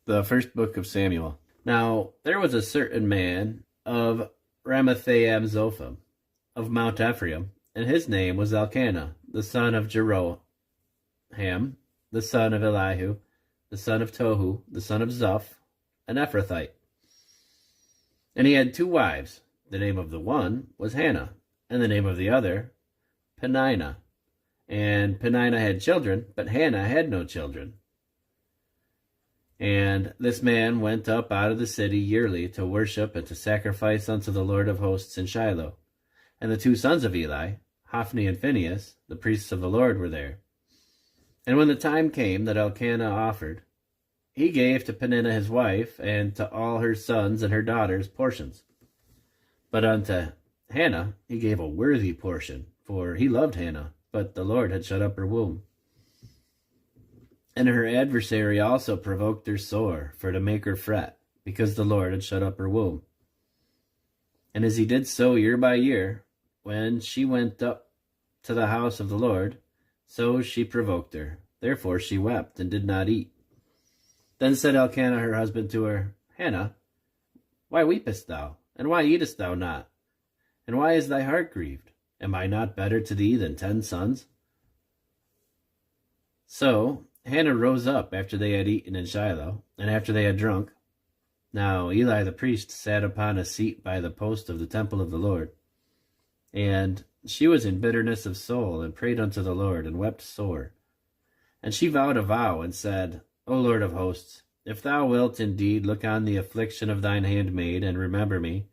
The first book of Samuel. Now there was a certain man of Ramathaim Zophim of Mount Ephraim, and his name was Elkanah, the son of Jeroham, the son of Elihu, the son of Tohu, the son of Zoph, an Ephrathite. And he had two wives. The name of the one was Hannah, and the name of the other Peninnah. And Peninnah had children, but Hannah had no children. And this man went up out of the city yearly to worship and to sacrifice unto the Lord of hosts in Shiloh. And the two sons of Eli, Hophni and Phinehas, the priests of the Lord, were there. And when the time came that Elkanah offered, he gave to Peninnah his wife and to all her sons and her daughters portions. But unto Hannah he gave a worthy portion, for he loved Hannah, but the Lord had shut up her womb. And her adversary also provoked her sore, for to make her fret, because the Lord had shut up her womb. And as he did so year by year, when she went up to the house of the Lord, so she provoked her. Therefore she wept and did not eat. Then said Elkanah her husband to her, Hannah, why weepest thou? And why eatest thou not? And why is thy heart grieved? Am I not better to thee than 10 sons? So Hannah rose up after they had eaten in Shiloh, and after they had drunk. Now Eli the priest sat upon a seat by the post of the temple of the Lord. And she was in bitterness of soul, and prayed unto the Lord, and wept sore. And she vowed a vow, and said, O Lord of hosts, if thou wilt indeed look on the affliction of thine handmaid, and remember me,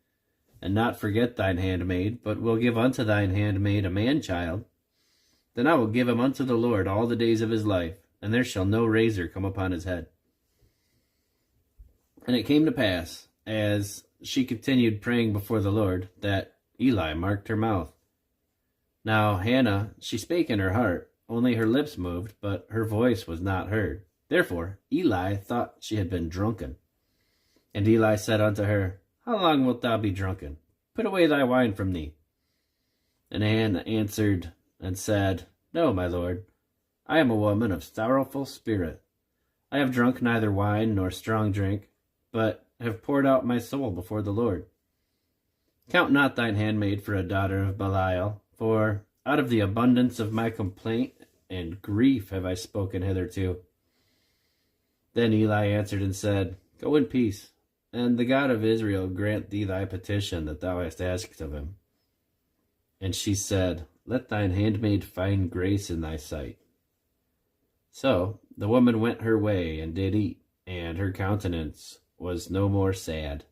and not forget thine handmaid, but will give unto thine handmaid a man-child, then I will give him unto the Lord all the days of his life, and there shall no razor come upon his head. And it came to pass, as she continued praying before the Lord, that Eli marked her mouth. Now Hannah, she spake in her heart, only her lips moved, but her voice was not heard. Therefore Eli thought she had been drunken. And Eli said unto her, How long wilt thou be drunken? Put away thy wine from thee. And Hannah answered and said, No, my lord, I am a woman of sorrowful spirit. I have drunk neither wine nor strong drink, but have poured out my soul before the Lord. Count not thine handmaid for a daughter of Belial, for out of the abundance of my complaint and grief have I spoken hitherto. Then Eli answered and said, Go in peace, and the God of Israel grant thee thy petition that thou hast asked of him. And she said, Let thine handmaid find grace in thy sight. So the woman went her way and did eat, and her countenance was no more sad.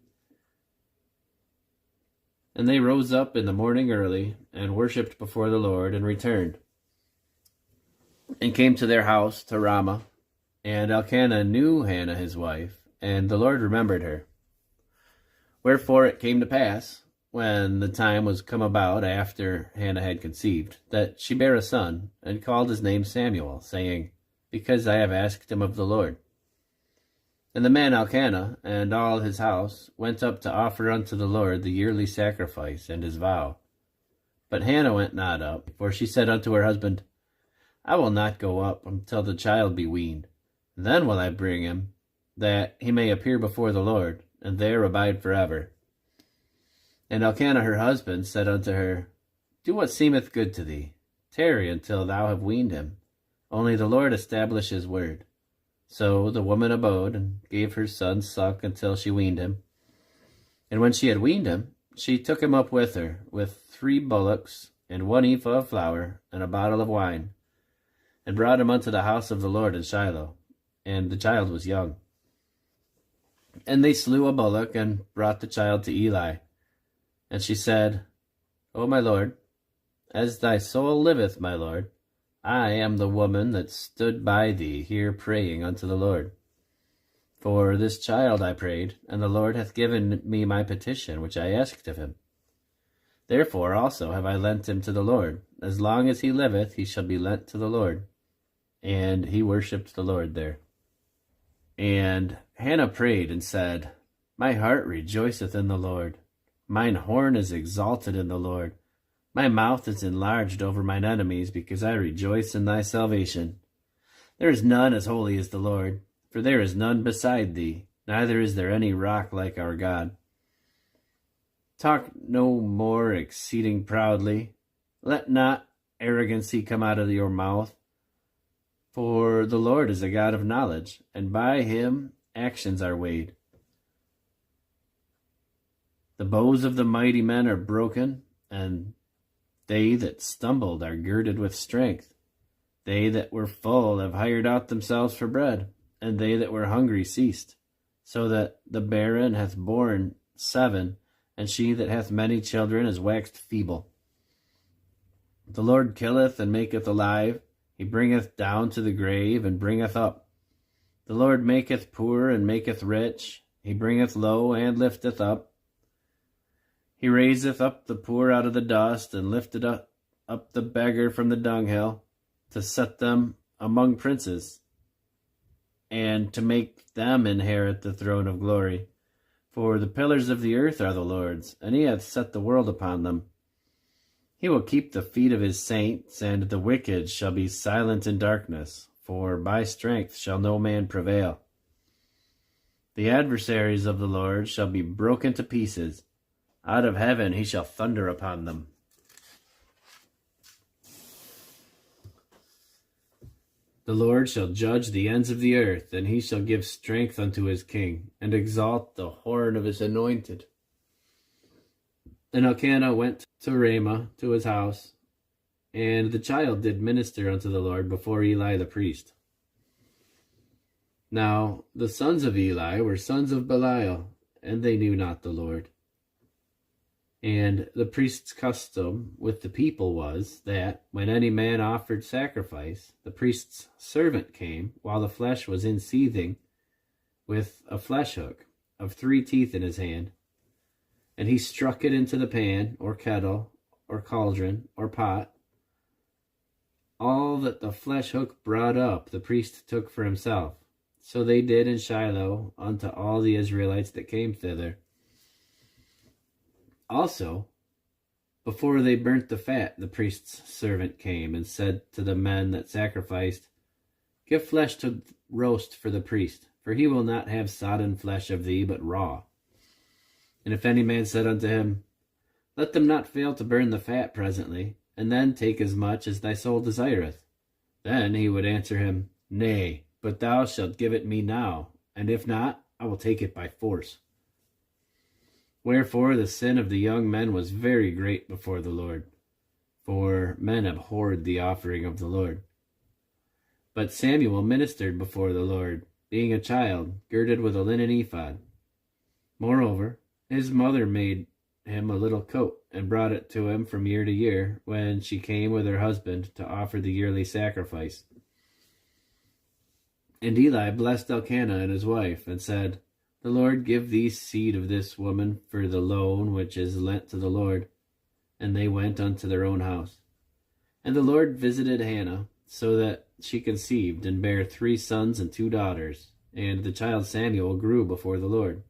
And they rose up in the morning early, and worshipped before the Lord, and returned, and came to their house to Ramah. And Elkanah knew Hannah his wife, and the Lord remembered her. Wherefore it came to pass, when the time was come about after Hannah had conceived, that she bare a son, and called his name Samuel, saying, Because I have asked him of the Lord. And the man Elkanah and all his house went up to offer unto the Lord the yearly sacrifice and his vow. But Hannah went not up, for she said unto her husband, I will not go up until the child be weaned. Then will I bring him, that he may appear before the Lord, and there abide forever. And Elkanah her husband said unto her, Do what seemeth good to thee. Tarry until thou have weaned him. Only the Lord establish his word. So the woman abode, and gave her son suck until she weaned him. And when she had weaned him, she took him up with her, with 3 bullocks, and 1 ephah of flour, and a bottle of wine, and brought him unto the house of the Lord in Shiloh. And the child was young. And they slew a bullock, and brought the child to Eli. And she said, O my lord, as thy soul liveth, my lord, I am the woman that stood by thee here praying unto the Lord. For this child I prayed, and the Lord hath given me my petition which I asked of him. Therefore also have I lent him to the Lord. As long as he liveth, he shall be lent to the Lord. And he worshipped the Lord there. And Hannah prayed and said, My heart rejoiceth in the Lord. Mine horn is exalted in the Lord. My mouth is enlarged over mine enemies, because I rejoice in thy salvation. There is none as holy as the Lord, for there is none beside thee, neither is there any rock like our God. Talk no more exceeding proudly. Let not arrogancy come out of your mouth. For the Lord is a God of knowledge, and by him actions are weighed. The bows of the mighty men are broken, and they that stumbled are girded with strength. They that were full have hired out themselves for bread, and they that were hungry ceased, so that the barren hath borne 7, and she that hath many children is waxed feeble. The Lord killeth and maketh alive, he bringeth down to the grave and bringeth up. The Lord maketh poor and maketh rich, he bringeth low and lifteth up. He raiseth up the poor out of the dust, and lifteth up the beggar from the dunghill, to set them among princes, and to make them inherit the throne of glory. For the pillars of the earth are the Lord's, and he hath set the world upon them. He will keep the feet of his saints, and the wicked shall be silent in darkness, for by strength shall no man prevail. The adversaries of the Lord shall be broken to pieces. Out of heaven he shall thunder upon them. The Lord shall judge the ends of the earth, and he shall give strength unto his king, and exalt the horn of his anointed. And Elkanah went to Ramah to his house, and the child did minister unto the Lord before Eli the priest. Now the sons of Eli were sons of Belial, and they knew not the Lord. And the priest's custom with the people was that, when any man offered sacrifice, the priest's servant came, while the flesh was in seething, with a flesh hook of 3 teeth in his hand, and he struck it into the pan, or kettle, or cauldron, or pot. All that the flesh hook brought up the priest took for himself. So they did in Shiloh unto all the Israelites that came thither. Also, before they burnt the fat, the priest's servant came and said to the men that sacrificed, Give flesh to roast for the priest, for he will not have sodden flesh of thee, but raw. And if any man said unto him, Let them not fail to burn the fat presently, and then take as much as thy soul desireth, then he would answer him, Nay, but thou shalt give it me now, and if not, I will take it by force. Wherefore the sin of the young men was very great before the Lord, for men abhorred the offering of the Lord. But Samuel ministered before the Lord, being a child, girded with a linen ephod. Moreover, his mother made him a little coat, and brought it to him from year to year, when she came with her husband to offer the yearly sacrifice. And Eli blessed Elkanah and his wife, and said, The Lord give thee seed of this woman for the loan which is lent to the Lord. And they went unto their own house. And the Lord visited Hannah, so that she conceived, and bare 3 sons and 2 daughters. And the child Samuel grew before the Lord.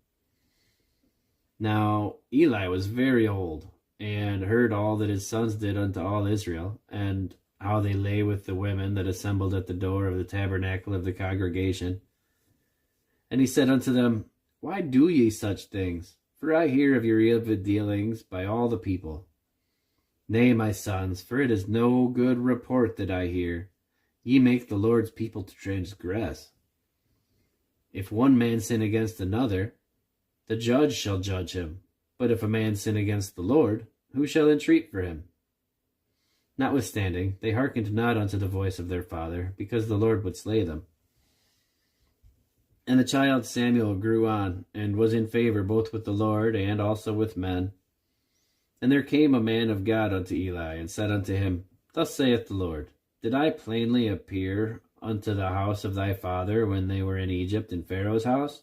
Now Eli was very old, and heard all that his sons did unto all Israel, and how they lay with the women that assembled at the door of the tabernacle of the congregation. And he said unto them, Why do ye such things? For I hear of your evil dealings by all the people. Nay, my sons, for it is no good report that I hear. Ye make the Lord's people to transgress. If one man sin against another, the judge shall judge him. But if a man sin against the Lord, who shall entreat for him? Notwithstanding, they hearkened not unto the voice of their father, because the Lord would slay them. And the child Samuel grew on, and was in favor both with the Lord and also with men. And there came a man of God unto Eli, and said unto him, Thus saith the Lord, Did I plainly appear unto the house of thy father when they were in Egypt in Pharaoh's house?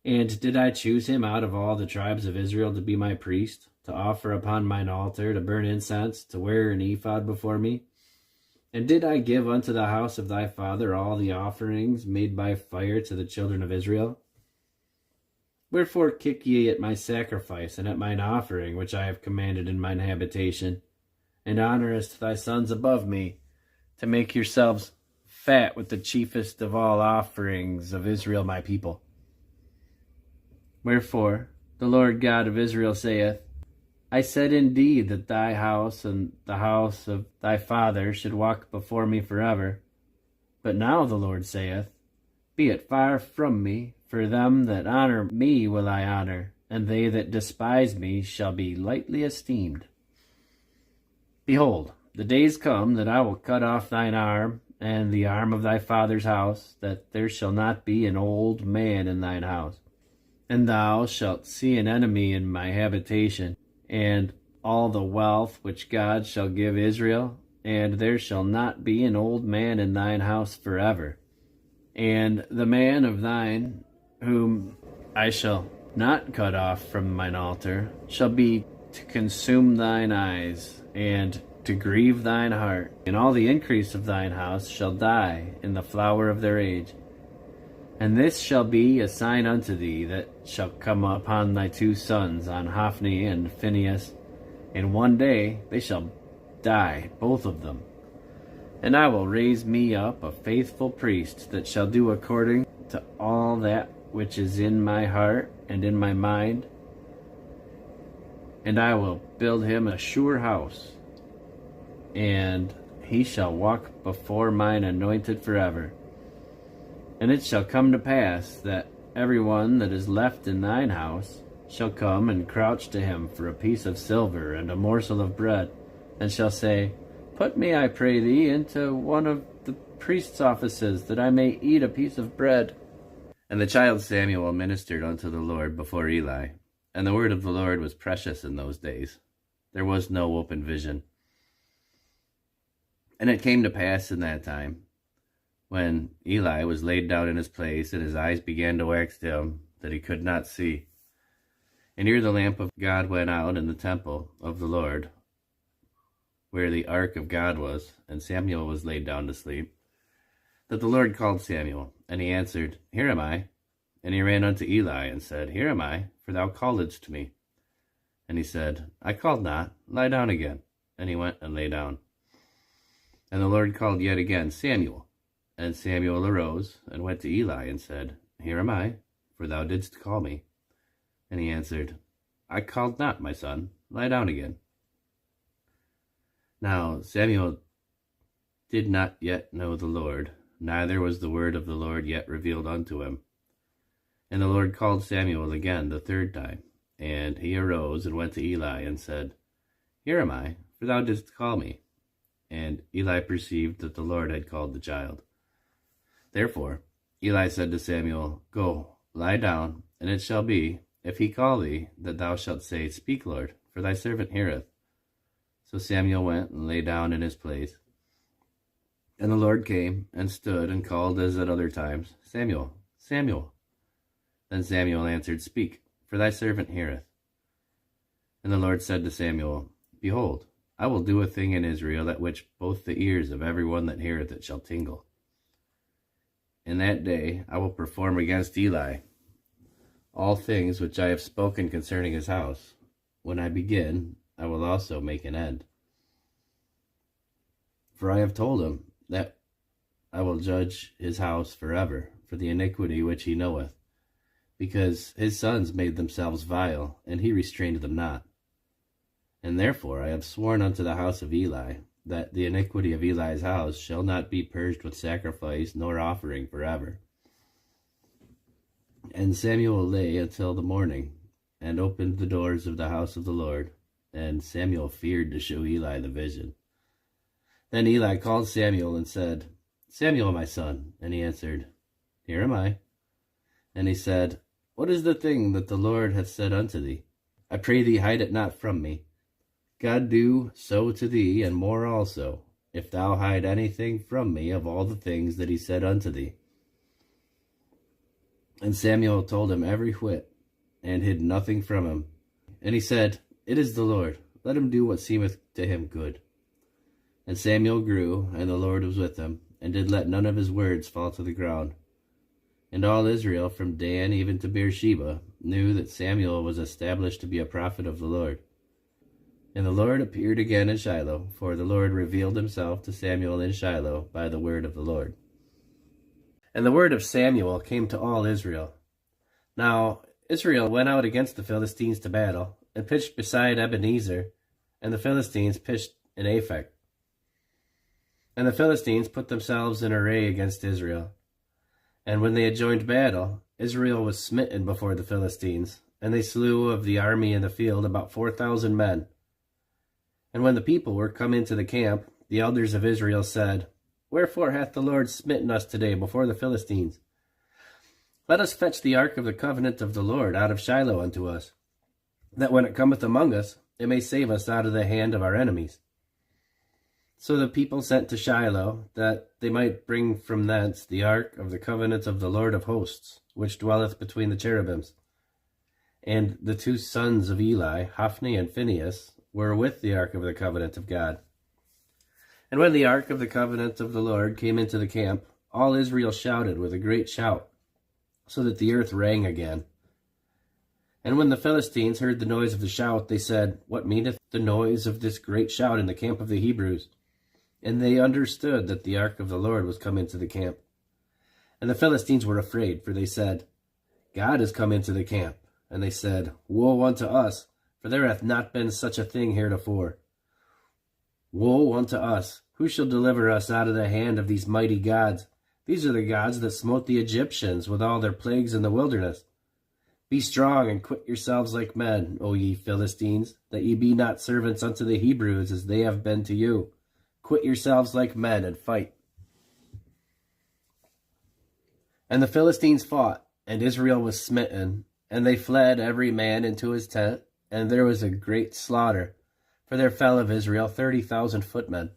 And did I choose him out of all the tribes of Israel to be my priest, to offer upon mine altar, to burn incense, to wear an ephod before me? And did I give unto the house of thy father all the offerings made by fire to the children of Israel? Wherefore kick ye at my sacrifice, and at mine offering, which I have commanded in mine habitation, and honourest thy sons above me, to make yourselves fat with the chiefest of all offerings of Israel my people. Wherefore the Lord God of Israel saith, I said indeed that thy house and the house of thy father should walk before me forever. But now the Lord saith, Be it far from me, for them that honor me will I honor, and they that despise me shall be lightly esteemed. Behold, the days come that I will cut off thine arm, and the arm of thy father's house, that there shall not be an old man in thine house. And thou shalt see an enemy in my habitation, and all the wealth which God shall give Israel, and there shall not be an old man in thine house forever. And the man of thine, whom I shall not cut off from mine altar, shall be to consume thine eyes, and to grieve thine heart. And all the increase of thine house shall die in the flower of their age. And this shall be a sign unto thee that shall come upon thy two sons, on Hophni and Phinehas. In one day they shall die, both of them. And I will raise me up a faithful priest, that shall do according to all that which is in my heart and in my mind. And I will build him a sure house, and he shall walk before mine anointed forever. And it shall come to pass that every one that is left in thine house shall come and crouch to him for a piece of silver and a morsel of bread, and shall say, Put me, I pray thee, into one of the priest's offices, that I may eat a piece of bread. And the child Samuel ministered unto the Lord before Eli, and the word of the Lord was precious in those days. There was no open vision. And it came to pass in that time, when Eli was laid down in his place, and his eyes began to wax dim, that he could not see. And ere the lamp of God went out in the temple of the Lord, where the ark of God was, and Samuel was laid down to sleep, that the Lord called Samuel, and he answered, Here am I. And he ran unto Eli, and said, Here am I, for thou calledst me. And he said, I called not, lie down again. And he went and lay down. And the Lord called yet again, Samuel. And Samuel arose, and went to Eli, and said, Here am I, for thou didst call me. And he answered, I called not, my son, lie down again. Now Samuel did not yet know the Lord, neither was the word of the Lord yet revealed unto him. And the Lord called Samuel again the third time, and he arose and went to Eli, and said, Here am I, for thou didst call me. And Eli perceived that the Lord had called the child. Therefore Eli said to Samuel, Go, lie down, and it shall be, if he call thee, that thou shalt say, Speak, Lord, for thy servant heareth. So Samuel went and lay down in his place. And the Lord came and stood and called as at other times, Samuel, Samuel. Then Samuel answered, Speak, for thy servant heareth. And the Lord said to Samuel, Behold, I will do a thing in Israel, at which both the ears of every one that heareth it shall tingle. In that day I will perform against Eli all things which I have spoken concerning his house. When I begin, I will also make an end. For I have told him that I will judge his house forever for the iniquity which he knoweth, because his sons made themselves vile, and he restrained them not. And therefore I have sworn unto the house of Eli, that the iniquity of Eli's house shall not be purged with sacrifice nor offering forever. And Samuel lay until the morning, and opened the doors of the house of the Lord, and Samuel feared to show Eli the vision. Then Eli called Samuel and said, Samuel, my son. And he answered, Here am I. And he said, What is the thing that the Lord hath said unto thee? I pray thee, hide it not from me. God do so to thee, and more also, if thou hide anything from me of all the things that he said unto thee. And Samuel told him every whit, and hid nothing from him. And he said, It is the Lord. Let him do what seemeth to him good. And Samuel grew, and the Lord was with him, and did let none of his words fall to the ground. And all Israel, from Dan even to Beersheba, knew that Samuel was established to be a prophet of the Lord. And the Lord appeared again in Shiloh, for the Lord revealed himself to Samuel in Shiloh by the word of the Lord. And the word of Samuel came to all Israel. Now Israel went out against the Philistines to battle, and pitched beside Ebenezer, and the Philistines pitched in Aphek. And the Philistines put themselves in array against Israel. And when they had joined battle, Israel was smitten before the Philistines, and they slew of the army in the field about 4,000 men. And when the people were come into the camp, the elders of Israel said, Wherefore hath the Lord smitten us today before the Philistines? Let us fetch the ark of the covenant of the Lord out of Shiloh unto us, that when it cometh among us, it may save us out of the hand of our enemies. So the people sent to Shiloh, that they might bring from thence the ark of the covenant of the Lord of hosts, which dwelleth between the cherubims. And the two sons of Eli, Hophni and Phinehas, were with the ark of the covenant of God. And when the ark of the covenant of the Lord came into the camp, all Israel shouted with a great shout, so that the earth rang again. And when the Philistines heard the noise of the shout, they said, What meaneth the noise of this great shout in the camp of the Hebrews? And they understood that the ark of the Lord was come into the camp. And the Philistines were afraid, for they said, God is come into the camp. And they said, Woe unto us, for there hath not been such a thing heretofore. Woe unto us! Who shall deliver us out of the hand of these mighty gods? These are the gods that smote the Egyptians with all their plagues in the wilderness. Be strong and quit yourselves like men, O ye Philistines, that ye be not servants unto the Hebrews as they have been to you. Quit yourselves like men and fight. And the Philistines fought, and Israel was smitten, and they fled every man into his tent, and there was a great slaughter, for there fell of Israel 30,000 footmen.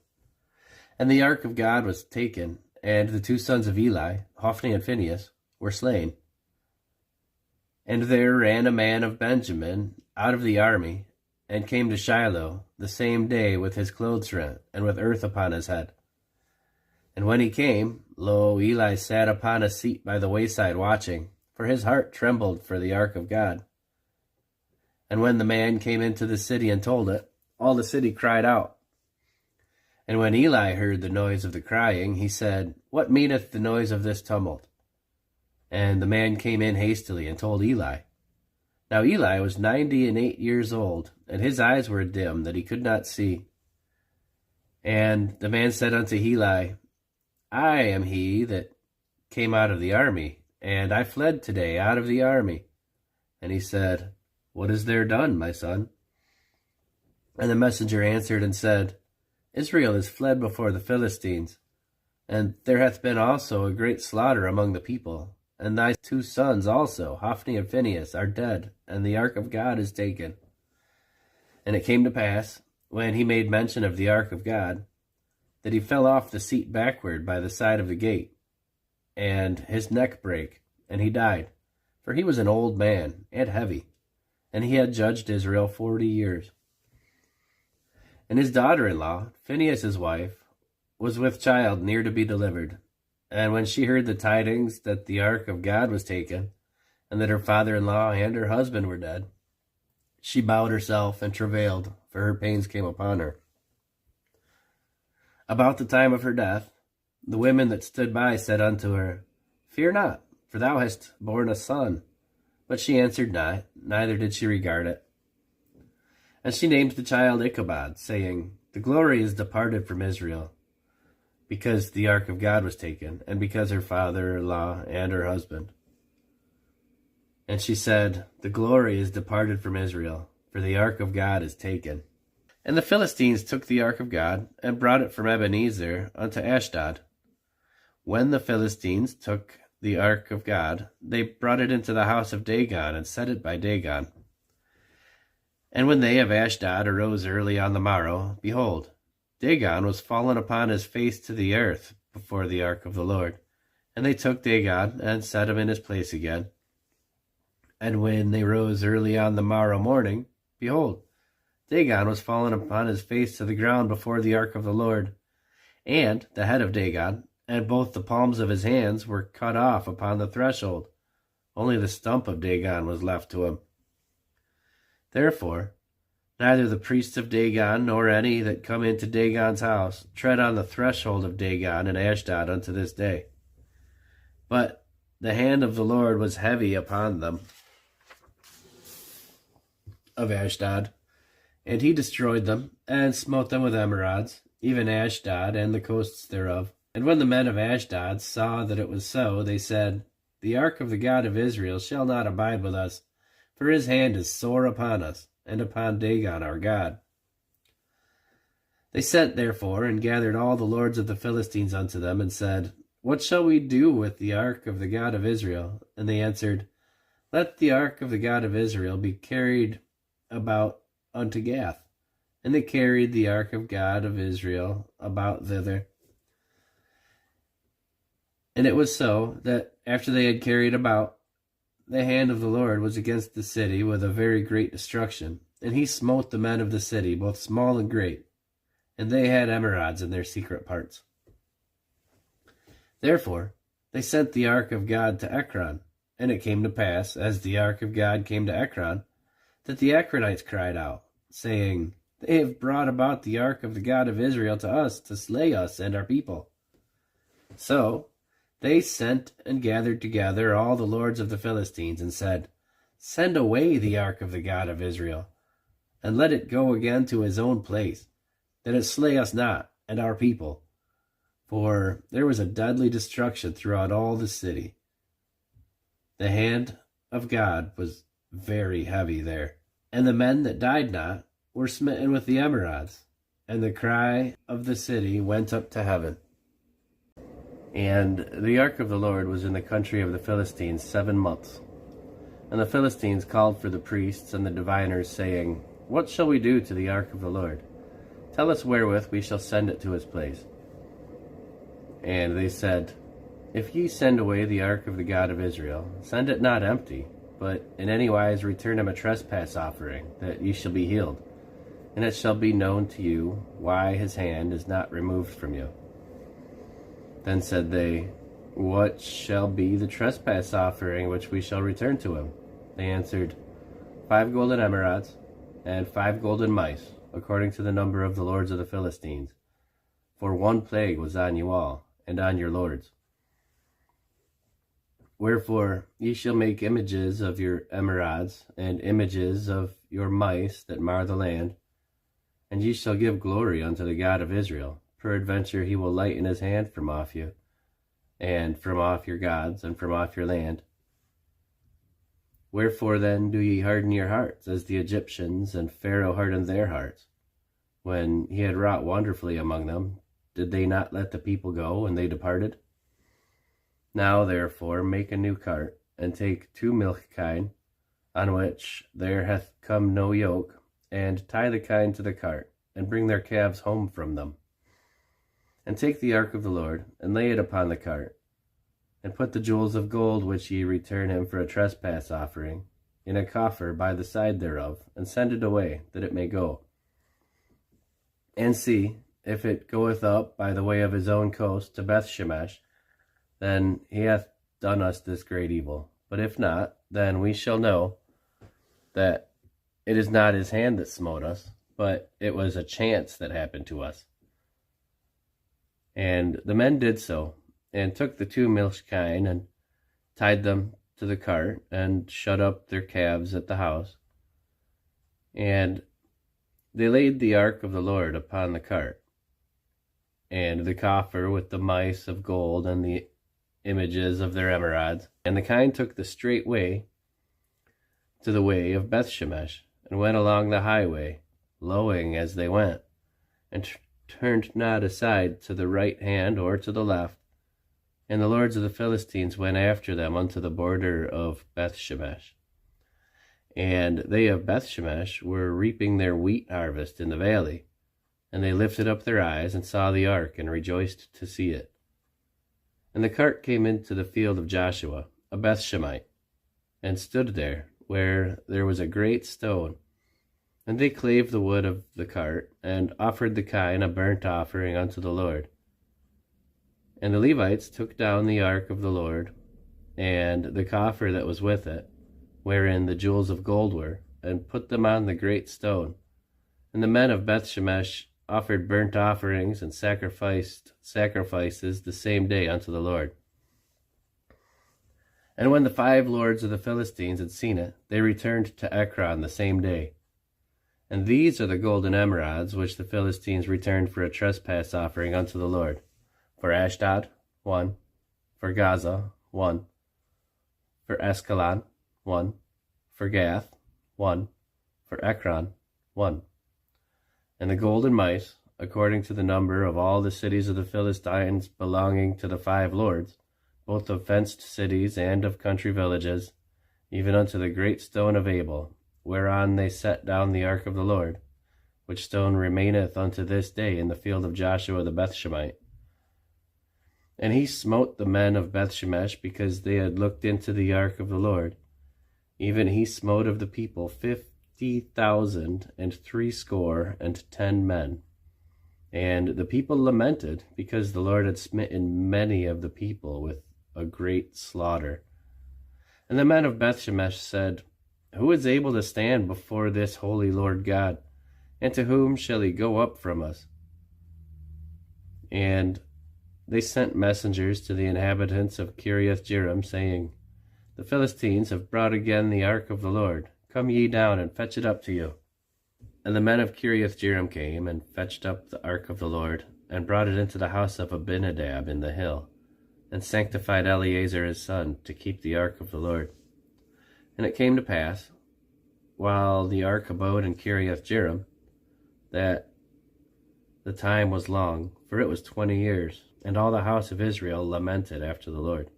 And the ark of God was taken, and the two sons of Eli, Hophni and Phinehas, were slain. And there ran a man of Benjamin out of the army, and came to Shiloh the same day with his clothes rent, and with earth upon his head. And when he came, lo, Eli sat upon a seat by the wayside watching, for his heart trembled for the ark of God. And when the man came into the city and told it, all the city cried out. And when Eli heard the noise of the crying, he said, What meaneth the noise of this tumult? And the man came in hastily and told Eli. Now Eli was 98 years old, and his eyes were dim, that he could not see. And the man said unto Eli, I am he that came out of the army, and I fled today out of the army. And he said, What is there done, my son? And the messenger answered and said, Israel is fled before the Philistines, and there hath been also a great slaughter among the people. And thy two sons also, Hophni and Phinehas, are dead, and the ark of God is taken. And it came to pass, when he made mention of the ark of God, that he fell off the seat backward by the side of the gate, and his neck brake, and he died. For he was an old man, and heavy, and he had judged Israel 40 years. And his daughter-in-law, Phinehas his wife, was with child near to be delivered. And when she heard the tidings that the ark of God was taken, and that her father-in-law and her husband were dead, she bowed herself and travailed, for her pains came upon her. About the time of her death, the women that stood by said unto her, Fear not, for thou hast borne a son. But she answered not, neither did she regard it. And she named the child Ichabod, saying, The glory is departed from Israel, because the ark of God was taken, and because her father-in-law and her husband. And she said, The glory is departed from Israel, for the ark of God is taken. And the Philistines took the ark of God, and brought it from Ebenezer unto Ashdod. When the Philistines took the ark of God, they brought it into the house of Dagon, and set it by Dagon. And when they of Ashdod arose early on the morrow, behold, Dagon was fallen upon his face to the earth before the ark of the Lord. And they took Dagon, and set him in his place again. And when they rose early on the morrow morning, behold, Dagon was fallen upon his face to the ground before the ark of the Lord. And the head of Dagon, and both the palms of his hands, were cut off upon the threshold. Only the stump of Dagon was left to him. Therefore, neither the priests of Dagon, nor any that come into Dagon's house, tread on the threshold of Dagon and Ashdod unto this day. But the hand of the Lord was heavy upon them of Ashdod, and he destroyed them, and smote them with emerods, even Ashdod and the coasts thereof. And when the men of Ashdod saw that it was so, they said, The ark of the God of Israel shall not abide with us, for his hand is sore upon us, and upon Dagon our God. They sent therefore, and gathered all the lords of the Philistines unto them, and said, What shall we do with the ark of the God of Israel? And they answered, Let the ark of the God of Israel be carried about unto Gath. And they carried the ark of God of Israel about thither. And it was so, that after they had carried about, the hand of the Lord was against the city with a very great destruction. And he smote the men of the city, both small and great, and they had emerods in their secret parts. Therefore they sent the ark of God to Ekron. And it came to pass, as the ark of God came to Ekron, that the Ekronites cried out, saying, They have brought about the ark of the God of Israel to us, to slay us and our people. So they sent and gathered together all the lords of the Philistines, and said, Send away the ark of the God of Israel, and let it go again to his own place, that it slay us not and our people. For there was a deadly destruction throughout all the city. The hand of God was very heavy there. And the men that died not were smitten with the emerods, and the cry of the city went up to heaven. And the ark of the Lord was in the country of the Philistines 7 months. And the Philistines called for the priests and the diviners, saying, What shall we do to the ark of the Lord? Tell us wherewith we shall send it to his place. And they said, If ye send away the ark of the God of Israel, send it not empty, but in any wise return him a trespass offering, that ye shall be healed. And it shall be known to you why his hand is not removed from you. Then said they, What shall be the trespass offering which we shall return to him? They answered, 5 golden emerods, and 5 golden mice, according to the number of the lords of the Philistines. For 1 plague was on you all, and on your lords. Wherefore ye shall make images of your emerods, and images of your mice that mar the land, and ye shall give glory unto the God of Israel. Peradventure he will lighten his hand from off you, and from off your gods, and from off your land. Wherefore then do ye harden your hearts, as the Egyptians and Pharaoh hardened their hearts? When he had wrought wonderfully among them, did they not let the people go, and they departed? Now therefore make a new cart, and take 2 milch kine, on which there hath come no yoke, and tie the kine to the cart, and bring their calves home from them. And take the ark of the Lord, and lay it upon the cart, and put the jewels of gold which ye return him for a trespass offering in a coffer by the side thereof, and send it away, that it may go. And see, if it goeth up by the way of his own coast to Bethshemesh, then he hath done us this great evil. But if not, then we shall know that it is not his hand that smote us, but it was a chance that happened to us. And the men did so, and took the 2 milch kine, and tied them to the cart, and shut up their calves at the house. And they laid the ark of the Lord upon the cart, and the coffer with the mice of gold, and the images of their emerods. And the kine took the straight way to the way of Bethshemesh, and went along the highway, lowing as they went, and turned not aside to the right hand or to the left. And the lords of the Philistines went after them unto the border of Bethshemesh. And they of Bethshemesh were reaping their wheat harvest in the valley. And they lifted up their eyes, and saw the ark, and rejoiced to see it. And the cart came into the field of Joshua, a Bethshemite, and stood there, where there was a great stone. And they clave the wood of the cart, and offered the kine a burnt offering unto the Lord. And the Levites took down the ark of the Lord, and the coffer that was with it, wherein the jewels of gold were, and put them on the great stone. And the men of Bethshemesh offered burnt offerings, and sacrificed sacrifices the same day unto the Lord. And when the 5 lords of the Philistines had seen it, they returned to Ekron the same day. And these are the golden emerods which the Philistines returned for a trespass offering unto the Lord. For Ashdod, 1. For Gaza, 1. For Askelon, 1. For Gath, 1. For Ekron, 1. And the golden mice, according to the number of all the cities of the Philistines belonging to the 5 lords, both of fenced cities and of country villages, even unto the great stone of Abel, whereon they set down the ark of the Lord, which stone remaineth unto this day in the field of Joshua the Bethshemite. And he smote the men of Bethshemesh because they had looked into the ark of the Lord. Even he smote of the people 50,060 men. And the people lamented because the Lord had smitten many of the people with a great slaughter. And the men of Bethshemesh said, Who is able to stand before this holy Lord God? And to whom shall he go up from us? And they sent messengers to the inhabitants of Kiriath-Jearim, saying, The Philistines have brought again the ark of the Lord. Come ye down and fetch it up to you. And the men of Kiriath-Jearim came and fetched up the ark of the Lord, and brought it into the house of Abinadab in the hill, and sanctified Eleazar his son to keep the ark of the Lord. And it came to pass, while the ark abode in Kiriath-Jearim, that the time was long, for it was 20 years, and all the house of Israel lamented after the Lord.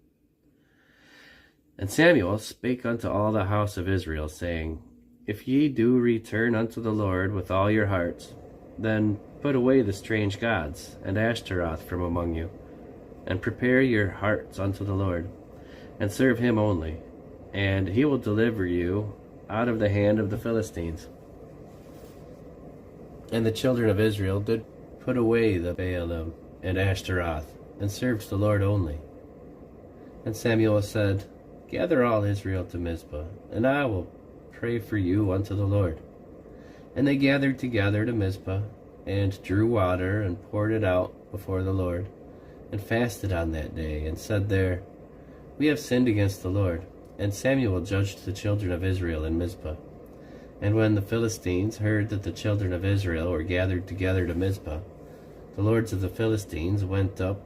And Samuel spake unto all the house of Israel, saying, If ye do return unto the Lord with all your hearts, then put away the strange gods and Ashtaroth from among you, and prepare your hearts unto the Lord, and serve him only, and he will deliver you out of the hand of the Philistines. And the children of Israel did put away the Baalim and Ashtaroth, and served the Lord only. And Samuel said, Gather all Israel to Mizpah, and I will pray for you unto the Lord. And they gathered together to Mizpah, and drew water, and poured it out before the Lord, and fasted on that day, and said there, We have sinned against the Lord. And Samuel judged the children of Israel in Mizpah. And when the Philistines heard that the children of Israel were gathered together to Mizpah, the lords of the Philistines went up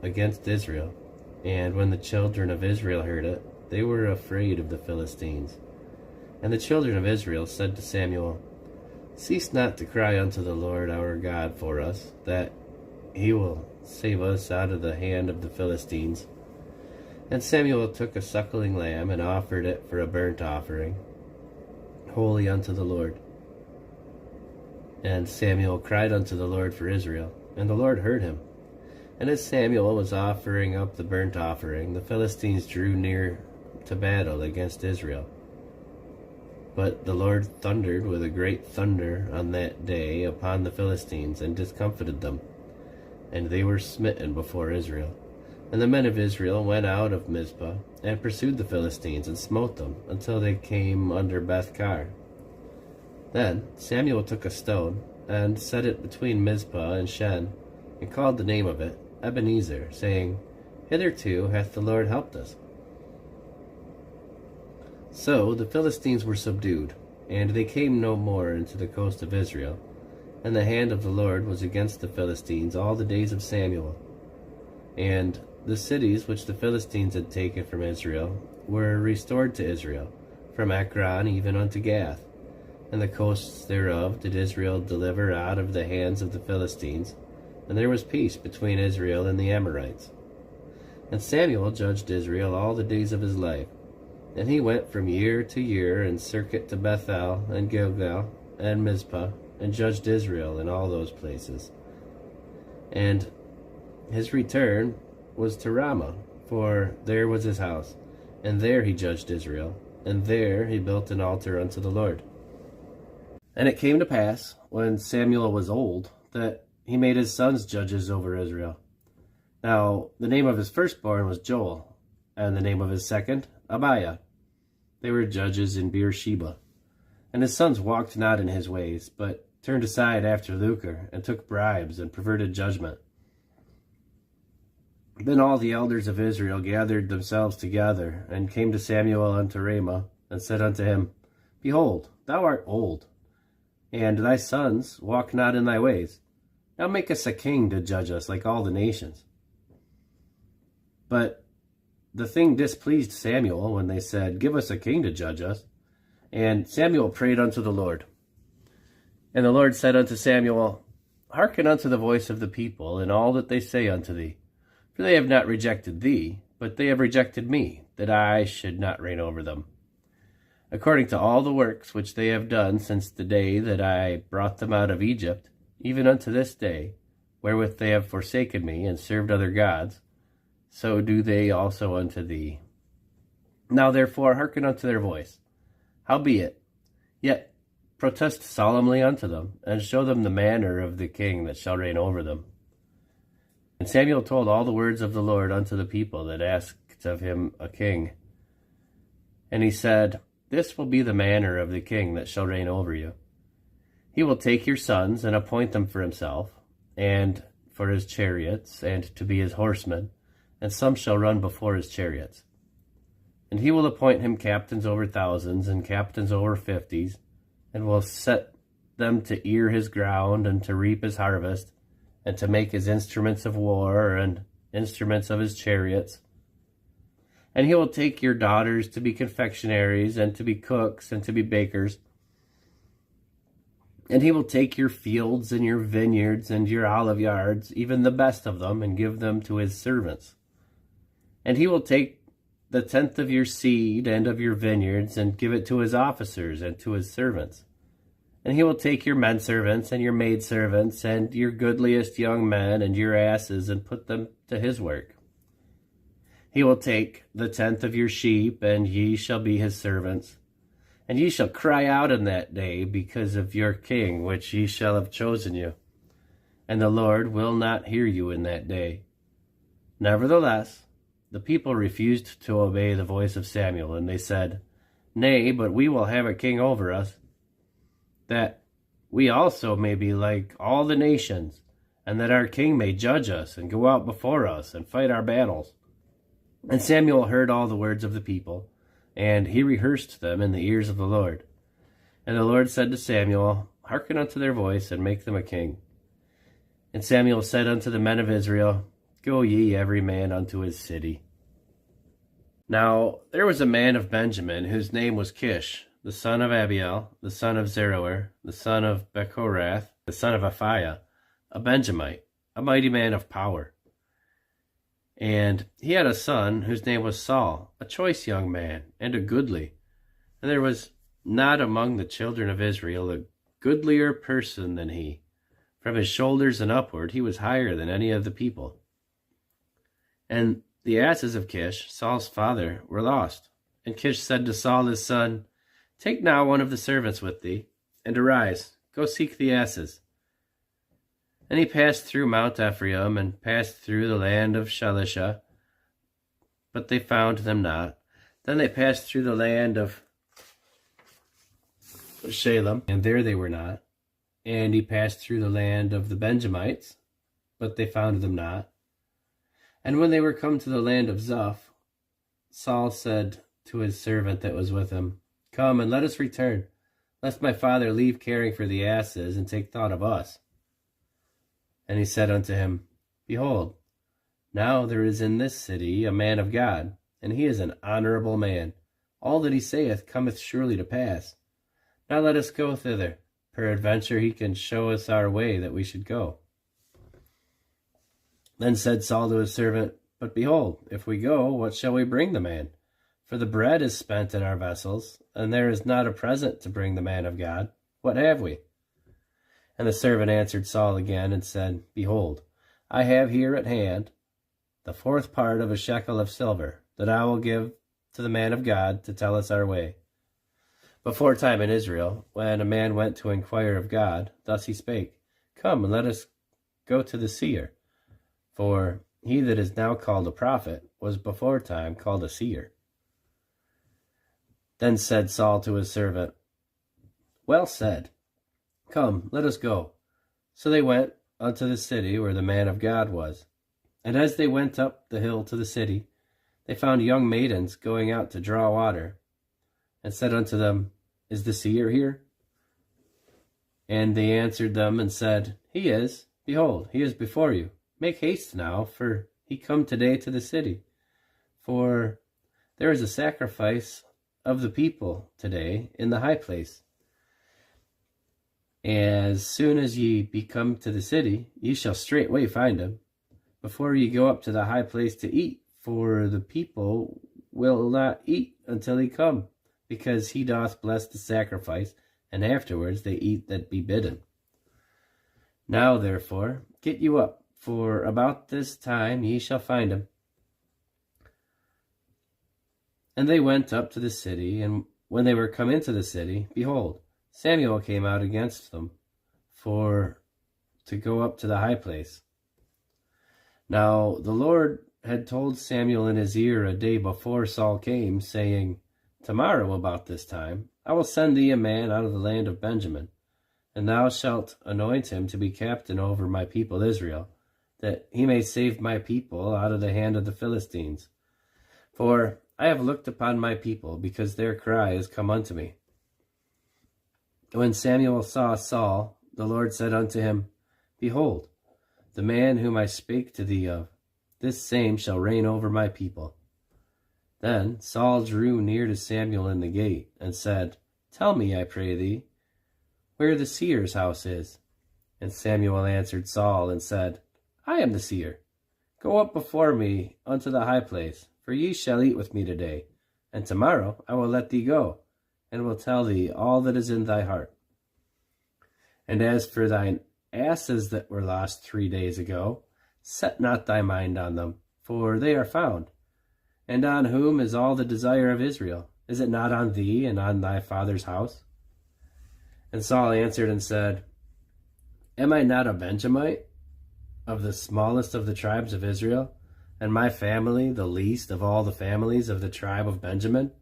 against Israel. And when the children of Israel heard it, they were afraid of the Philistines. And the children of Israel said to Samuel, Cease not to cry unto the Lord our God for us, that he will save us out of the hand of the Philistines. And Samuel took a suckling lamb, and offered it for a burnt offering, holy unto the Lord. And Samuel cried unto the Lord for Israel, and the Lord heard him. And as Samuel was offering up the burnt offering, the Philistines drew near to battle against Israel. But the Lord thundered with a great thunder on that day upon the Philistines, and discomfited them, and they were smitten before Israel. And the men of Israel went out of Mizpah, and pursued the Philistines, and smote them, until they came under Beth-kar. Then Samuel took a stone, and set it between Mizpah and Shen, and called the name of it Ebenezer, saying, Hitherto hath the Lord helped us. So the Philistines were subdued, and they came no more into the coast of Israel. And the hand of the Lord was against the Philistines all the days of Samuel. And the cities which the Philistines had taken from Israel were restored to Israel, from Ekron even unto Gath. And the coasts thereof did Israel deliver out of the hands of the Philistines, and there was peace between Israel and the Amorites. And Samuel judged Israel all the days of his life. And he went from year to year in circuit to Bethel and Gilgal and Mizpah, and judged Israel in all those places. And his return was to Ramah, for there was his house, and there he judged Israel, and there he built an altar unto the Lord. And it came to pass, when Samuel was old, that he made his sons judges over Israel. Now the name of his firstborn was Joel, and the name of his second, Abiah. They were judges in Beersheba. And his sons walked not in his ways, but turned aside after lucre, and took bribes, and perverted judgment. Then all the elders of Israel gathered themselves together, and came to Samuel unto Ramah, and said unto him, Behold, thou art old, and thy sons walk not in thy ways. Now make us a king to judge us like all the nations. But the thing displeased Samuel when they said, Give us a king to judge us. And Samuel prayed unto the Lord. And the Lord said unto Samuel, Hearken unto the voice of the people in all that they say unto thee. For they have not rejected thee, but they have rejected me, that I should not reign over them. According to all the works which they have done since the day that I brought them out of Egypt, even unto this day, wherewith they have forsaken me, and served other gods, so do they also unto thee. Now therefore hearken unto their voice. Howbeit, yet protest solemnly unto them, and show them the manner of the king that shall reign over them. And Samuel told all the words of the Lord unto the people that asked of him a king. And he said, This will be the manner of the king that shall reign over you. He will take your sons, and appoint them for himself, and for his chariots, and to be his horsemen, and some shall run before his chariots. And he will appoint him captains over thousands, and captains over 50s, and will set them to ear his ground, and to reap his harvest, and to make his instruments of war, and instruments of his chariots. And he will take your daughters to be confectionaries, and to be cooks, and to be bakers. And he will take your fields, and your vineyards, and your olive yards, even the best of them, and give them to his servants. And he will take the tenth of your seed and of your vineyards, and give it to his officers and to his servants. And he will take your menservants and your maidservants, and your goodliest young men, and your asses, and put them to his work. He will take the tenth of your sheep, and ye shall be his servants. And ye shall cry out in that day because of your king, which ye shall have chosen you. And the Lord will not hear you in that day. Nevertheless, the people refused to obey the voice of Samuel, and they said, Nay, but we will have a king over us, that we also may be like all the nations, and that our king may judge us, and go out before us, and fight our battles. And Samuel heard all the words of the people, and he rehearsed them in the ears of the Lord. And the Lord said to Samuel, Hearken unto their voice, and make them a king. And Samuel said unto the men of Israel, Go ye every man unto his city. Now there was a man of Benjamin, whose name was Kish, the son of Abiel, the son of Zeroer, the son of Bechorath, the son of Aphiah, a Benjamite, a mighty man of power. And he had a son whose name was Saul, a choice young man, and a goodly. And there was not among the children of Israel a goodlier person than he. From his shoulders and upward he was higher than any of the people. And the asses of Kish, Saul's father, were lost. And Kish said to Saul his son, Take now one of the servants with thee, and arise, go seek the asses. And he passed through Mount Ephraim, and passed through the land of Shalisha, but they found them not. Then they passed through the land of Shalem, and there they were not. And he passed through the land of the Benjamites, but they found them not. And when they were come to the land of Zuph, Saul said to his servant that was with him, Come, and let us return, lest my father leave caring for the asses, and take thought of us. And he said unto him, Behold, now there is in this city a man of God, and he is an honorable man. All that he saith cometh surely to pass. Now let us go thither. Peradventure he can show us our way that we should go. Then said Saul to his servant, But behold, if we go, what shall we bring the man? For the bread is spent in our vessels, and there is not a present to bring the man of God. What have we? And the servant answered Saul again, and said, Behold, I have here at hand the 4th part of a shekel of silver, that I will give to the man of God to tell us our way. Before time in Israel, when a man went to inquire of God, thus he spake, Come, and let us go to the seer. For he that is now called a prophet was before time called a seer. Then said Saul to his servant, Well said. Come, let us go. So they went unto the city where the man of God was. And as they went up the hill to the city, they found young maidens going out to draw water, and said unto them, Is the seer here? And they answered them and said, He is. Behold, he is before you. Make haste now, for he come today to the city. For there is a sacrifice of the people today in the high place. As soon as ye be come to the city, ye shall straightway find him, before ye go up to the high place to eat. For the people will not eat until he come, because he doth bless the sacrifice, and afterwards they eat that be bidden. Now therefore get you up, for about this time ye shall find him. And they went up to the city, and when they were come into the city, behold, Samuel came out against them, for to go up to the high place. Now the Lord had told Samuel in his ear a day before Saul came, saying, Tomorrow about this time I will send thee a man out of the land of Benjamin, and thou shalt anoint him to be captain over my people Israel, that he may save my people out of the hand of the Philistines. For I have looked upon my people, because their cry is come unto me. When Samuel saw Saul, the Lord said unto him, Behold, the man whom I spake to thee of, this same shall reign over my people. Then Saul drew near to Samuel in the gate, and said, Tell me, I pray thee, where the seer's house is. And Samuel answered Saul, and said, I am the seer. Go up before me unto the high place, for ye shall eat with me today, and tomorrow I will let thee go, and will tell thee all that is in thy heart. And as for thine asses that were lost 3 days ago, set not thy mind on them, for they are found. And on whom is all the desire of Israel? Is it not on thee and on thy father's house? And Saul answered and said, Am I not a Benjamite, of the smallest of the tribes of Israel, and my family the least of all the families of the tribe of Benjamin?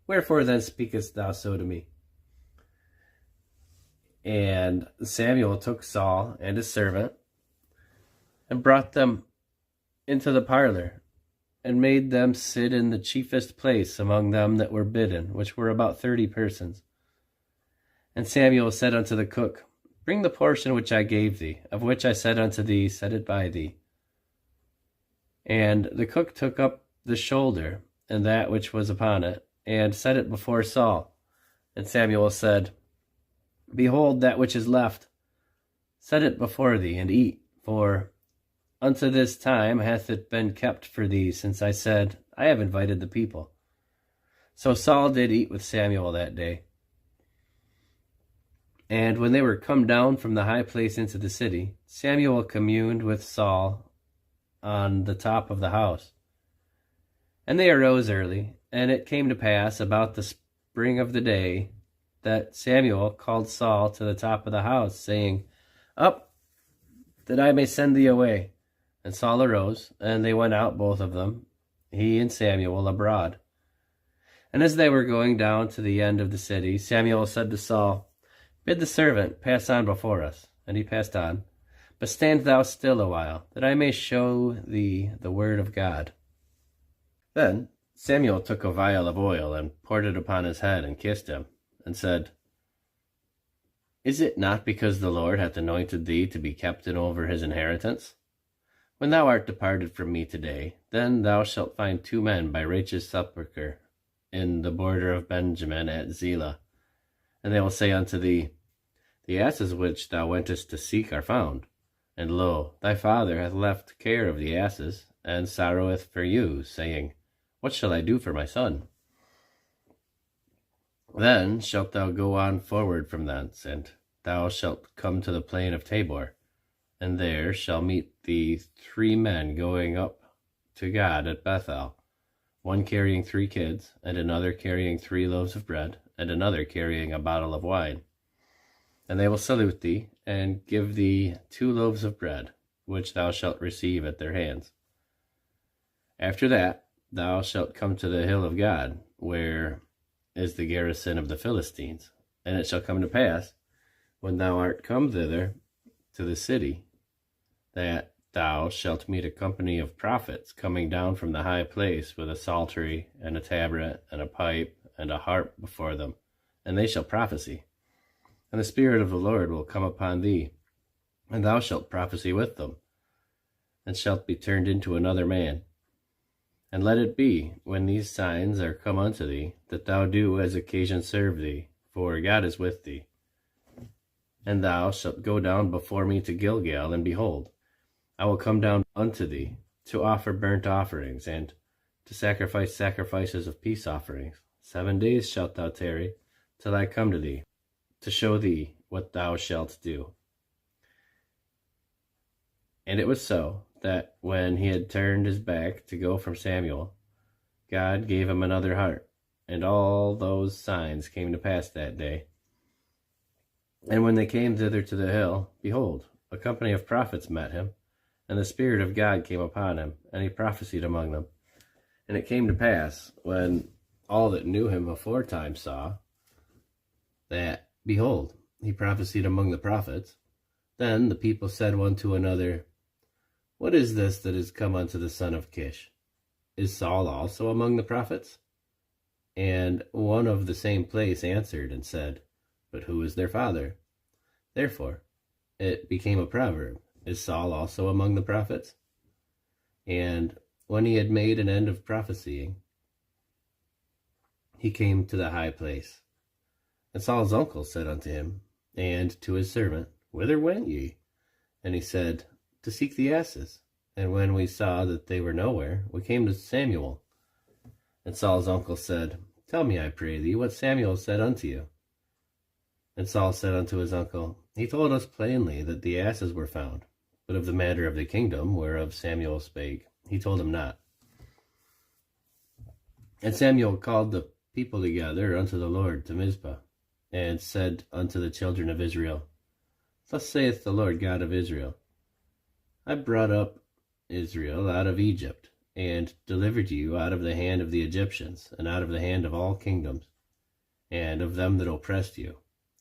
Wherefore then speakest thou so to me? And Samuel took Saul and his servant, and brought them into the parlor, and made them sit in the chiefest place among them that were bidden, which were about 30 persons. And Samuel said unto the cook, Bring the portion which I gave thee, of which I said unto thee, Set it by thee. And the cook took up the shoulder, and that which was upon it, and set it before Saul. And Samuel said, Behold that which is left, set it before thee, and eat, for unto this time hath it been kept for thee, since I said, I have invited the people. So Saul did eat with Samuel that day. And when they were come down from the high place into the city, Samuel communed with Saul on the top of the house. And they arose early, and it came to pass about the spring of the day that Samuel called Saul to the top of the house, saying, Up, that I may send thee away. And Saul arose, and they went out both of them, he and Samuel, abroad. And as they were going down to the end of the city, Samuel said to Saul, Bid the servant pass on before us. And he passed on. But stand thou still a while, that I may show thee the word of God. Then Samuel took a vial of oil, and poured it upon his head, and kissed him, and said, Is it not because the Lord hath anointed thee to be captain over his inheritance? When thou art departed from me today, then thou shalt find 2 men by Rachel's sepulchre in the border of Benjamin at Zelah. And they will say unto thee, The asses which thou wentest to seek are found. And lo, thy father hath left care of the asses, and sorroweth for you, saying, What shall I do for my son? Then shalt thou go on forward from thence, and thou shalt come to the plain of Tabor, and there shall meet thee 3 men going up to God at Bethel, one carrying 3 kids, and another carrying 3 loaves of bread, and another carrying a bottle of wine. And they will salute thee, and give thee 2 loaves of bread, which thou shalt receive at their hands. After that thou shalt come to the hill of God, where is the garrison of the Philistines. And it shall come to pass, when thou art come thither to the city, that thou shalt meet a company of prophets coming down from the high place with a psaltery and a tabret and a pipe and a harp before them, and they shall prophesy. And the Spirit of the Lord will come upon thee, and thou shalt prophesy with them, and shalt be turned into another man. And let it be, when these signs are come unto thee, that thou do as occasion serve thee, for God is with thee. And thou shalt go down before me to Gilgal, and behold, I will come down unto thee, to offer burnt offerings, and to sacrifice sacrifices of peace offerings. 7 days shalt thou tarry, till I come to thee, to show thee what thou shalt do. And it was so, that when he had turned his back to go from Samuel, God gave him another heart, and all those signs came to pass that day. And when they came thither to the hill, behold, a company of prophets met him, and the Spirit of God came upon him, and he prophesied among them. And it came to pass, when all that knew him aforetime saw, that, behold, he prophesied among the prophets. Then the people said one to another, What is this that is come unto the son of Kish? Is Saul also among the prophets? And one of the same place answered and said, But who is their father? Therefore it became a proverb, Is Saul also among the prophets? And when he had made an end of prophesying, he came to the high place. And Saul's uncle said unto him, and to his servant, Whither went ye? And he said, To seek the asses. And when we saw that they were nowhere, we came to Samuel. And Saul's uncle said, Tell me, I pray thee, what Samuel said unto you. And Saul said unto his uncle, He told us plainly that the asses were found, but of the matter of the kingdom whereof Samuel spake, he told him not. And Samuel called the people together unto the Lord to Mizpah, and said unto the children of Israel, Thus saith the Lord God of Israel, I brought up Israel out of Egypt, and delivered you out of the hand of the Egyptians, and out of the hand of all kingdoms, and of them that oppressed you.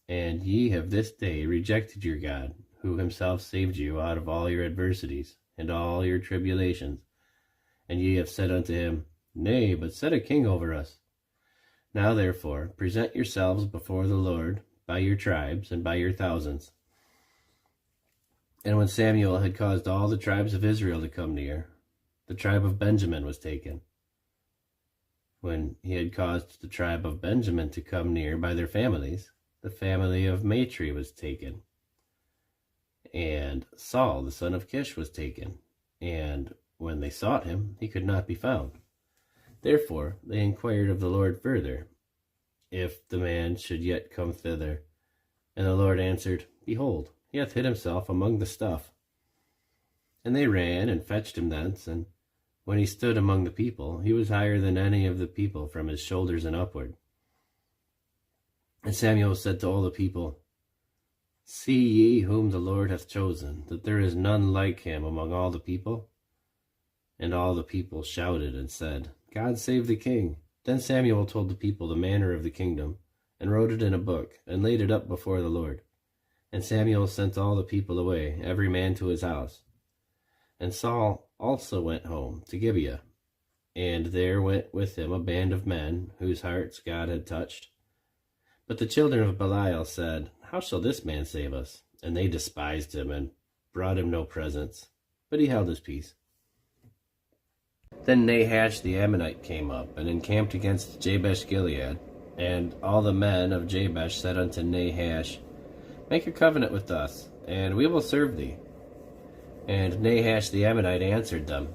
And ye have this day rejected your God, who himself saved you out of all your adversities, and all your tribulations. And ye have said unto him, Nay, but set a king over us. Now therefore present yourselves before the Lord by your tribes and by your thousands. And when Samuel had caused all the tribes of Israel to come near, the tribe of Benjamin was taken. When he had caused the tribe of Benjamin to come near by their families, the family of Matri was taken. And Saul, the son of Kish, was taken. And when they sought him, he could not be found. Therefore they inquired of the Lord further, if the man should yet come thither. And the Lord answered, Behold, he hath hid himself among the stuff. And they ran and fetched him thence, and when he stood among the people, he was higher than any of the people from his shoulders and upward. And Samuel said to all the people, See ye whom the Lord hath chosen, that there is none like him among all the people? And all the people shouted and said, God save the king. Then Samuel told the people the manner of the kingdom, and wrote it in a book, and laid it up before the Lord. And Samuel sent all the people away, every man to his house. And Saul also went home to Gibeah, and there went with him a band of men, whose hearts God had touched. But the children of Belial said, How shall this man save us? And they despised him, and brought him no presents. But he held his peace. Then Nahash the Ammonite came up, and encamped against Jabesh Gilead. And all the men of Jabesh said unto Nahash, Make a covenant with us, and we will serve thee. And Nahash the Ammonite answered them,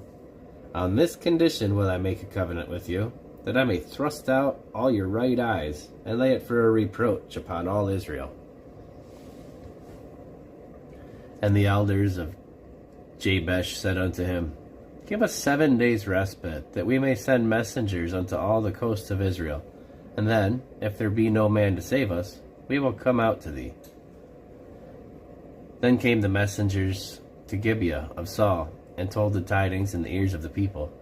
On this condition will I make a covenant with you, that I may thrust out all your right eyes, and lay it for a reproach upon all Israel. And the elders of Jabesh said unto him, Give us 7 days' respite, that we may send messengers unto all the coasts of Israel. And then, if there be no man to save us, we will come out to thee. Then came the messengers to Gibeah of Saul, and told the tidings in the ears of the people.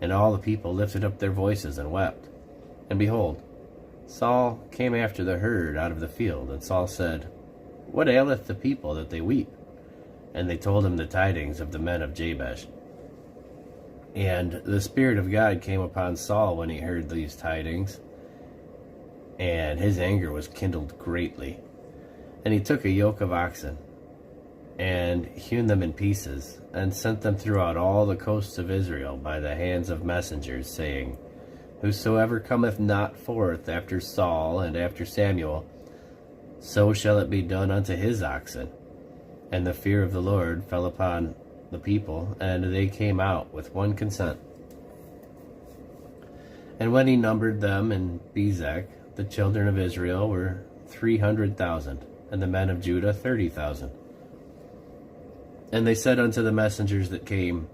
And all the people lifted up their voices and wept. And behold, Saul came after the herd out of the field, and Saul said, What aileth the people that they weep? and they told him the tidings of the men of Jabesh. And the Spirit of God came upon Saul when he heard these tidings, and his anger was kindled greatly. And he took a yoke of oxen, and hewn them in pieces, and sent them throughout all the coasts of Israel by the hands of messengers, saying, Whosoever cometh not forth after Saul and after Samuel, so shall it be done unto his oxen. And the fear of the Lord fell upon the people, and they came out with one consent. And when he numbered them in Bezek, the children of Israel were 300,000, and the men of Judah 30,000. And they said unto the messengers that came,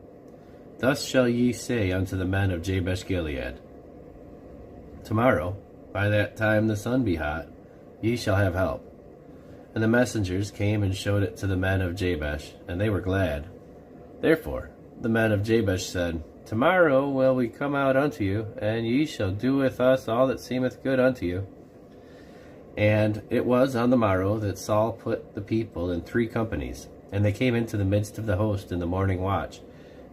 Thus shall ye say unto the men of Jabesh Gilead, Tomorrow, by that time the sun be hot, ye shall have help. And the messengers came and showed it to the men of Jabesh, and they were glad. Therefore the men of Jabesh said, Tomorrow will we come out unto you, and ye shall do with us all that seemeth good unto you. And it was on the morrow that Saul put the people in 3 companies, and they came into the midst of the host in the morning watch,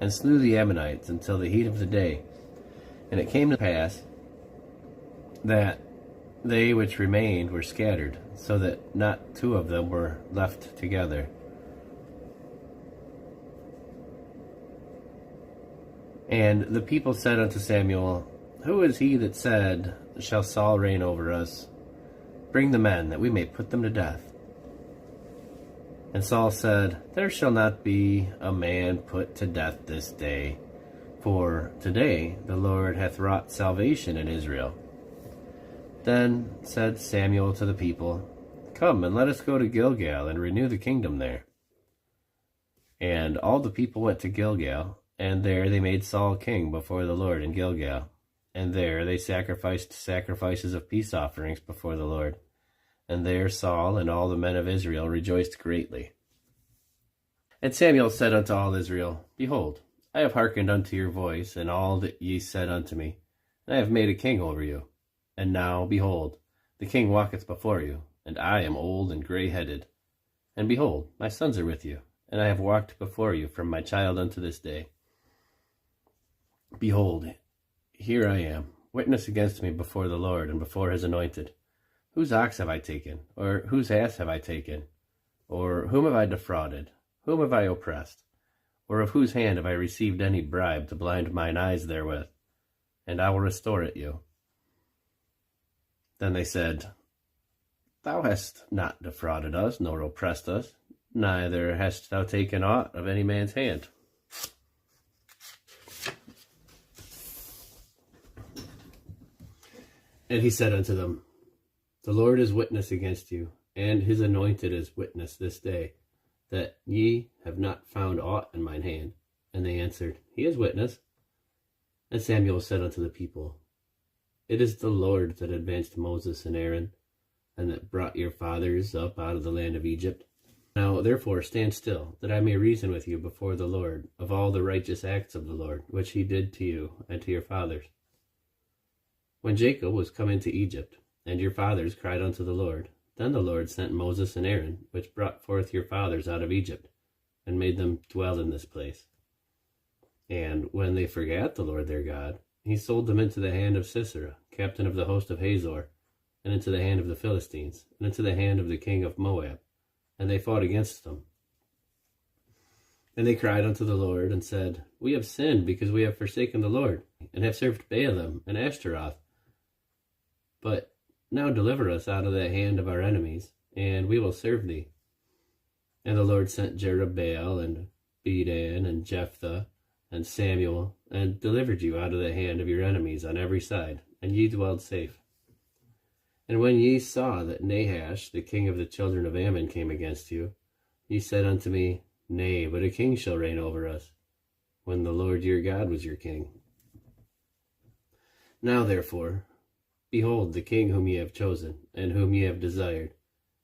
and slew the Ammonites until the heat of the day. And it came to pass that they which remained were scattered, so that not 2 of them were left together. And the people said unto Samuel, Who is he that said, Shall Saul reign over us? Bring the men, that we may put them to death. And Saul said, There shall not be a man put to death this day, for today the Lord hath wrought salvation in Israel. Then said Samuel to the people, Come, and let us go to Gilgal, and renew the kingdom there. And all the people went to Gilgal, and there they made Saul king before the Lord in Gilgal. And there they sacrificed sacrifices of peace offerings before the Lord. And there Saul and all the men of Israel rejoiced greatly. And Samuel said unto all Israel, Behold, I have hearkened unto your voice, and all that ye said unto me, and I have made a king over you. And now, behold, the king walketh before you, and I am old and grey-headed. And behold, my sons are with you, and I have walked before you from my child unto this day. Behold, here I am, witness against me before the Lord and before his anointed. Whose ox have I taken? Or whose ass have I taken? Or whom have I defrauded? Whom have I oppressed? Or of whose hand have I received any bribe to blind mine eyes therewith? And I will restore it you. Then they said, Thou hast not defrauded us, nor oppressed us, neither hast thou taken aught of any man's hand. And he said unto them, The Lord is witness against you, and his anointed is witness this day, that ye have not found aught in mine hand. And they answered, He is witness. And Samuel said unto the people, It is the Lord that advanced Moses and Aaron, and that brought your fathers up out of the land of Egypt. Now therefore stand still, that I may reason with you before the Lord of all the righteous acts of the Lord, which he did to you and to your fathers. When Jacob was come into Egypt, and your fathers cried unto the Lord, then the Lord sent Moses and Aaron, which brought forth your fathers out of Egypt, and made them dwell in this place. And when they forgat the Lord their God, he sold them into the hand of Sisera, captain of the host of Hazor, and into the hand of the Philistines, and into the hand of the king of Moab, and they fought against them. And they cried unto the Lord, and said, We have sinned, because we have forsaken the Lord, and have served Baalim and Ashtaroth. But now deliver us out of the hand of our enemies, and we will serve thee. And the Lord sent Jerubbaal, and Bedan, and Jephthah, and Samuel, and delivered you out of the hand of your enemies on every side, and ye dwelled safe. And when ye saw that Nahash, the king of the children of Ammon, came against you, ye said unto me, Nay, but a king shall reign over us, when the Lord your God was your king. Now therefore, behold the king whom ye have chosen, and whom ye have desired,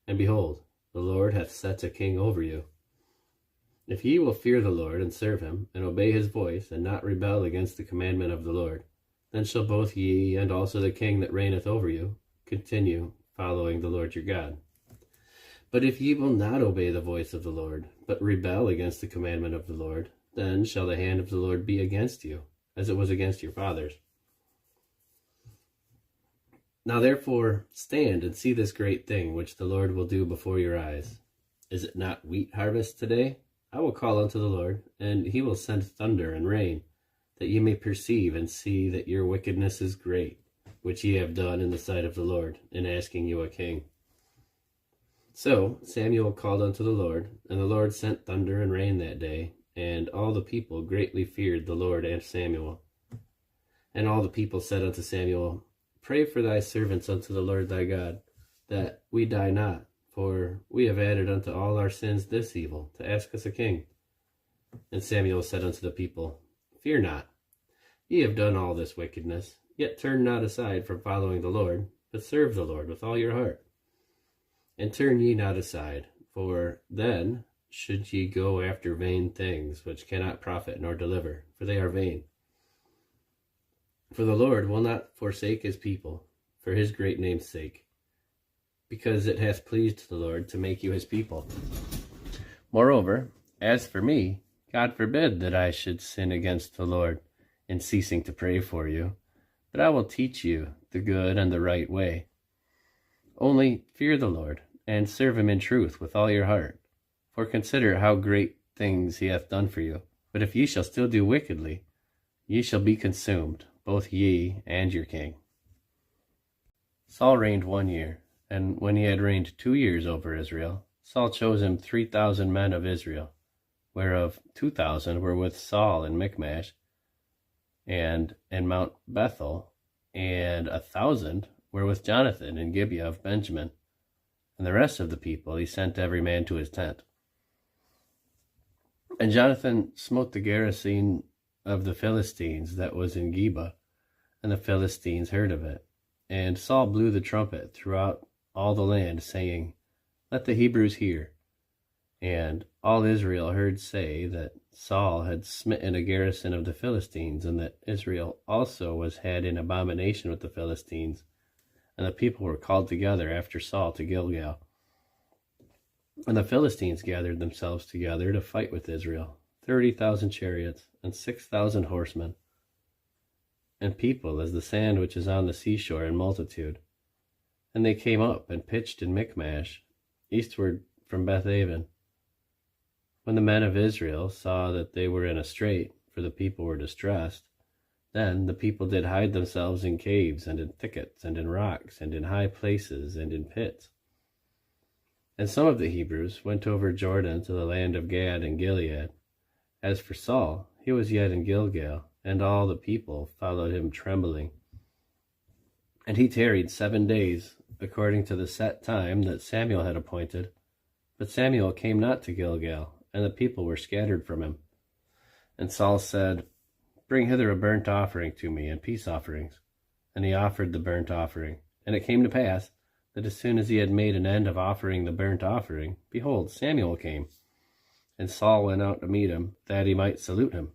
and behold, the Lord hath set a king over you. If ye will fear the Lord, and serve him, and obey his voice, and not rebel against the commandment of the Lord, then shall both ye, and also the king that reigneth over you, continue following the Lord your God. But if ye will not obey the voice of the Lord, but rebel against the commandment of the Lord, then shall the hand of the Lord be against you, as it was against your fathers. Now therefore stand and see this great thing which the Lord will do before your eyes. Is it not wheat harvest today? I will call unto the Lord, and he will send thunder and rain, that ye may perceive and see that your wickedness is great, which ye have done in the sight of the Lord, in asking you a king. So Samuel called unto the Lord, and the Lord sent thunder and rain that day, and all the people greatly feared the Lord and Samuel. And all the people said unto Samuel, Pray for thy servants unto the Lord thy God, that we die not, for we have added unto all our sins this evil, to ask us a king. And Samuel said unto the people, Fear not, ye have done all this wickedness, yet turn not aside from following the Lord, but serve the Lord with all your heart. And turn ye not aside, for then should ye go after vain things, which cannot profit nor deliver, for they are vain. For the Lord will not forsake his people, for his great name's sake, because it hath pleased the Lord to make you his people. Moreover, as for me, God forbid that I should sin against the Lord in ceasing to pray for you, but I will teach you the good and the right way. Only fear the Lord, and serve him in truth with all your heart. For consider how great things he hath done for you. But if ye shall still do wickedly, ye shall be consumed, both ye and your king. Saul reigned 1 year, and when he had reigned 2 years over Israel, Saul chose him 3,000 men of Israel, whereof 2,000 were with Saul in Michmash, and in Mount Bethel, and 1,000 were with Jonathan in Gibeah of Benjamin. And the rest of the people he sent every man to his tent. And Jonathan smote the garrison of the Philistines that was in Geba, and the Philistines heard of it. And Saul blew the trumpet throughout all the land, saying, Let the Hebrews hear. And all Israel heard say that Saul had smitten a garrison of the Philistines, and that Israel also was had in abomination with the Philistines. And the people were called together after Saul to Gilgal. And the Philistines gathered themselves together to fight with Israel, 30,000 chariots, and 6,000 horsemen, and people as the sand which is on the seashore in multitude. And they came up and pitched in Michmash, eastward from Bethaven. When the men of Israel saw that they were in a strait, for the people were distressed, then the people did hide themselves in caves, and in thickets, and in rocks, and in high places, and in pits. And some of the Hebrews went over Jordan to the land of Gad and Gilead. As for Saul, he was yet in Gilgal, and all the people followed him trembling. And he tarried 7 days, according to the set time that Samuel had appointed. But Samuel came not to Gilgal, and the people were scattered from him. And Saul said, Bring hither a burnt offering to me, and peace offerings. And he offered the burnt offering. And it came to pass, that as soon as he had made an end of offering the burnt offering, behold, Samuel came. And Saul went out to meet him, that he might salute him.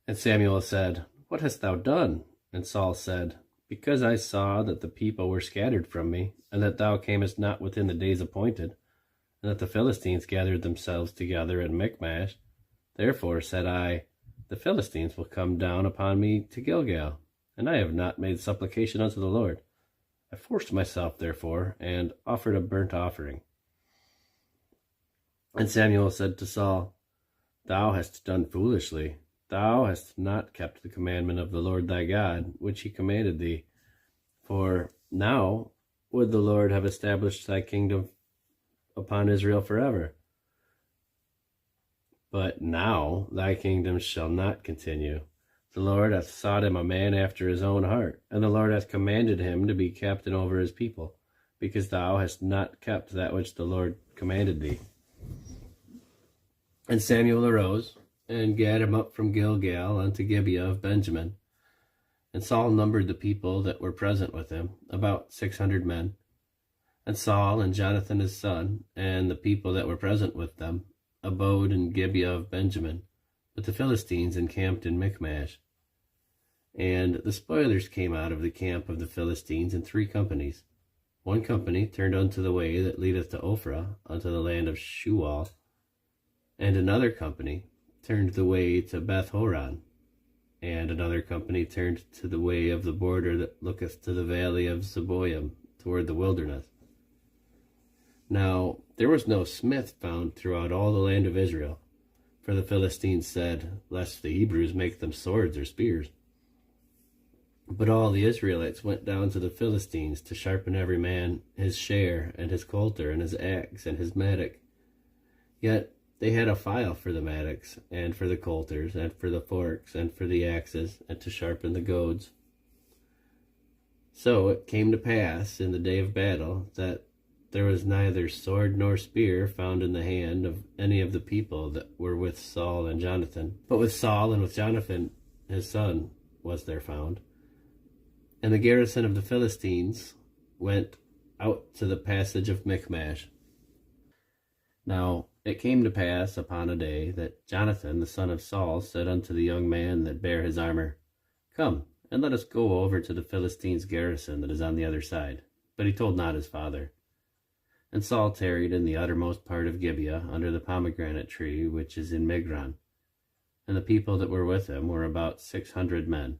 And Samuel said, What hast thou done? And Saul said, Because I saw that the people were scattered from me, and that thou camest not within the days appointed, and that the Philistines gathered themselves together at Michmash, therefore said I, The Philistines will come down upon me to Gilgal, and I have not made supplication unto the Lord. I forced myself, therefore, and offered a burnt offering. And Samuel said to Saul, Thou hast done foolishly. Thou hast not kept the commandment of the Lord thy God, which he commanded thee. For now would the Lord have established thy kingdom upon Israel forever. But now thy kingdom shall not continue. The Lord hath sought him a man after his own heart, and the Lord hath commanded him to be captain over his people, because thou hast not kept that which the Lord commanded thee. And Samuel arose, and gat him up from Gilgal unto Gibeah of Benjamin. And Saul numbered the people that were present with him, about 600 men. And Saul and Jonathan his son, and the people that were present with them, abode in Gibeah of Benjamin, but the Philistines encamped in Michmash. And the spoilers came out of the camp of the Philistines in 3 companies. One company turned unto the way that leadeth to Ophrah, unto the land of Shual, and another company turned the way to Beth Horon, and another company turned to the way of the border that looketh to the valley of Zeboim, toward the wilderness. Now there was no smith found throughout all the land of Israel, for the Philistines said, lest the Hebrews make them swords or spears. But all the Israelites went down to the Philistines to sharpen every man his share, and his coulter, and his axe, and his mattock. Yet they had a file for the mattocks, and for the coulters, and for the forks, and for the axes, and to sharpen the goads. So it came to pass in the day of battle that there was neither sword nor spear found in the hand of any of the people that were with Saul and Jonathan, but with Saul and with Jonathan his son was there found. And the garrison of the Philistines went out to the passage of Michmash. Now it came to pass upon a day that Jonathan the son of Saul said unto the young man that bare his armor, Come, and let us go over to the Philistines' garrison that is on the other side. But he told not his father. And Saul tarried in the uttermost part of Gibeah, under the pomegranate tree which is in Migron. And the people that were with him were about 600 men.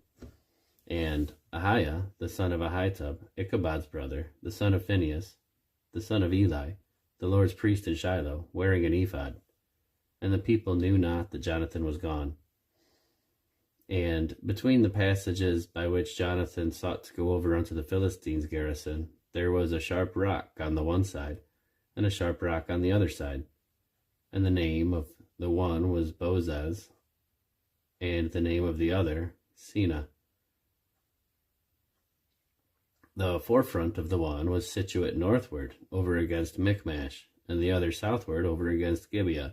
And Ahiah, the son of Ahitub, Ichabod's brother, the son of Phinehas, the son of Eli, the Lord's priest in Shiloh, wearing an ephod. And the people knew not that Jonathan was gone. And between the passages by which Jonathan sought to go over unto the Philistines' garrison, there was a sharp rock on the one side, and a sharp rock on the other side. And the name of the one was Bozez, and the name of the other Sina. The forefront of the one was situate northward, over against Michmash, and the other southward, over against Gibeah.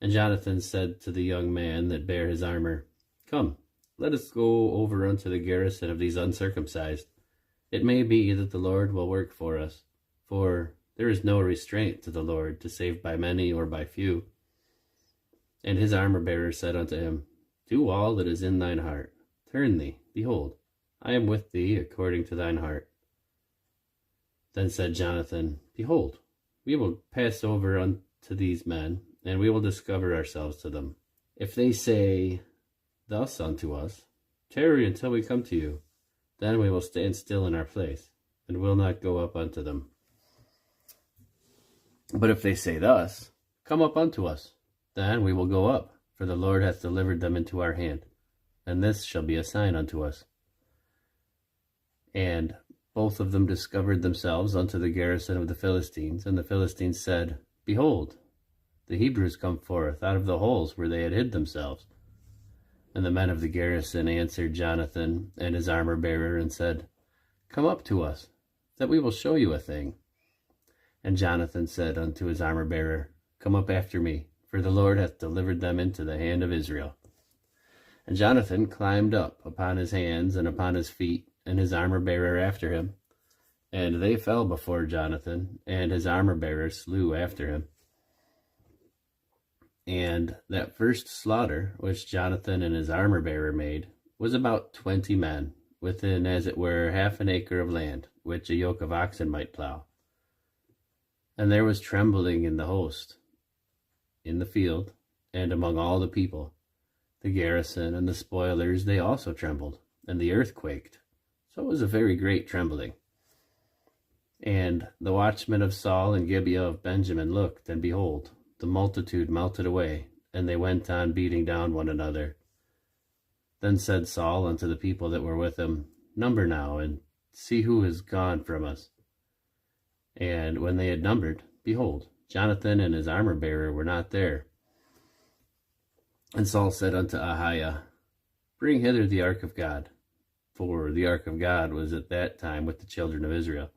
And Jonathan said to the young man that bare his armor, Come, let us go over unto the garrison of these uncircumcised. It may be that the Lord will work for us, for there is no restraint to the Lord to save by many or by few. And his armor-bearer said unto him, Do all that is in thine heart. Turn thee, behold, I am with thee according to thine heart. Then said Jonathan, Behold, we will pass over unto these men, and we will discover ourselves to them. If they say thus unto us, Tarry until we come to you, then we will stand still in our place, and will not go up unto them. But if they say thus, Come up unto us, then we will go up, for the Lord hath delivered them into our hand, and this shall be a sign unto us. And both of them discovered themselves unto the garrison of the Philistines, and the Philistines said, Behold, the Hebrews come forth out of the holes where they had hid themselves. And the men of the garrison answered Jonathan and his armor-bearer, and said, Come up to us, that we will show you a thing. And Jonathan said unto his armor-bearer, Come up after me, for the Lord hath delivered them into the hand of Israel. And Jonathan climbed up upon his hands and upon his feet, and his armor-bearer after him. And they fell before Jonathan, and his armor-bearer slew after him. And that first slaughter which Jonathan and his armor-bearer made was about 20 men, within as it were half an acre of land, which a yoke of oxen might plow. And there was trembling in the host, in the field, and among all the people. The garrison and the spoilers, they also trembled, and the earth quaked. So it was a very great trembling. And the watchmen of Saul and Gibeah of Benjamin looked, and behold, the multitude melted away, and they went on beating down one another. Then said Saul unto the people that were with him, Number now, and see who is gone from us. And when they had numbered, behold, Jonathan and his armor-bearer were not there. And Saul said unto Ahiah, Bring hither the ark of God. For the ark of God was at that time with the children of Israel.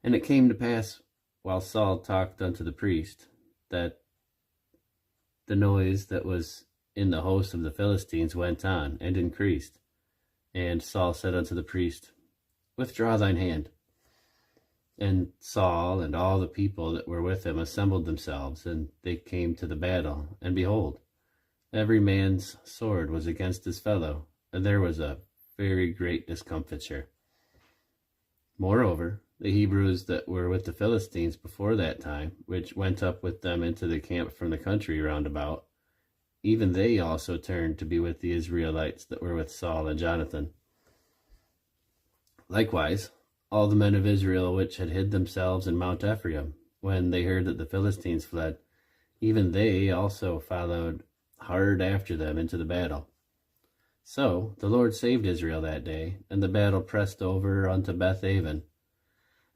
And it came to pass, while Saul talked unto the priest, that the noise that was in the host of the Philistines went on and increased. And Saul said unto the priest, Withdraw thine hand. And Saul and all the people that were with him assembled themselves, and they came to the battle. And behold, every man's sword was against his fellow, and there was a very great discomfiture. Moreover, the Hebrews that were with the Philistines before that time, which went up with them into the camp from the country round about, even they also turned to be with the Israelites that were with Saul and Jonathan. Likewise, all the men of Israel which had hid themselves in Mount Ephraim, when they heard that the Philistines fled, even they also followed hard after them into the battle. So the Lord saved Israel that day, and the battle pressed over unto Beth-aven.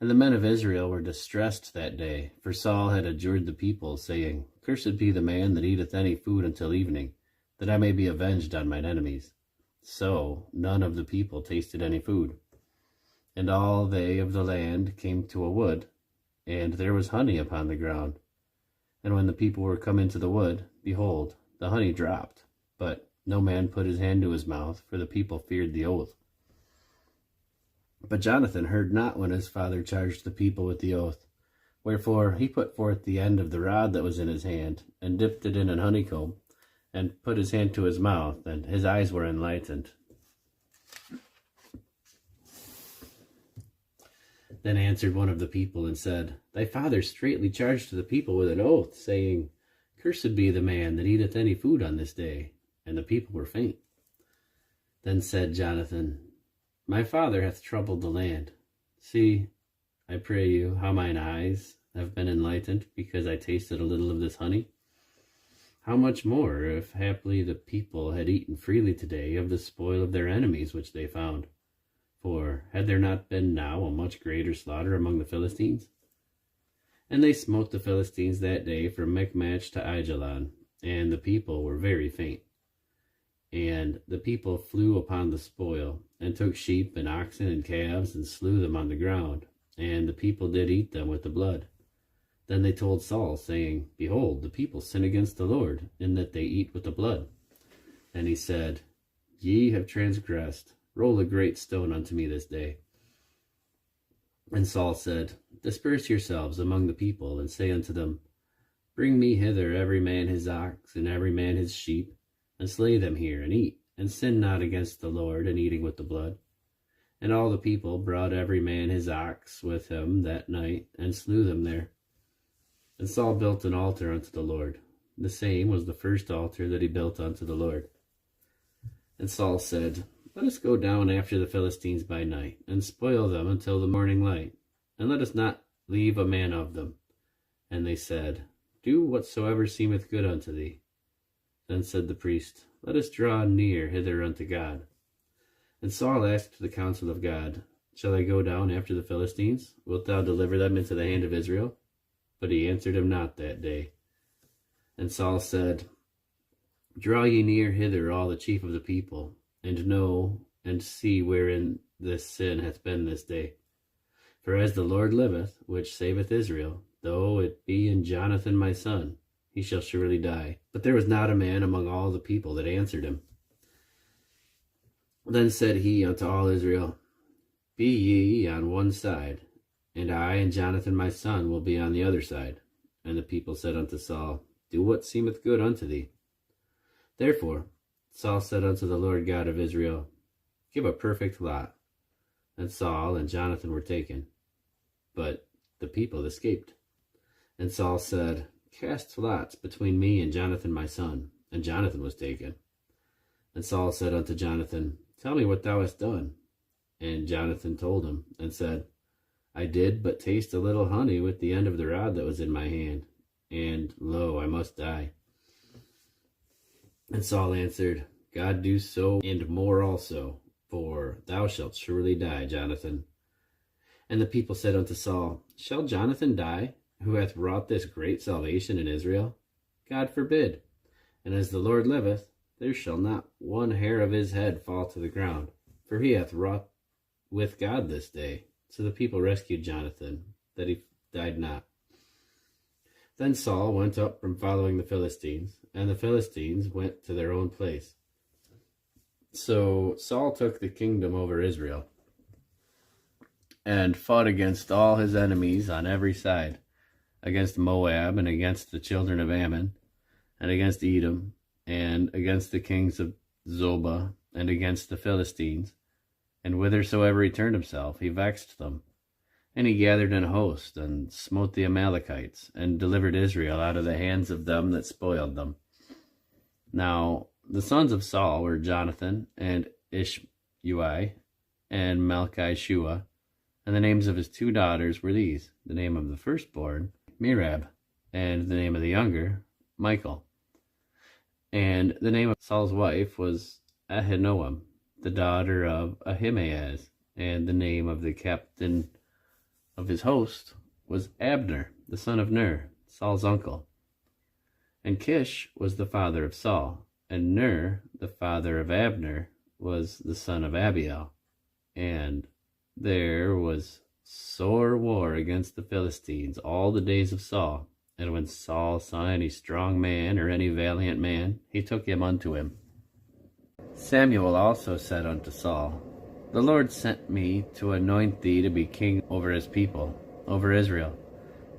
And the men of Israel were distressed that day, for Saul had adjured the people, saying, Cursed be the man that eateth any food until evening, that I may be avenged on mine enemies. So none of the people tasted any food. And all they of the land came to a wood, and there was honey upon the ground. And when the people were come into the wood, behold, the honey dropped, but no man put his hand to his mouth, for the people feared the oath. But Jonathan heard not when his father charged the people with the oath. Wherefore he put forth the end of the rod that was in his hand, and dipped it in an honeycomb, and put his hand to his mouth, and his eyes were enlightened. Then answered one of the people, and said, Thy father straitly charged the people with an oath, saying, Cursed be the man that eateth any food on this day. And the people were faint. Then said Jonathan, My father hath troubled the land. See, I pray you, how mine eyes have been enlightened, because I tasted a little of this honey. How much more, if haply the people had eaten freely today of the spoil of their enemies which they found? For had there not been now a much greater slaughter among the Philistines? And they smote the Philistines that day from Michmash to Aijalon, and the people were very faint. And the people flew upon the spoil, and took sheep and oxen and calves, and slew them on the ground, and the people did eat them with the blood. Then they told Saul, saying, Behold, the people sin against the Lord, in that they eat with the blood. And he said, Ye have transgressed. Roll a great stone unto me this day. And Saul said, Disperse yourselves among the people, and say unto them, Bring me hither every man his ox, and every man his sheep, and slay them here, and eat, and sin not against the Lord in eating with the blood. And all the people brought every man his ox with him that night, and slew them there. And Saul built an altar unto the Lord. The same was the first altar that he built unto the Lord. And Saul said, Let us go down after the Philistines by night, and spoil them until the morning light, and let us not leave a man of them. And they said, Do whatsoever seemeth good unto thee. Then said the priest, Let us draw near hither unto God. And Saul asked the counsel of God, Shall I go down after the Philistines? Wilt thou deliver them into the hand of Israel? But he answered him not that day. And Saul said, Draw ye near hither all the chief of the people, and know and see wherein this sin hath been this day. For as the Lord liveth, which saveth Israel, though it be in Jonathan my son, he shall surely die. But there was not a man among all the people that answered him. Then said he unto all Israel, Be ye on one side, and I and Jonathan my son will be on the other side. And the people said unto Saul, Do what seemeth good unto thee. Therefore Saul said unto the Lord God of Israel, Give a perfect lot. And Saul and Jonathan were taken, but the people escaped. And Saul said, Cast lots between me and Jonathan my son. And Jonathan was taken. And Saul said unto Jonathan, Tell me what thou hast done. And Jonathan told him, and said, I did but taste a little honey with the end of the rod that was in my hand, and lo, I must die. And Saul answered, God do so, and more also, for thou shalt surely die, Jonathan. And the people said unto Saul, Shall Jonathan die, who hath wrought this great salvation in Israel? God forbid. And as the Lord liveth, there shall not one hair of his head fall to the ground, for he hath wrought with God this day. So the people rescued Jonathan, that he died not. Then Saul went up from following the Philistines, and the Philistines went to their own place. So Saul took the kingdom over Israel, and fought against all his enemies on every side, against Moab, and against the children of Ammon, and against Edom, and against the kings of Zobah, and against the Philistines, And whithersoever he turned himself, he vexed them. And he gathered an host, and smote the Amalekites, and delivered Israel out of the hands of them that spoiled them. Now the sons of Saul were Jonathan, and Ishui, and Malchishua, and the names of his 2 daughters were these: the name of the firstborn, Merab, and the name of the younger, Michal. And the name of Saul's wife was Ahinoam, the daughter of Ahimaaz, and the name of the captain of his host was Abner, the son of Ner, Saul's uncle. And Kish was the father of Saul, and Ner, the father of Abner, was the son of Abiel. And there was sore war against the Philistines all the days of Saul. And when Saul saw any strong man or any valiant man, he took him unto him. Samuel also said unto Saul, The Lord sent me to anoint thee to be king over his people, over Israel.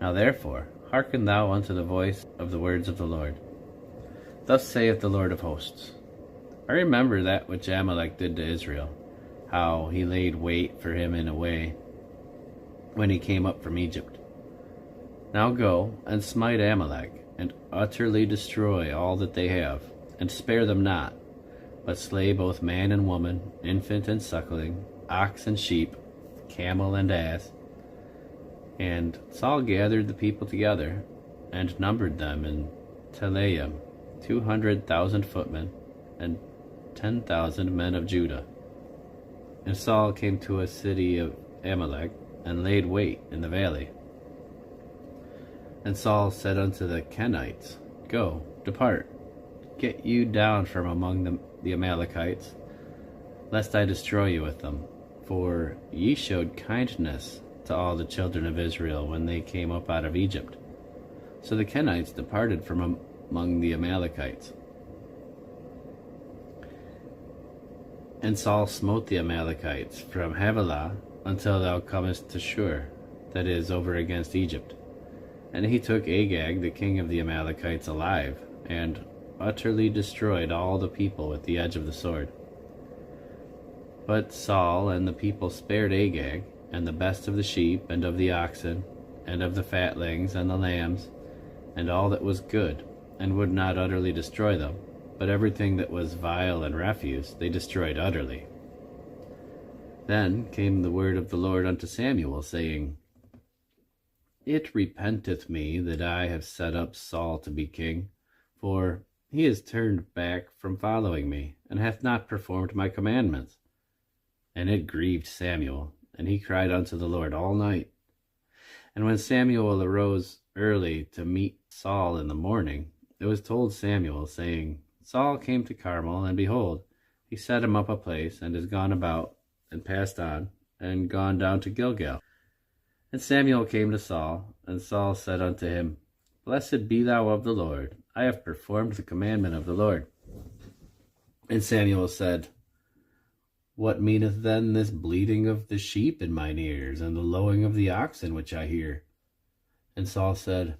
Now therefore, hearken thou unto the voice of the words of the Lord. Thus saith the Lord of hosts, I remember that which Amalek did to Israel, how he laid wait for him in a way, when he came up from Egypt. Now go and smite Amalek, and utterly destroy all that they have, and spare them not, but slay both man and woman, infant and suckling, ox and sheep, camel and ass. And Saul gathered the people together, and numbered them in Telaim, 200,000 footmen, and 10,000 men of Judah. And Saul came to a city of Amalek, and laid wait in the valley. And Saul said unto the Kenites, Go, depart, get you down from among the Amalekites, lest I destroy you with them. For ye showed kindness to all the children of Israel when they came up out of Egypt. So the Kenites departed from among the Amalekites. And Saul smote the Amalekites from Havilah until thou comest to Shur, that is, over against Egypt. And he took Agag, the king of the Amalekites, alive, and utterly destroyed all the people with the edge of the sword. But Saul and the people spared Agag, and the best of the sheep, and of the oxen, and of the fatlings, and the lambs, and all that was good, and would not utterly destroy them, but everything that was vile and refuse they destroyed utterly. Then came the word of the Lord unto Samuel, saying, It repenteth me that I have set up Saul to be king, for he is turned back from following me, and hath not performed my commandments. And it grieved Samuel, and he cried unto the Lord all night. And when Samuel arose early to meet Saul in the morning, it was told Samuel, saying, Saul came to Carmel, and behold, he set him up a place, and is gone about, and passed on, and gone down to Gilgal. And Samuel came to Saul, and Saul said unto him, Blessed be thou of the Lord, I have performed the commandment of the Lord. And Samuel said, What meaneth then this bleating of the sheep in mine ears, and the lowing of the oxen which I hear? And Saul said,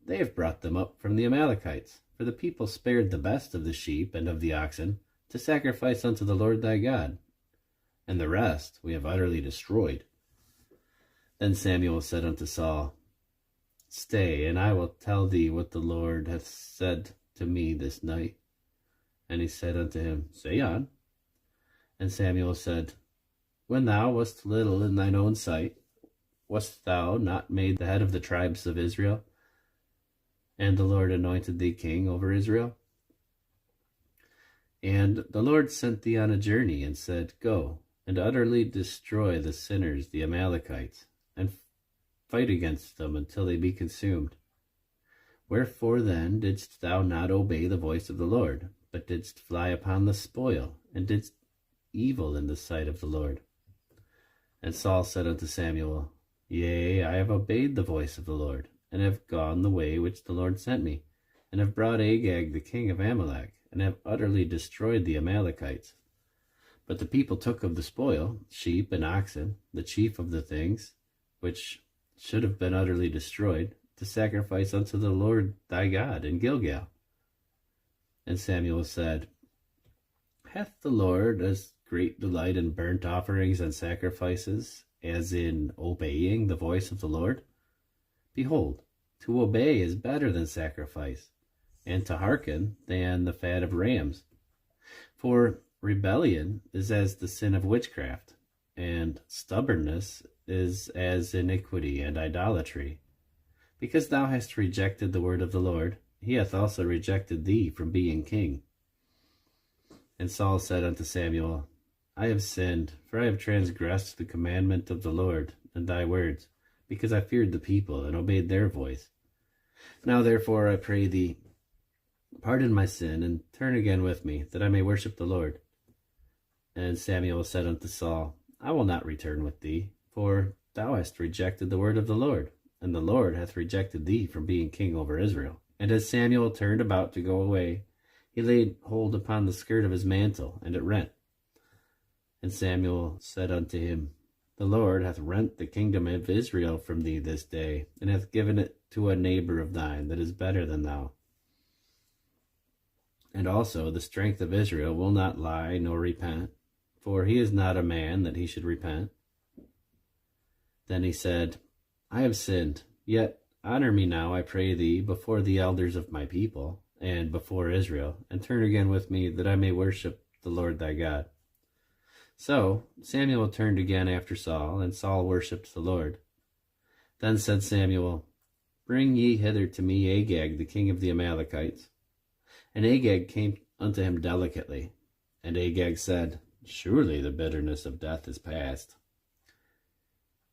They have brought them up from the Amalekites, for the people spared the best of the sheep and of the oxen, to sacrifice unto the Lord thy God, and the rest we have utterly destroyed. Then Samuel said unto Saul, Stay, and I will tell thee what the Lord hath said to me this night. And he said unto him, Say on. And Samuel said, When thou wast little in thine own sight, wast thou not made the head of the tribes of Israel? And the Lord anointed thee king over Israel? And the Lord sent thee on a journey, and said, Go, and utterly destroy the sinners, the Amalekites, and fight against them until they be consumed. Wherefore then didst thou not obey the voice of the Lord, but didst fly upon the spoil, and didst evil in the sight of the Lord? And Saul said unto Samuel, Yea, I have obeyed the voice of the Lord, and have gone the way which the Lord sent me, and have brought Agag the king of Amalek, and have utterly destroyed the Amalekites. But the people took of the spoil, sheep and oxen, the chief of the things, which should have been utterly destroyed, to sacrifice unto the Lord thy God in Gilgal. And Samuel said, Hath the Lord as great delight in burnt offerings and sacrifices, as in obeying the voice of the Lord? Behold, to obey is better than sacrifice, and to hearken than the fat of rams. For rebellion is as the sin of witchcraft, and stubbornness is as iniquity and idolatry. Because thou hast rejected the word of the Lord, he hath also rejected thee from being king. And Saul said unto Samuel, I have sinned, for I have transgressed the commandment of the Lord and thy words, because I feared the people and obeyed their voice. Now therefore I pray thee, pardon my sin, and turn again with me, that I may worship the Lord. And Samuel said unto Saul, I will not return with thee, for thou hast rejected the word of the Lord, and the Lord hath rejected thee from being king over Israel. And as Samuel turned about to go away, he laid hold upon the skirt of his mantle, and it rent. And Samuel said unto him, The Lord hath rent the kingdom of Israel from thee this day, and hath given it to a neighbor of thine that is better than thou. And also the strength of Israel will not lie nor repent, for he is not a man that he should repent. Then he said, I have sinned, yet honor me now, I pray thee, before the elders of my people, and before Israel, and turn again with me, that I may worship the Lord thy God. So Samuel turned again after Saul, and Saul worshipped the Lord. Then said Samuel, Bring ye hither to me Agag, the king of the Amalekites. And Agag came unto him delicately. And Agag said, Surely the bitterness of death is past.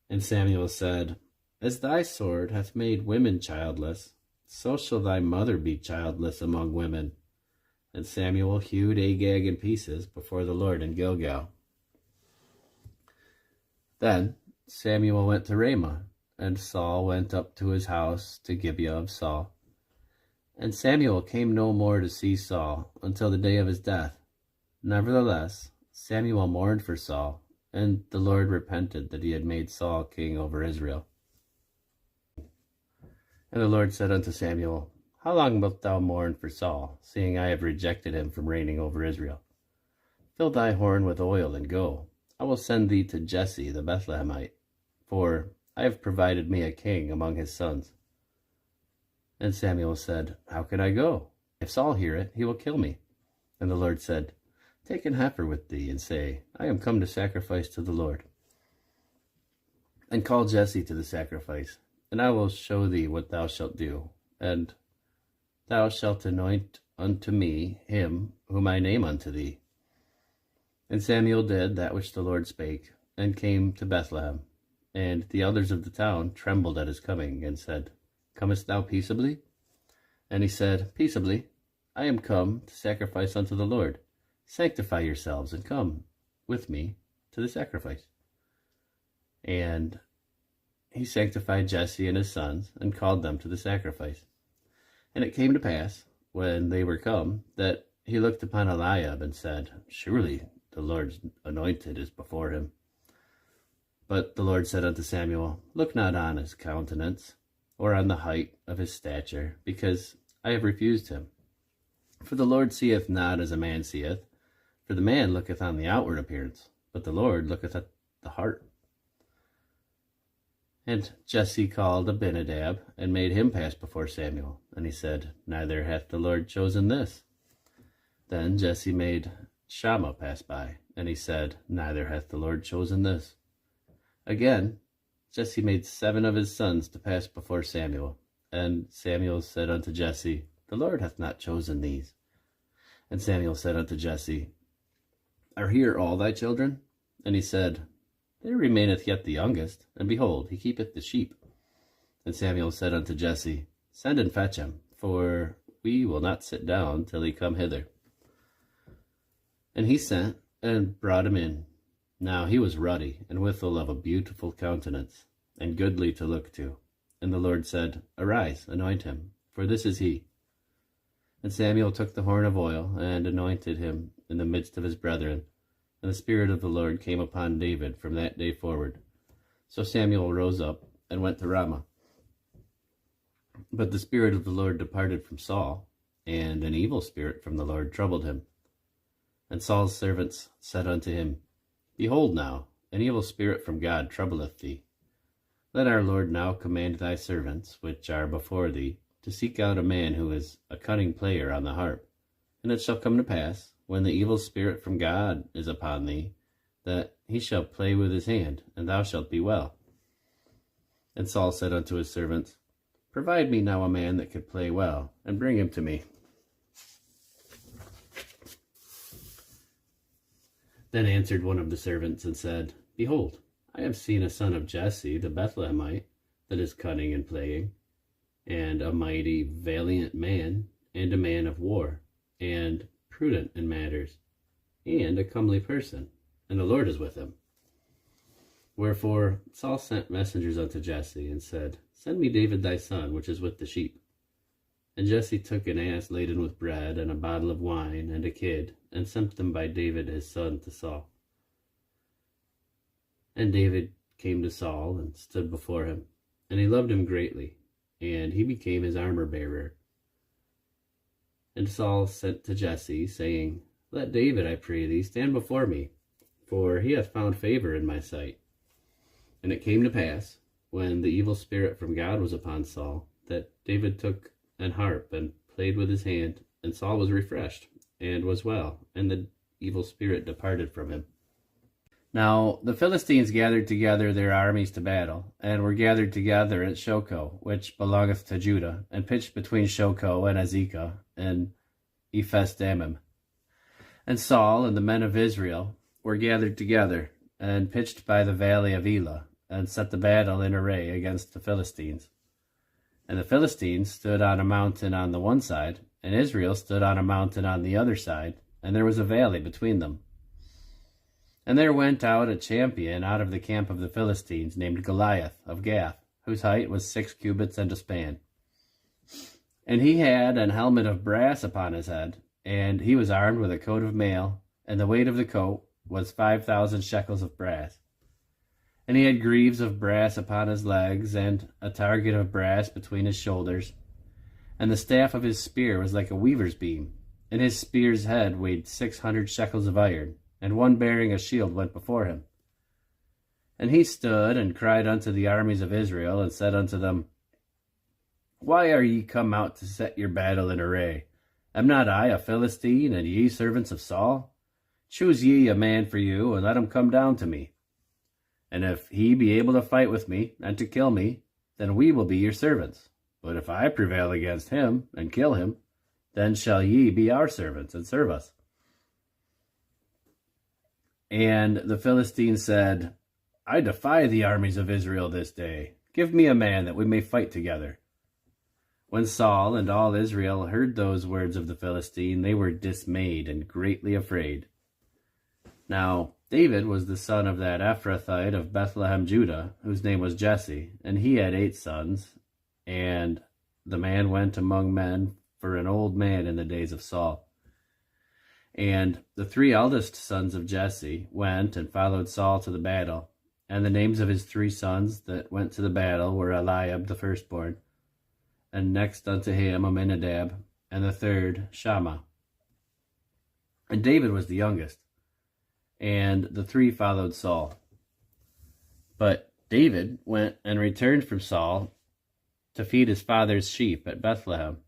And Samuel said, As thy sword hath made women childless, so shall thy mother be childless among women. And Samuel hewed Agag in pieces before the Lord in Gilgal. Then Samuel went to Ramah, and Saul went up to his house to Gibeah of Saul. And Samuel came no more to see Saul until the day of his death. Nevertheless, Samuel mourned for Saul, and the Lord repented that he had made Saul king over Israel. And the Lord said unto Samuel, How long wilt thou mourn for Saul, seeing I have rejected him from reigning over Israel? Fill thy horn with oil, and go. I will send thee to Jesse the Bethlehemite, for I have provided me a king among his sons. And Samuel said, How can I go? If Saul hear it, he will kill me. And the Lord said, Take an heifer with thee, and say, I am come to sacrifice to the Lord. And call Jesse to the sacrifice, and I will show thee what thou shalt do. And thou shalt anoint unto me him whom I name unto thee. And Samuel did that which the Lord spake, and came to Bethlehem. And the elders of the town trembled at his coming, and said, Comest thou peaceably? And he said, Peaceably. I am come to sacrifice unto the Lord. Sanctify yourselves, and come with me to the sacrifice. And he sanctified Jesse and his sons, and called them to the sacrifice. And it came to pass, when they were come, that he looked upon Eliab, and said, Surely the Lord's anointed is before him. But the Lord said unto Samuel, Look not on his countenance, or on the height of his stature, because I have refused him. For the Lord seeth not as a man seeth, for the man looketh on the outward appearance, but the Lord looketh at the heart. And Jesse called Abinadab, and made him pass before Samuel. And he said, Neither hath the Lord chosen this. Then Jesse made Shammah pass by, and he said, Neither hath the Lord chosen this. Again, Jesse made 7 of his sons to pass before Samuel. And Samuel said unto Jesse, The Lord hath not chosen these. And Samuel said unto Jesse, Are here all thy children? And he said, There remaineth yet the youngest, and behold, he keepeth the sheep. And Samuel said unto Jesse, Send and fetch him, for we will not sit down till he come hither. And he sent, and brought him in. Now he was ruddy, and withal of a beautiful countenance, and goodly to look to. And the Lord said, Arise, anoint him, for this is he. And Samuel took the horn of oil, and anointed him in the midst of his brethren. And the Spirit of the Lord came upon David from that day forward. So Samuel rose up, and went to Ramah. But the Spirit of the Lord departed from Saul, and an evil spirit from the Lord troubled him. And Saul's servants said unto him, Behold now, an evil spirit from God troubleth thee. Let our Lord now command thy servants, which are before thee, to seek out a man who is a cunning player on the harp. And it shall come to pass, when the evil spirit from God is upon thee, that he shall play with his hand, and thou shalt be well. And Saul said unto his servants, Provide me now a man that could play well, and bring him to me. Then answered one of the servants and said, Behold, I have seen a son of Jesse the Bethlehemite, that is cunning in playing, and a mighty valiant man, and a man of war, and prudent in matters, and a comely person, and the Lord is with him. Wherefore Saul sent messengers unto Jesse, and said, Send me David thy son, which is with the sheep. And Jesse took an ass laden with bread, and a bottle of wine, and a kid, and sent them by David his son to Saul. And David came to Saul, and stood before him, and he loved him greatly, and he became his armor-bearer. And Saul sent to Jesse, saying, Let David, I pray thee, stand before me, for he hath found favor in my sight. And it came to pass, when the evil spirit from God was upon Saul, that David took an harp, and played with his hand, and Saul was refreshed, and was well, and the evil spirit departed from him. Now the Philistines gathered together their armies to battle, and were gathered together at Shochoh, which belongeth to Judah, and pitched between Shochoh and Azekah, and Ephes-dammim. And Saul and the men of Israel were gathered together, and pitched by the valley of Elah, and set the battle in array against the Philistines. And the Philistines stood on a mountain on the one side, and Israel stood on a mountain on the other side, and there was a valley between them. And there went out a champion out of the camp of the Philistines, named Goliath of Gath, whose height was 6 cubits and a span. And he had an helmet of brass upon his head, and he was armed with a coat of mail, and the weight of the coat was 5,000 shekels of brass. And he had greaves of brass upon his legs, and a target of brass between his shoulders. And the staff of his spear was like a weaver's beam, and his spear's head weighed 600 shekels of iron, and one bearing a shield went before him. And he stood and cried unto the armies of Israel, and said unto them, Why are ye come out to set your battle in array? Am not I a Philistine, and ye servants of Saul? Choose ye a man for you, and let him come down to me. And if he be able to fight with me, and to kill me, then we will be your servants. But if I prevail against him, and kill him, then shall ye be our servants, and serve us. And the Philistines said, I defy the armies of Israel this day. Give me a man that we may fight together. When Saul and all Israel heard those words of the Philistine, they were dismayed and greatly afraid. Now David was the son of that Ephrathite of Bethlehem, Judah, whose name was Jesse, and he had 8 sons. And the man went among men for an old man in the days of Saul. And the 3 eldest sons of Jesse went and followed Saul to the battle. And the names of his 3 sons that went to the battle were Eliab the firstborn, and next unto him Aminadab, and the third Shammah. And David was the youngest, and the 3 followed Saul. But David went and returned from Saul to feed his father's sheep at Bethlehem.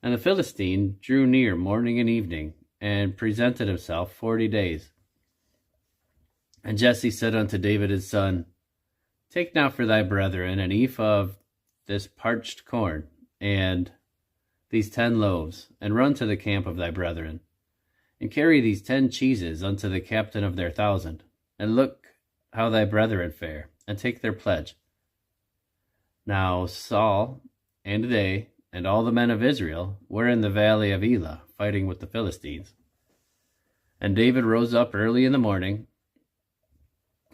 And the Philistine drew near morning and evening, and presented himself 40 days. And Jesse said unto David his son, Take now for thy brethren an ephah of this parched corn, and these 10 loaves, and run to the camp of thy brethren, and carry these 10 cheeses unto the captain of their 1,000, and look how thy brethren fare, and take their pledge. Now Saul, and they, and all the men of Israel, were in the valley of Elah, fighting with the Philistines. And David rose up early in the morning,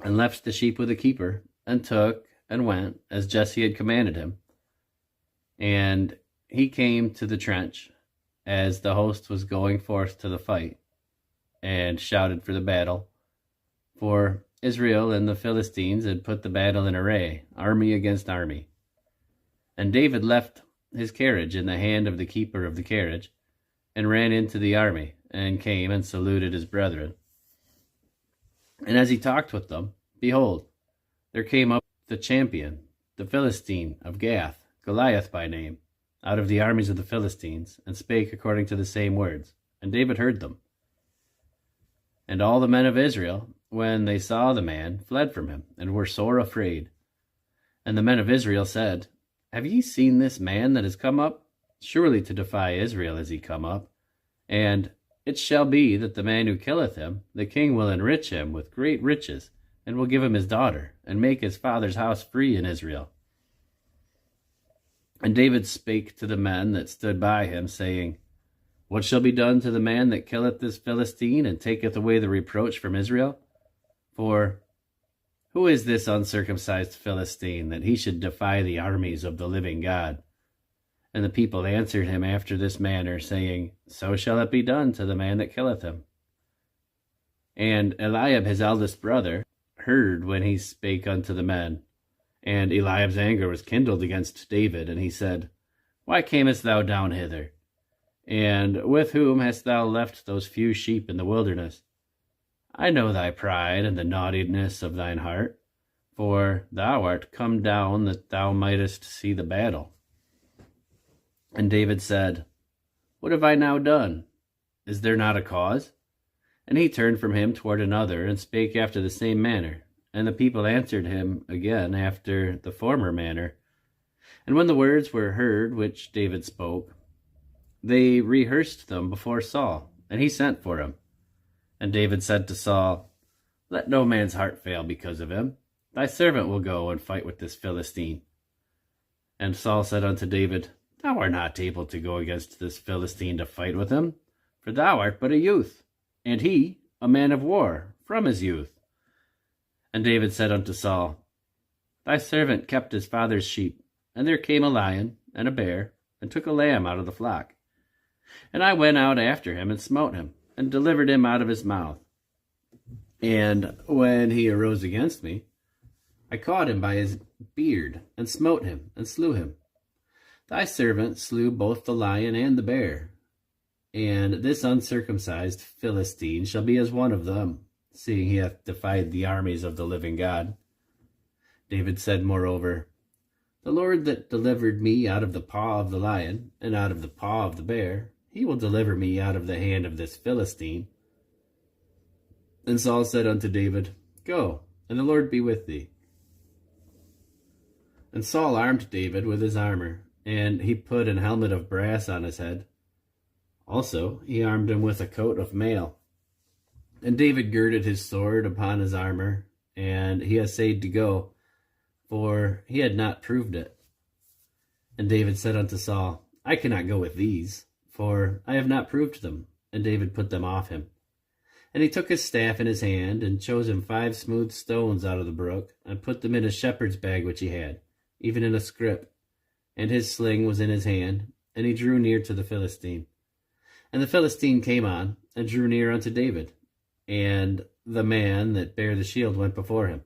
and left the sheep with a keeper, and took and went, as Jesse had commanded him. And he came to the trench, as the host was going forth to the fight, and shouted for the battle. For Israel and the Philistines had put the battle in array, army against army. And David left his carriage in the hand of the keeper of the carriage, and ran into the army, and came and saluted his brethren. And as he talked with them, behold, there came up the champion, the Philistine of Gath, Goliath by name, out of the armies of the Philistines, and spake according to the same words. And David heard them. And all the men of Israel, when they saw the man, fled from him, and were sore afraid. And the men of Israel said, Have ye seen this man that is come up? Surely to defy Israel is he come up. And it shall be that the man who killeth him, the king will enrich him with great riches, and will give him his daughter, and make his father's house free in Israel. And David spake to the men that stood by him, saying, What shall be done to the man that killeth this Philistine, and taketh away the reproach from Israel? For who is this uncircumcised Philistine, that he should defy the armies of the living God? And the people answered him after this manner, saying, So shall it be done to the man that killeth him. And Eliab his eldest brother heard when he spake unto the men. And Eliab's anger was kindled against David, and he said, Why camest thou down hither? And with whom hast thou left those few sheep in the wilderness? I know thy pride and the naughtiness of thine heart, for thou art come down that thou mightest see the battle. And David said, What have I now done? Is there not a cause? And he turned from him toward another, and spake after the same manner. And the people answered him again after the former manner. And when the words were heard which David spoke, they rehearsed them before Saul, and he sent for him. And David said to Saul, Let no man's heart fail because of him. Thy servant will go and fight with this Philistine. And Saul said unto David, Thou art not able to go against this Philistine to fight with him, for thou art but a youth, and he a man of war from his youth. And David said unto Saul, Thy servant kept his father's sheep, and there came a lion and a bear, and took a lamb out of the flock. And I went out after him, and smote him, and delivered him out of his mouth. And when he arose against me, I caught him by his beard, and smote him, and slew him. Thy servant slew both the lion and the bear, and this uncircumcised Philistine shall be as one of them, seeing he hath defied the armies of the living God. David said moreover, The Lord that delivered me out of the paw of the lion, and out of the paw of the bear, he will deliver me out of the hand of this Philistine. And Saul said unto David, Go, and the Lord be with thee. And Saul armed David with his armor, and he put an helmet of brass on his head. Also he armed him with a coat of mail. And David girded his sword upon his armor, and he essayed to go, for he had not proved it. And David said unto Saul, I cannot go with these, for I have not proved them. And David put them off him. And he took his staff in his hand, and chose him 5 smooth stones out of the brook, and put them in a shepherd's bag which he had, even in a scrip. And his sling was in his hand, and he drew near to the Philistine. And the Philistine came on, and drew near unto David, and the man that bare the shield went before him.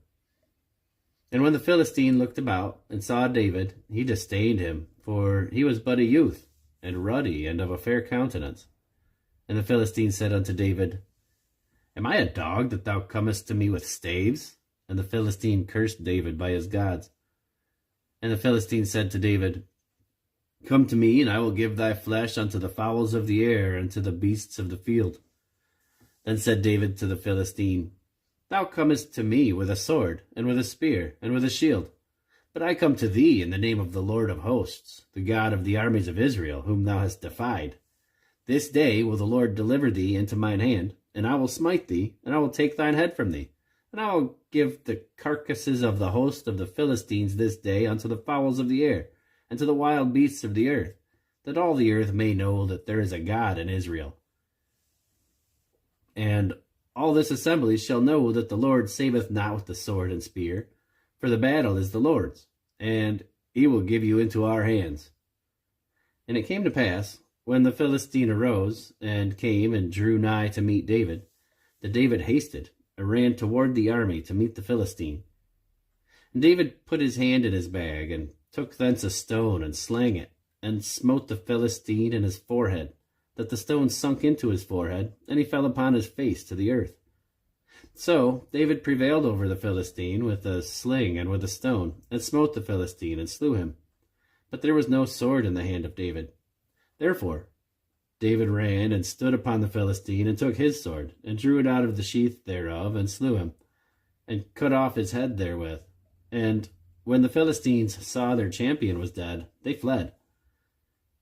And when the Philistine looked about, and saw David, he disdained him, for he was but a youth, and ruddy, and of a fair countenance. And the Philistine said unto David, Am I a dog that thou comest to me with staves? And the Philistine cursed David by his gods. And the Philistine said to David, Come to me, and I will give thy flesh unto the fowls of the air, and to the beasts of the field. Then said David to the Philistine, Thou comest to me with a sword, and with a spear, and with a shield. But I come to thee in the name of the Lord of hosts, the God of the armies of Israel, whom thou hast defied. This day will the Lord deliver thee into mine hand, and I will smite thee, and I will take thine head from thee. And I will give the carcasses of the host of the Philistines this day unto the fowls of the air, and to the wild beasts of the earth, that all the earth may know that there is a God in Israel. And all this assembly shall know that the Lord saveth not with the sword and spear, for the battle is the Lord's, and he will give you into our hands. And it came to pass, when the Philistine arose, and came and drew nigh to meet David, that David hasted, and ran toward the army to meet the Philistine. And David put his hand in his bag, and took thence a stone, and slang it, and smote the Philistine in his forehead, that the stone sunk into his forehead, and he fell upon his face to the earth. So David prevailed over the Philistine with a sling and with a stone, and smote the Philistine, and slew him. But there was no sword in the hand of David. Therefore David ran and stood upon the Philistine, and took his sword, and drew it out of the sheath thereof, and slew him, and cut off his head therewith. And when the Philistines saw their champion was dead, they fled.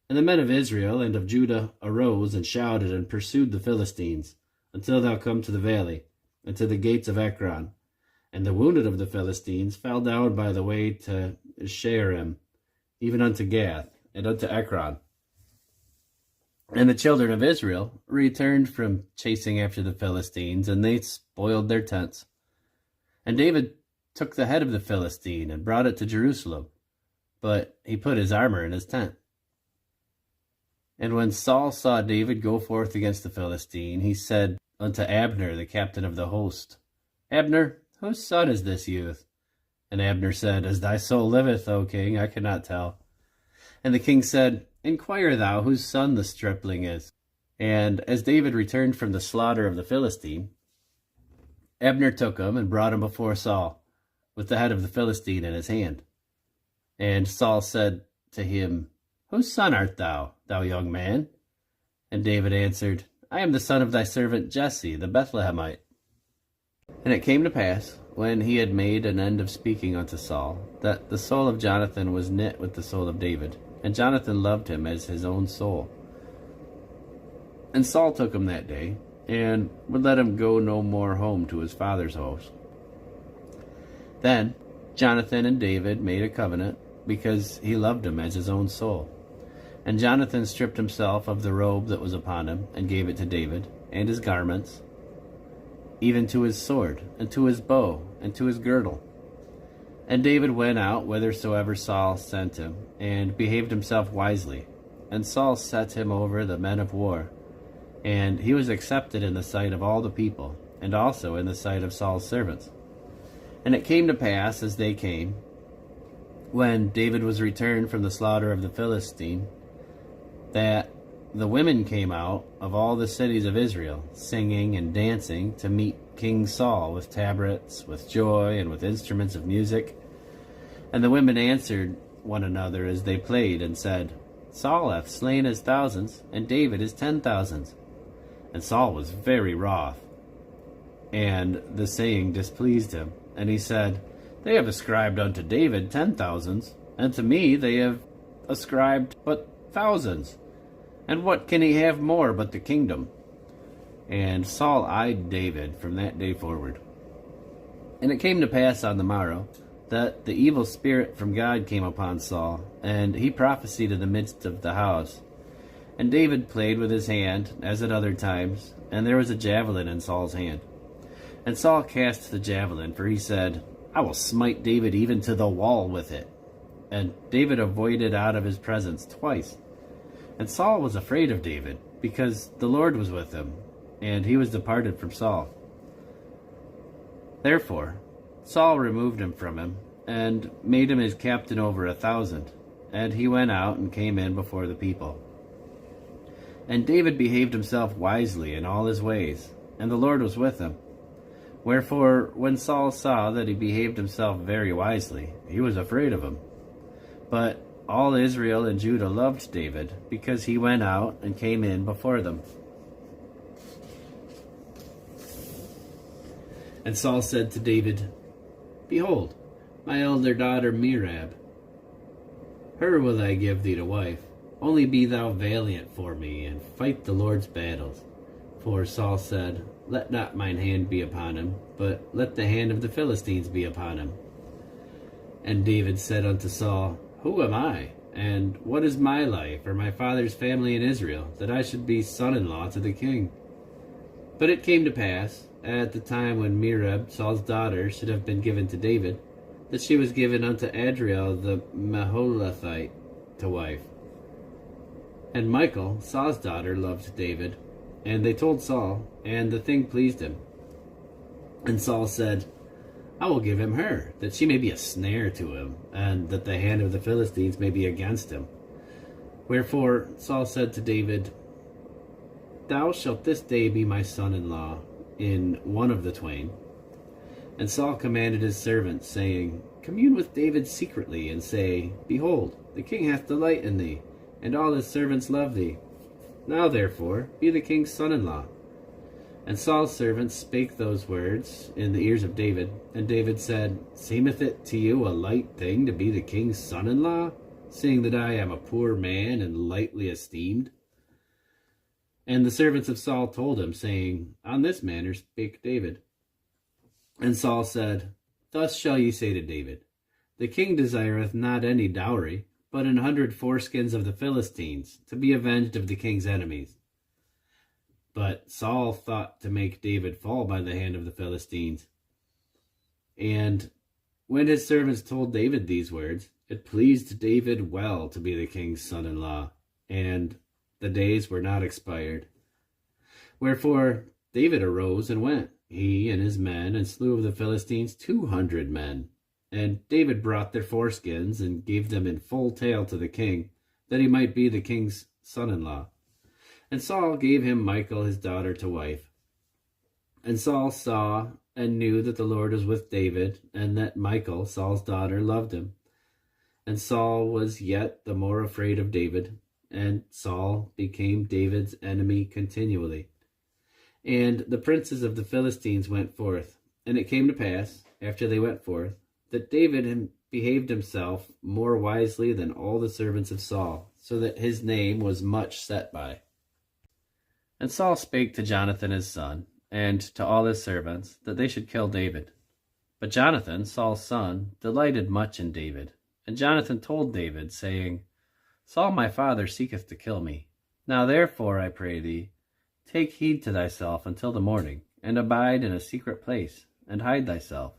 And the men of Israel and of Judah arose and shouted and pursued the Philistines, until thou come to the valley, and to the gates of Ekron. And the wounded of the Philistines fell down by the way to Shaaraim, even unto Gath, and unto Ekron. And the children of Israel returned from chasing after the Philistines, and they spoiled their tents. And David took the head of the Philistine, and brought it to Jerusalem, but he put his armor in his tent. And when Saul saw David go forth against the Philistine, he said unto Abner, the captain of the host, Abner, whose son is this youth? And Abner said, As thy soul liveth, O king, I cannot tell. And the king said, Inquire thou whose son the stripling is. And as David returned from the slaughter of the Philistine, Abner took him and brought him before Saul, with the head of the Philistine in his hand. And Saul said to him, Whose son art thou, thou young man? And David answered, I am the son of thy servant Jesse, the Bethlehemite. And it came to pass, when he had made an end of speaking unto Saul, that the soul of Jonathan was knit with the soul of David, and Jonathan loved him as his own soul. And Saul took him that day, and would let him go no more home to his father's house. Then Jonathan and David made a covenant, because he loved him as his own soul. And Jonathan stripped himself of the robe that was upon him, and gave it to David, and his garments, even to his sword, and to his bow, and to his girdle. And David went out whithersoever Saul sent him, and behaved himself wisely. And Saul set him over the men of war, and he was accepted in the sight of all the people, and also in the sight of Saul's servants. And it came to pass, as they came, when David was returned from the slaughter of the Philistine, that the women came out of all the cities of Israel, singing and dancing, to meet King Saul with tabrets, with joy, and with instruments of music. And the women answered one another as they played, and said, Saul hath slain his thousands, and David his 10,000s. And Saul was very wroth, and the saying displeased him. And he said, They have ascribed unto David 10,000s, and to me they have ascribed but thousands. And what can he have more but the kingdom? And Saul eyed David from that day forward. And it came to pass on the morrow, that the evil spirit from God came upon Saul, and he prophesied in the midst of the house. And David played with his hand, as at other times, and there was a javelin in Saul's hand. And Saul cast the javelin, for he said, I will smite David even to the wall with it. And David avoided out of his presence twice. And Saul was afraid of David, because the Lord was with him, and he was departed from Saul. Therefore Saul removed him from him, and made him his captain over 1,000. And he went out and came in before the people. And David behaved himself wisely in all his ways, and the Lord was with him. Wherefore, when Saul saw that he behaved himself very wisely, he was afraid of him. But all Israel and Judah loved David, because he went out and came in before them. And Saul said to David, Behold, my elder daughter Merab, her will I give thee to wife. Only be thou valiant for me, and fight the Lord's battles. For Saul said, Let not mine hand be upon him, but let the hand of the Philistines be upon him. And David said unto Saul, Who am I, and what is my life, or my father's family in Israel, that I should be son-in-law to the king? But it came to pass, at the time when Merab, Saul's daughter, should have been given to David, that she was given unto Adriel the Meholathite to wife. And Michal, Saul's daughter, loved David. And they told Saul, and the thing pleased him. And Saul said, I will give him her, that she may be a snare to him, and that the hand of the Philistines may be against him. Wherefore Saul said to David, Thou shalt this day be my son-in-law in one of the twain. And Saul commanded his servants, saying, Commune with David secretly, and say, Behold, the king hath delight in thee, and all his servants love thee. Now therefore be the king's son-in-law. And Saul's servants spake those words in the ears of David. And David said, Seemeth it to you a light thing to be the king's son-in-law, seeing that I am a poor man and lightly esteemed? And the servants of Saul told him, saying, On this manner spake David. And Saul said, Thus shall ye say to David, The king desireth not any dowry, but 100 foreskins of the Philistines, to be avenged of the king's enemies. But Saul thought to make David fall by the hand of the Philistines. And when his servants told David these words, it pleased David well to be the king's son-in-law, and the days were not expired. Wherefore David arose and went, he and his men, and slew of the Philistines 200 men. And David brought their foreskins, and gave them in full tale to the king, that he might be the king's son-in-law. And Saul gave him Michal his daughter to wife. And Saul saw and knew that the Lord was with David, and that Michal, Saul's daughter, loved him. And Saul was yet the more afraid of David, and Saul became David's enemy continually. And the princes of the Philistines went forth. And it came to pass, after they went forth, that David behaved himself more wisely than all the servants of Saul, so that his name was much set by. And Saul spake to Jonathan his son, and to all his servants, that they should kill David. But Jonathan, Saul's son, delighted much in David. And Jonathan told David, saying, Saul my father seeketh to kill me. Now therefore, I pray thee, take heed to thyself until the morning, and abide in a secret place, and hide thyself.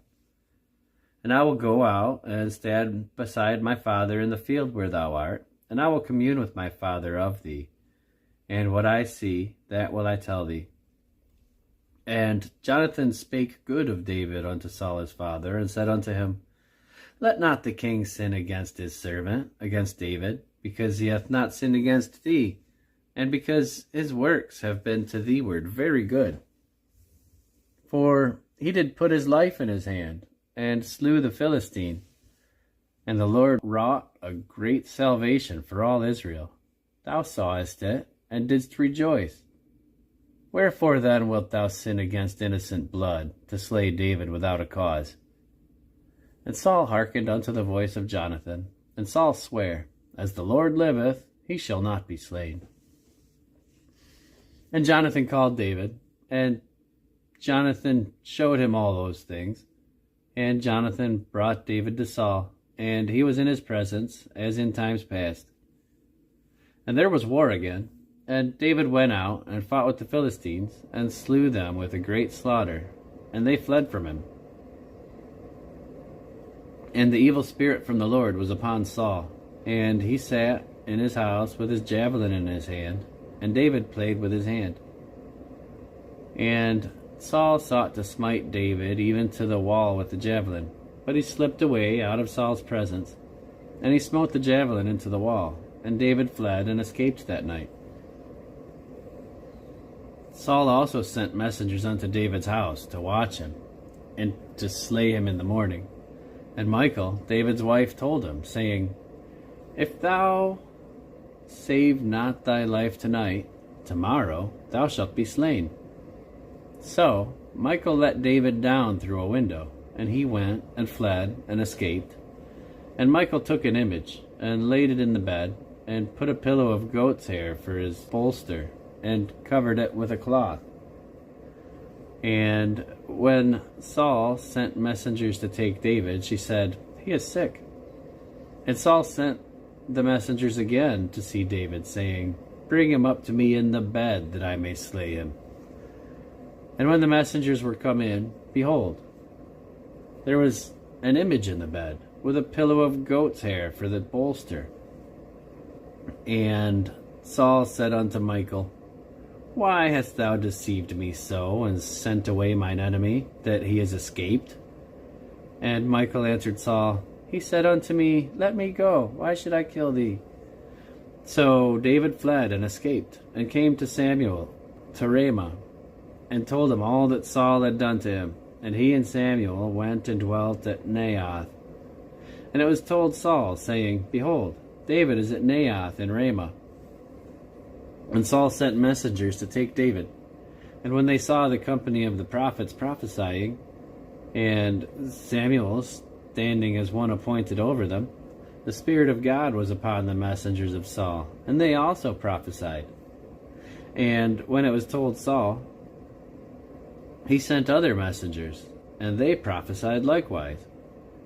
And I will go out and stand beside my father in the field where thou art, and I will commune with my father of thee. And what I see, that will I tell thee. And Jonathan spake good of David unto Saul his father, and said unto him, Let not the king sin against his servant, against David, because he hath not sinned against thee, and because his works have been to thee-ward very good. For he did put his life in his hand, and slew the Philistine. And the Lord wrought a great salvation for all Israel. Thou sawest it, and didst rejoice. Wherefore then wilt thou sin against innocent blood, to slay David without a cause? And Saul hearkened unto the voice of Jonathan, and Saul sware, As the Lord liveth, he shall not be slain. And Jonathan called David, and Jonathan showed him all those things. And Jonathan brought David to Saul, and he was in his presence, as in times past. And there was war again. And David went out and fought with the Philistines, and slew them with a great slaughter, and they fled from him. And the evil spirit from the Lord was upon Saul, and he sat in his house with his javelin in his hand, and David played with his hand. And Saul sought to smite David even to the wall with the javelin, but he slipped away out of Saul's presence, and he smote the javelin into the wall, and David fled and escaped that night. Saul also sent messengers unto David's house to watch him, and to slay him in the morning. And Michal, David's wife, told him, saying, If thou save not thy life tonight, tomorrow thou shalt be slain. So Michal let David down through a window, and he went and fled and escaped. And Michal took an image, and laid it in the bed, and put a pillow of goat's hair for his bolster, and covered it with a cloth. And when Saul sent messengers to take David, she said, He is sick. And Saul sent the messengers again to see David, saying, Bring him up to me in the bed, that I may slay him. And when the messengers were come in, behold, there was an image in the bed, with a pillow of goat's hair for the bolster. And Saul said unto Michal, Why hast thou deceived me so, and sent away mine enemy, that he is escaped? And Michal answered Saul, He said unto me, Let me go, why should I kill thee? So David fled and escaped, and came to Samuel, to Ramah, and told him all that Saul had done to him. And he and Samuel went and dwelt at Naioth. And it was told Saul, saying, Behold, David is at Naioth in Ramah. And Saul sent messengers to take David. And when they saw the company of the prophets prophesying, and Samuel standing as one appointed over them, the Spirit of God was upon the messengers of Saul, and they also prophesied. And when it was told Saul, he sent other messengers, and they prophesied likewise.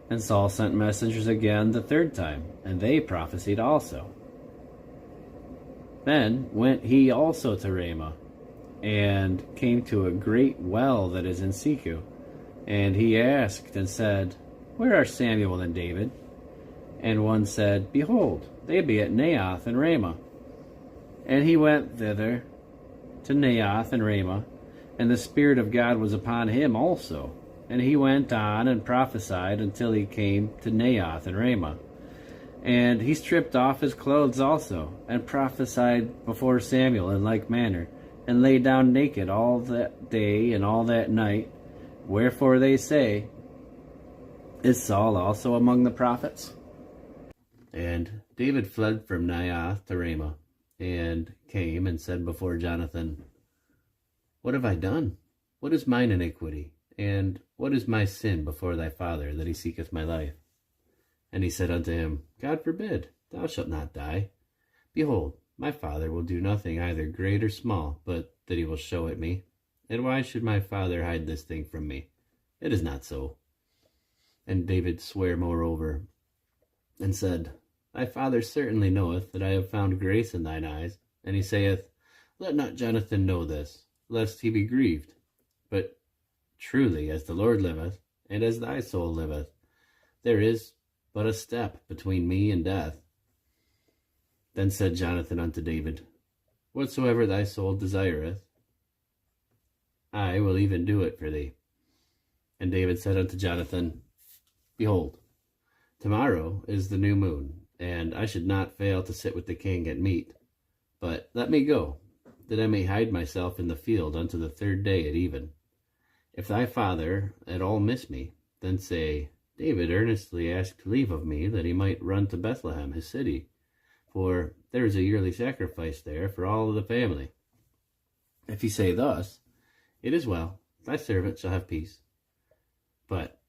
And Saul sent messengers again the third time, and they prophesied also. Then went he also to Ramah, and came to a great well that is in Seku. And he asked and said, Where are Samuel and David? And one said, Behold, they be at Naioth and Ramah. And he went thither to Naioth and Ramah, and the Spirit of God was upon him also. And he went on and prophesied until he came to Naioth and Ramah. And he stripped off his clothes also, and prophesied before Samuel in like manner, and lay down naked all that day and all that night. Wherefore they say, Is Saul also among the prophets? And David fled from Naioth to Ramah, and came and said before Jonathan, What have I done? What is mine iniquity? And what is my sin before thy father, that he seeketh my life? And he said unto him, God forbid, thou shalt not die. Behold, my father will do nothing either great or small, but that he will show it me. And why should my father hide this thing from me? It is not so. And David sware moreover, and said, Thy father certainly knoweth that I have found grace in thine eyes. And he saith, Let not Jonathan know this, lest he be grieved. But truly, as the Lord liveth, and as thy soul liveth, there is but a step between me and death. Then said Jonathan unto David, Whatsoever thy soul desireth, I will even do it for thee. And David said unto Jonathan, Behold, tomorrow is the new moon, and I should not fail to sit with the king at meat. But let me go, that I may hide myself in the field unto the third day at even. If thy father at all miss me, then say, David earnestly asked leave of me that he might run to Bethlehem, his city, for there is a yearly sacrifice there for all of the family. If he say thus, It is well, thy servant shall have peace. But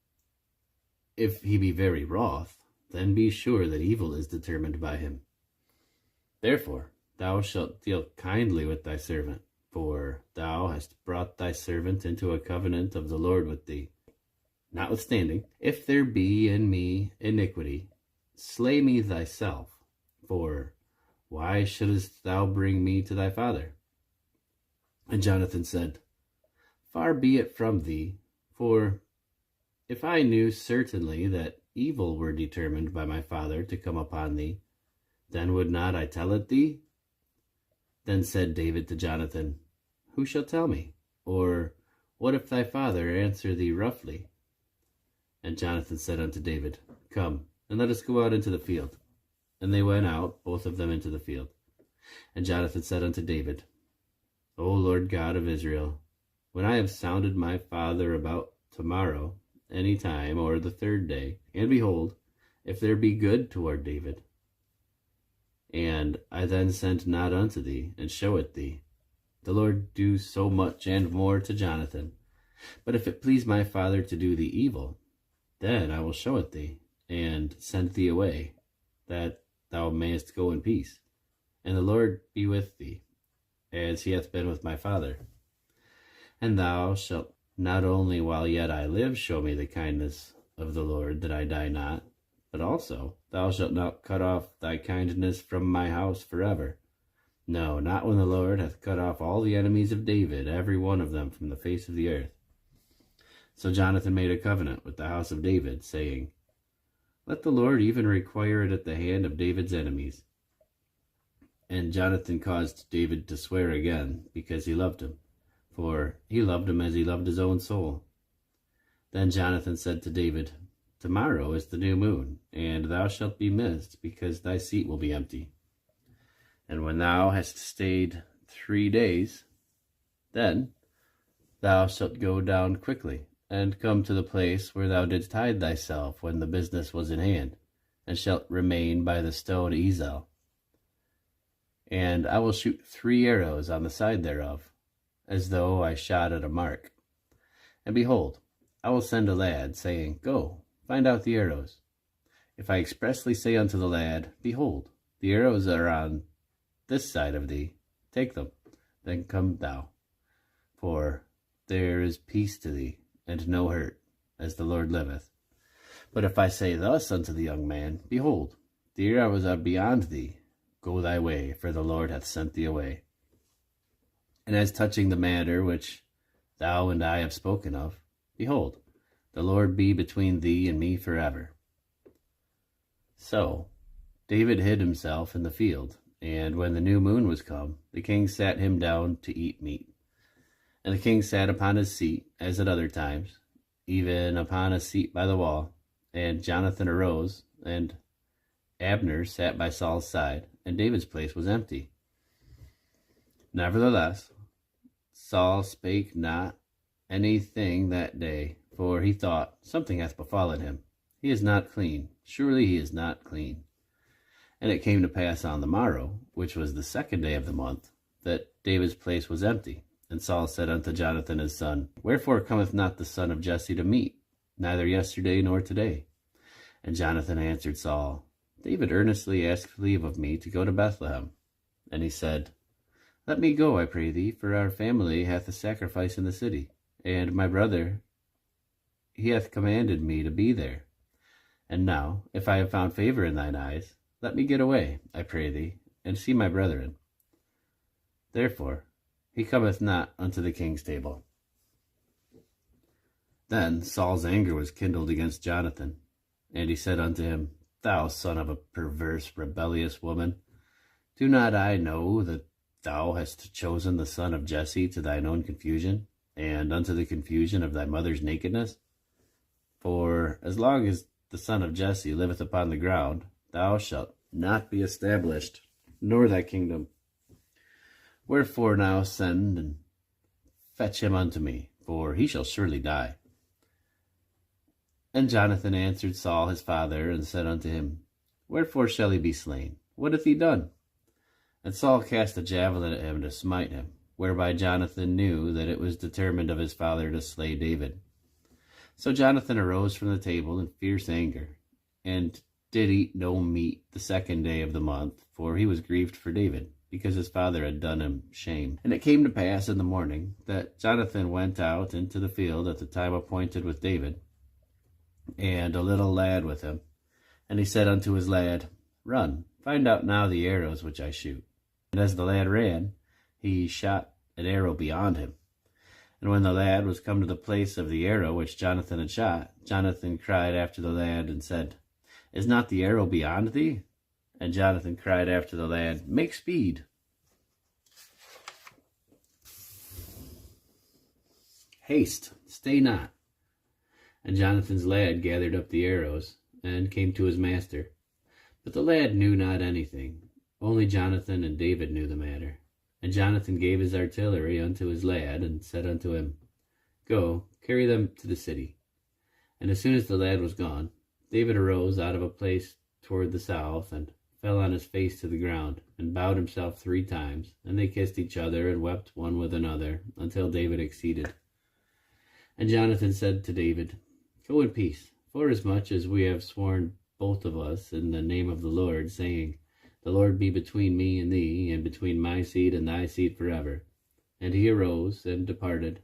if he be very wroth, then be sure that evil is determined by him. Therefore thou shalt deal kindly with thy servant, for thou hast brought thy servant into a covenant of the Lord with thee. Notwithstanding, if there be in me iniquity, slay me thyself, for why shouldest thou bring me to thy father? And Jonathan said, Far be it from thee, for if I knew certainly that evil were determined by my father to come upon thee, then would not I tell it thee? Then said David to Jonathan, Who shall tell me? Or what if thy father answer thee roughly? And Jonathan said unto David, Come, and let us go out into the field. And they went out, both of them, into the field. And Jonathan said unto David, O Lord God of Israel, when I have sounded my father about tomorrow, any time, or the third day, and behold, if there be good toward David, and I then send not unto thee, and show it thee, the Lord do so much and more to Jonathan. But if it please my father to do thee evil, then I will show it thee, and send thee away, that thou mayest go in peace. And the Lord be with thee, as he hath been with my father. And thou shalt not only while yet I live show me the kindness of the Lord, that I die not, but also thou shalt not cut off thy kindness from my house forever. No, not when the Lord hath cut off all the enemies of David, every one of them from the face of the earth. So Jonathan made a covenant with the house of David, saying, Let the Lord even require it at the hand of David's enemies. And Jonathan caused David to swear again, because he loved him, for he loved him as he loved his own soul. Then Jonathan said to David, Tomorrow is the new moon, and thou shalt be missed, because thy seat will be empty. And when thou hast stayed 3 days, Then thou shalt go down quickly, and come to the place where thou didst hide thyself when the business was in hand, and shalt remain by the stone Ezel. And I will shoot 3 arrows on the side thereof, as though I shot at a mark. And behold, I will send a lad, saying, Go, find out the arrows. If I expressly say unto the lad, Behold, the arrows are on this side of thee, take them, then come thou. For there is peace to thee, and no hurt, as the Lord liveth. But if I say thus unto the young man, Behold, the arrows are beyond thee, go thy way, for the Lord hath sent thee away. And as touching the matter which thou and I have spoken of, behold, the Lord be between thee and me forever. So David hid himself in the field, and when the new moon was come, the king sat him down to eat meat. And the king sat upon his seat, as at other times, even upon a seat by the wall. And Jonathan arose, and Abner sat by Saul's side, and David's place was empty. Nevertheless, Saul spake not anything that day, for he thought, Something hath befallen him. He is not clean. Surely he is not clean. And it came to pass on the morrow, which was the 2nd day of the month, that David's place was empty. And Saul said unto Jonathan his son, Wherefore cometh not the son of Jesse to meat, neither yesterday nor today? And Jonathan answered Saul, David earnestly asked leave of me to go to Bethlehem. And he said, Let me go, I pray thee, for our family hath a sacrifice in the city, and my brother, he hath commanded me to be there. And now, if I have found favor in thine eyes, let me get away, I pray thee, and see my brethren. Therefore he cometh not unto the king's table. Then Saul's anger was kindled against Jonathan, and he said unto him, Thou son of a perverse, rebellious woman, do not I know that thou hast chosen the son of Jesse to thine own confusion, and unto the confusion of thy mother's nakedness? For as long as the son of Jesse liveth upon the ground, thou shalt not be established, nor thy kingdom. Wherefore now send and fetch him unto me, for he shall surely die. And Jonathan answered Saul his father, and said unto him, Wherefore shall he be slain? What hath he done? And Saul cast a javelin at him to smite him, whereby Jonathan knew that it was determined of his father to slay David. So Jonathan arose from the table in fierce anger, and did eat no meat the 2nd day of the month, for he was grieved for David, because his father had done him shame. And it came to pass in the morning that Jonathan went out into the field at the time appointed with David, and a little lad with him. And he said unto his lad, Run, find out now the arrows which I shoot. And as the lad ran, he shot an arrow beyond him. And when the lad was come to the place of the arrow which Jonathan had shot, Jonathan cried after the lad, and said, Is not the arrow beyond thee? And Jonathan cried after the lad, Make speed. Haste, stay not. And Jonathan's lad gathered up the arrows, and came to his master. But the lad knew not anything, only Jonathan and David knew the matter. And Jonathan gave his artillery unto his lad, and said unto him, Go, carry them to the city. And as soon as the lad was gone, David arose out of a place toward the south, and fell on his face to the ground, and bowed himself 3 times. And they kissed each other, and wept one with another, until David exceeded. And Jonathan said to David, Go in peace, forasmuch as we have sworn both of us in the name of the Lord, saying, The Lord be between me and thee, and between my seed and thy seed forever. And he arose and departed,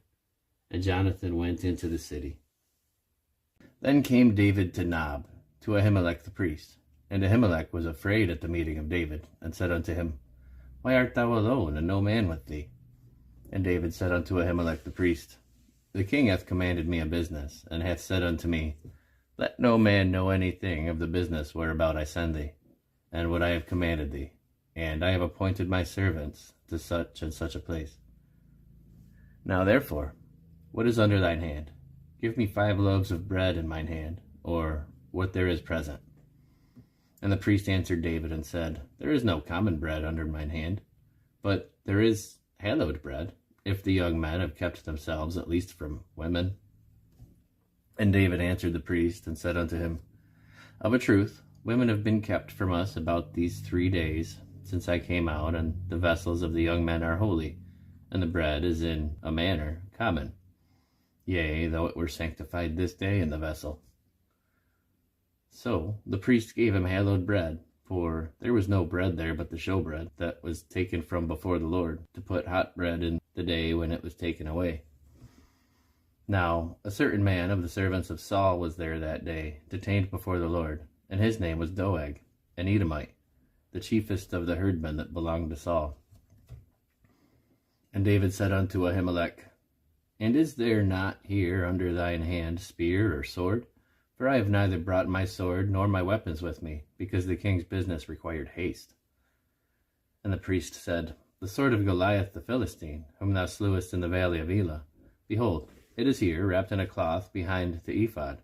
and Jonathan went into the city. Then came David to Nob, to Ahimelech the priest. And Ahimelech was afraid at the meeting of David, and said unto him, Why art thou alone, and no man with thee? And David said unto Ahimelech the priest, The king hath commanded me a business, and hath said unto me, Let no man know anything of the business whereabout I send thee, and what I have commanded thee. And I have appointed my servants to such and such a place. Now therefore, what is under thine hand? Give me 5 loaves of bread in mine hand, or what there is present. And the priest answered David, and said, There is no common bread under mine hand, but there is hallowed bread, if the young men have kept themselves at least from women? And David answered the priest and said unto him, Of a truth, women have been kept from us about these 3 days since I came out, and the vessels of the young men are holy, and the bread is in a manner common. Yea, though it were sanctified this day in the vessel. So the priest gave him hallowed bread, for there was no bread there but the showbread that was taken from before the Lord, to put hot bread in the day when it was taken away. Now a certain man of the servants of Saul was there that day, detained before the Lord, and his name was Doeg, an Edomite, the chiefest of the herdmen that belonged to Saul. And David said unto Ahimelech, And is there not here under thine hand spear or sword? For I have neither brought my sword nor my weapons with me, because the king's business required haste. And the priest said, The sword of Goliath the Philistine, whom thou slewest in the valley of Elah, behold, it is here, wrapped in a cloth behind the ephod.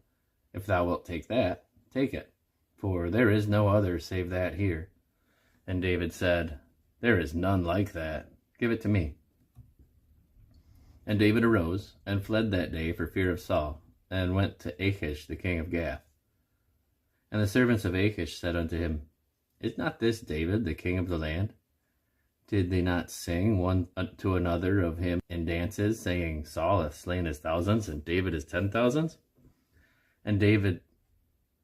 If thou wilt take that, take it, for there is no other save that here. And David said, There is none like that. Give it to me. And David arose and fled that day for fear of Saul, and went to Achish the king of Gath. And the servants of Achish said unto him, Is not this David the king of the land? Did they not sing one to another of him in dances, saying, Saul hath slain his thousands, and David his 10,000s? And David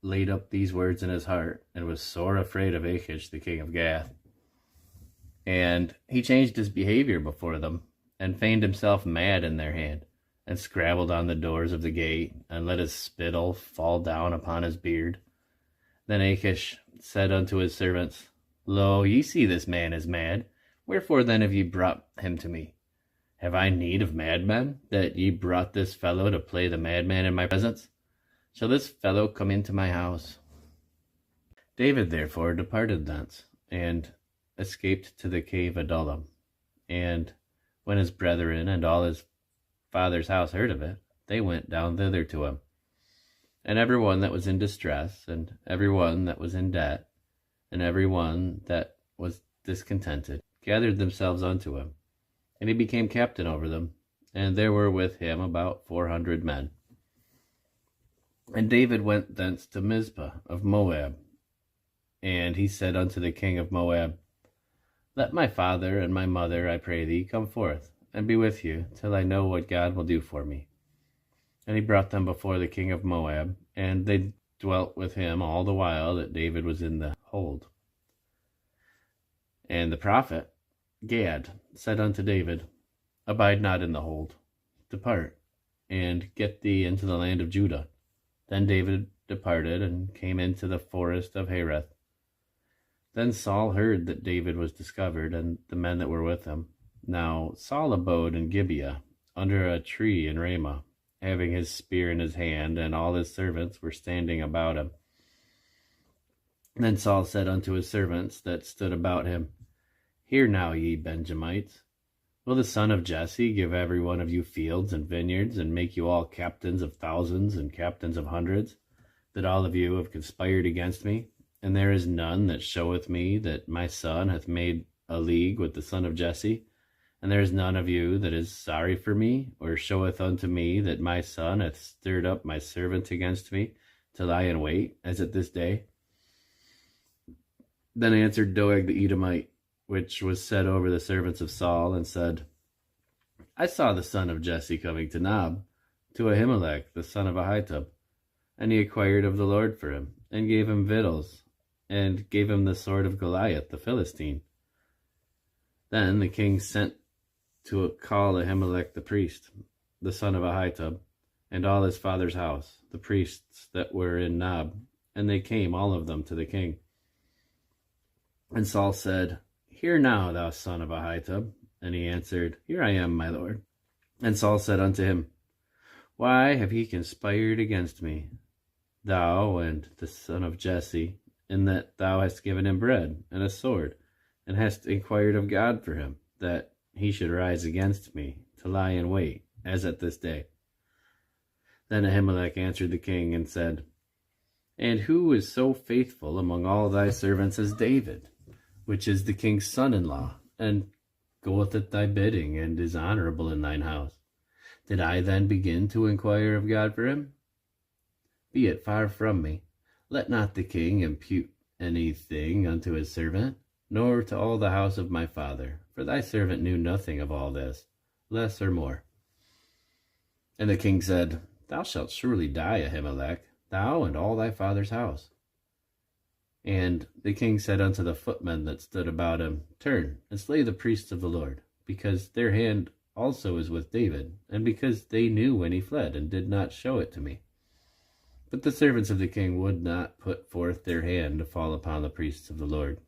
laid up these words in his heart, and was sore afraid of Achish the king of Gath. And he changed his behavior before them, and feigned himself mad in their hand, and scrabbled on the doors of the gate, and let his spittle fall down upon his beard. Then Achish said unto his servants, Lo, ye see this man is mad. Wherefore then have ye brought him to me? Have I need of madmen, that ye brought this fellow to play the madman in my presence? Shall this fellow come into my house? David therefore departed thence, and escaped to the cave Adullam. And when his brethren and all his father's house heard of it, they went down thither to him. And every one that was in distress, and every one that was in debt, and every one that was discontented, gathered themselves unto him. And he became captain over them, and there were with him about 400 men. And David went thence to Mizpah of Moab. And he said unto the king of Moab, Let my father and my mother, I pray thee, come forth, and be with you, till I know what God will do for me. And he brought them before the king of Moab, and they dwelt with him all the while that David was in the hold. And the prophet Gad said unto David, Abide not in the hold, depart, and get thee into the land of Judah. Then David departed, and came into the forest of Hereth. Then Saul heard that David was discovered, and the men that were with him. Now Saul abode in Gibeah, under a tree in Ramah, having his spear in his hand, and all his servants were standing about him. Then Saul said unto his servants that stood about him, Hear now, ye Benjamites, will the son of Jesse give every one of you fields and vineyards, and make you all captains of thousands and captains of hundreds, that all of you have conspired against me? And there is none that showeth me that my son hath made a league with the son of Jesse? And there is none of you that is sorry for me, or showeth unto me that my son hath stirred up my servant against me, to lie in wait, as at this day? Then answered Doeg the Edomite, which was set over the servants of Saul, and said, I saw the son of Jesse coming to Nob, to Ahimelech the son of Ahitub, and he inquired of the Lord for him, and gave him victuals, and gave him the sword of Goliath the Philistine. Then the king sent to call Ahimelech the priest, the son of Ahitub, and all his father's house, the priests that were in Nob, and they came all of them to the king. And Saul said, Hear now, thou son of Ahitub. And he answered, Here I am, my lord. And Saul said unto him, Why have ye conspired against me, thou and the son of Jesse, in that thou hast given him bread and a sword, and hast inquired of God for him, that he should rise against me, to lie in wait, as at this day? Then Ahimelech answered the king, and said, And who is so faithful among all thy servants as David, which is the king's son-in-law, and goeth at thy bidding, and is honorable in thine house. Did I then begin to inquire of God for him? Be it far from me. Let not the king impute anything unto his servant, nor to all the house of my father, for thy servant knew nothing of all this, less or more. And the king said, Thou shalt surely die, Ahimelech, thou and all thy father's house. And the king said unto the footmen that stood about him, Turn, and slay the priests of the Lord, because their hand also is with David, and because they knew when he fled, and did not show it to me. But the servants of the king would not put forth their hand to fall upon the priests of the Lord.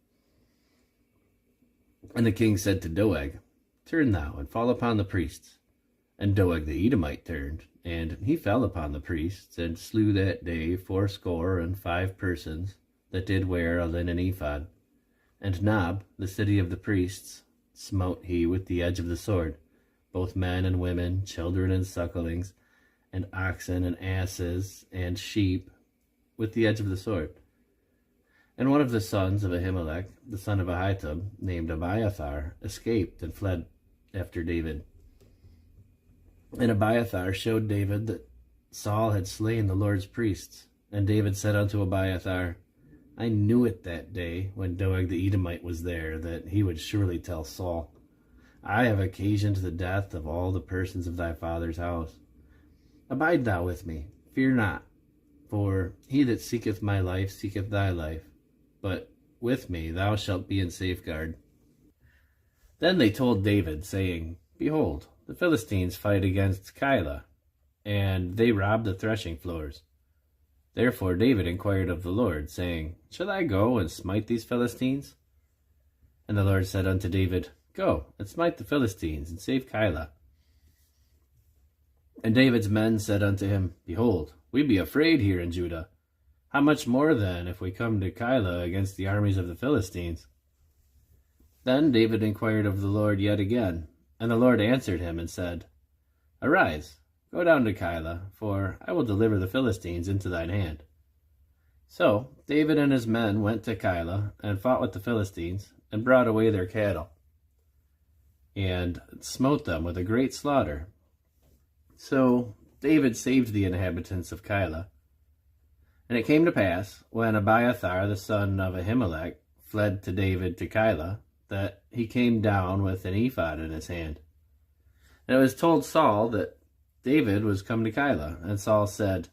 And the king said to Doeg, Turn thou, and fall upon the priests. And Doeg the Edomite turned, and he fell upon the priests, and slew that day 75 persons that did wear a linen ephod. And Nob, the city of the priests, smote he with the edge of the sword, both men and women, children and sucklings, and oxen and asses and sheep, with the edge of the sword. And one of the sons of Ahimelech, the son of Ahitub, named Abiathar, escaped and fled after David. And Abiathar showed David that Saul had slain the Lord's priests. And David said unto Abiathar, I knew it that day, when Doeg the Edomite was there, that he would surely tell Saul, I have occasioned the death of all the persons of thy father's house. Abide thou with me, fear not, for he that seeketh my life seeketh thy life, but with me thou shalt be in safeguard. Then they told David, saying, Behold, the Philistines fight against Keilah, and they rob the threshing floors. Therefore David inquired of the Lord, saying, Shall I go and smite these Philistines? And the Lord said unto David, Go, and smite the Philistines, and save Keilah. And David's men said unto him, Behold, we be afraid here in Judah. How much more then if we come to Keilah against the armies of the Philistines? Then David inquired of the Lord yet again, and the Lord answered him and said, Arise, go down to Keilah, for I will deliver the Philistines into thine hand. So David and his men went to Keilah, and fought with the Philistines, and brought away their cattle, and smote them with a great slaughter. So David saved the inhabitants of Keilah. And it came to pass, when Abiathar the son of Ahimelech fled to David to Keilah, that he came down with an ephod in his hand. And it was told Saul that David was come to Keilah, and Saul said,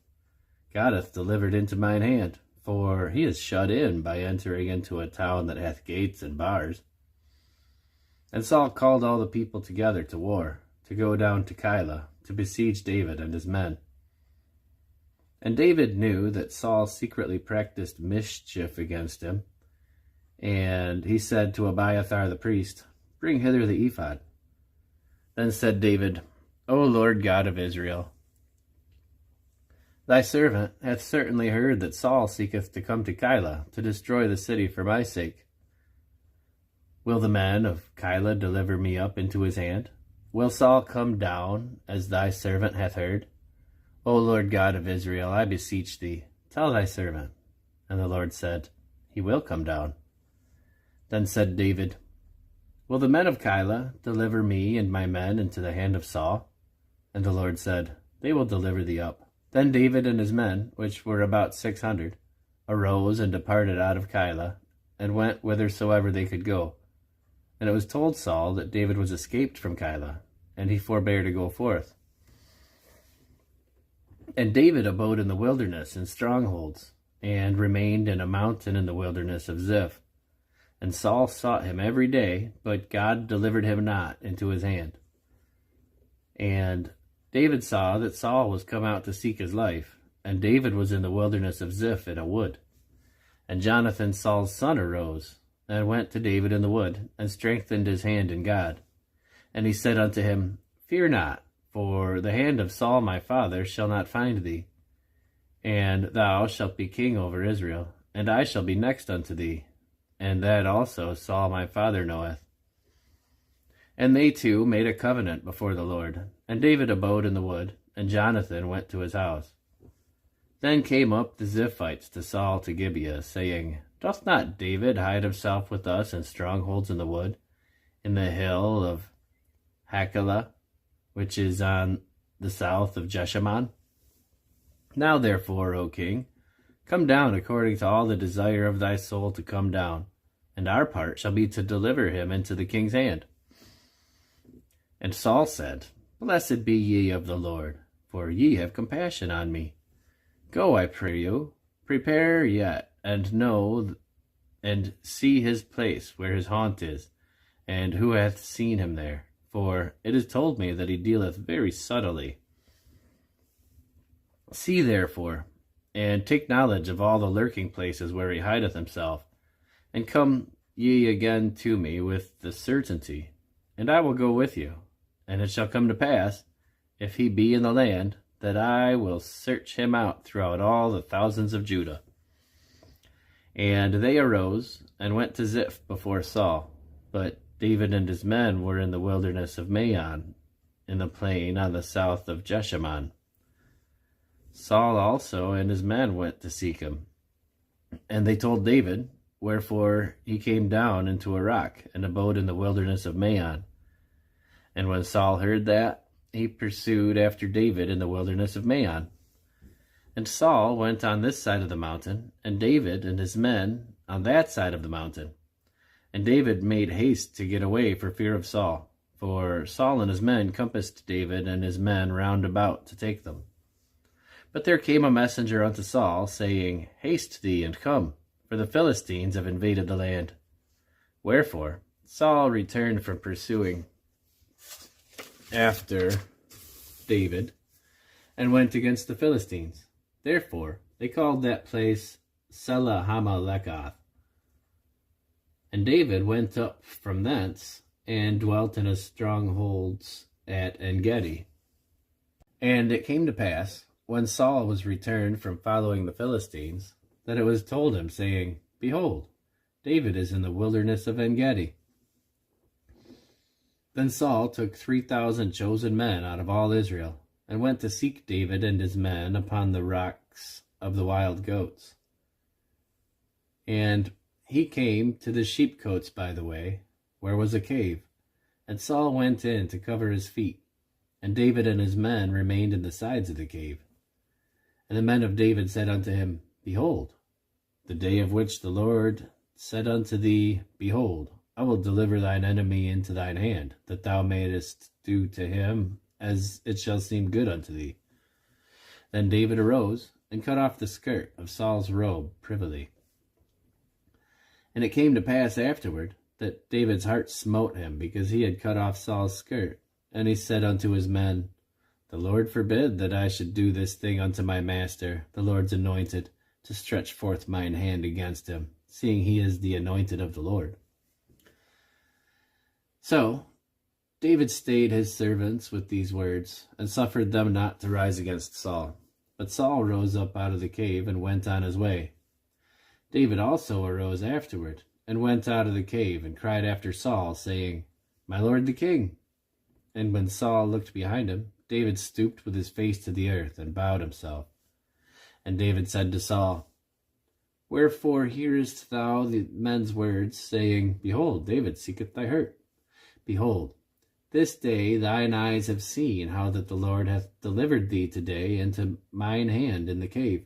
God hath delivered into mine hand, for he is shut in by entering into a town that hath gates and bars. And Saul called all the people together to war, to go down to Keilah, to besiege David and his men. And David knew that Saul secretly practiced mischief against him, and he said to Abiathar the priest, Bring hither the ephod. Then said David, O Lord God of Israel, thy servant hath certainly heard that Saul seeketh to come to Keilah, to destroy the city for my sake. Will the men of Keilah deliver me up into his hand? Will Saul come down, as thy servant hath heard? O Lord God of Israel, I beseech thee, tell thy servant. And the Lord said, He will come down. Then said David, Will the men of Keilah deliver me and my men into the hand of Saul? And the Lord said, They will deliver thee up. Then David and his men, which were about 600, arose and departed out of Keilah, and went whithersoever they could go. And it was told Saul that David was escaped from Keilah, and he forbare to go forth. And David abode in the wilderness in strongholds, and remained in a mountain in the wilderness of Ziph. And Saul sought him every day, but God delivered him not into his hand. And David saw that Saul was come out to seek his life, and David was in the wilderness of Ziph in a wood. And Jonathan Saul's son arose, and went to David in the wood, and strengthened his hand in God. And he said unto him, Fear not, for the hand of Saul my father shall not find thee, and thou shalt be king over Israel, and I shall be next unto thee, and that also Saul my father knoweth. And they two made a covenant before the Lord, and David abode in the wood, and Jonathan went to his house. Then came up the Ziphites to Saul to Gibeah, saying, Doth not David hide himself with us in strongholds in the wood? in the hill of Hachilah, which is on the south of Jeshimon. Now therefore, O king, come down according to all the desire of thy soul to come down, and our part shall be to deliver him into the king's hand. And Saul said, Blessed be ye of the Lord, for ye have compassion on me. Go, I pray you, prepare yet, and know, and see his place where his haunt is, and who hath seen him there. For it is told me that he dealeth very subtly. See therefore, and take knowledge of all the lurking places where he hideth himself, and come ye again to me with the certainty, and I will go with you. And it shall come to pass, if he be in the land, that I will search him out throughout all the thousands of Judah. And they arose and went to Ziph before Saul, but David and his men were in the wilderness of Maon, in the plain on the south of Jeshimon. Saul also and his men went to seek him. And they told David, wherefore he came down into a rock and abode in the wilderness of Maon. And when Saul heard that, he pursued after David in the wilderness of Maon. And Saul went on this side of the mountain, and David and his men on that side of the mountain. And David made haste to get away for fear of Saul, for Saul and his men compassed David and his men round about to take them. But there came a messenger unto Saul, saying, Haste thee and come, for the Philistines have invaded the land. Wherefore Saul returned from pursuing after David, and went against the Philistines. Therefore they called that place Selah Hamalekath. And David went up from thence, and dwelt in his strongholds at En-gedi. And it came to pass, when Saul was returned from following the Philistines, that it was told him, saying, Behold, David is in the wilderness of En-gedi. Then Saul took 3,000 chosen men out of all Israel, and went to seek David and his men upon the rocks of the wild goats. And he came to the sheepcotes by the way, where was a cave, and Saul went in to cover his feet, and David and his men remained in the sides of the cave. And the men of David said unto him, Behold, the day of which the Lord said unto thee, Behold, I will deliver thine enemy into thine hand, that thou mayest do to him as it shall seem good unto thee. Then David arose, and cut off the skirt of Saul's robe privily. And it came to pass afterward, that David's heart smote him, because he had cut off Saul's skirt. And he said unto his men, The Lord forbid that I should do this thing unto my master, the Lord's anointed, to stretch forth mine hand against him, seeing he is the anointed of the Lord. So David stayed his servants with these words, and suffered them not to rise against Saul. But Saul rose up out of the cave, and went on his way. David also arose afterward, and went out of the cave, and cried after Saul, saying, My lord the king. And when Saul looked behind him, David stooped with his face to the earth, and bowed himself. And David said to Saul, Wherefore hearest thou the men's words, saying, Behold, David seeketh thy hurt? Behold, this day thine eyes have seen how that the Lord hath delivered thee today into mine hand in the cave.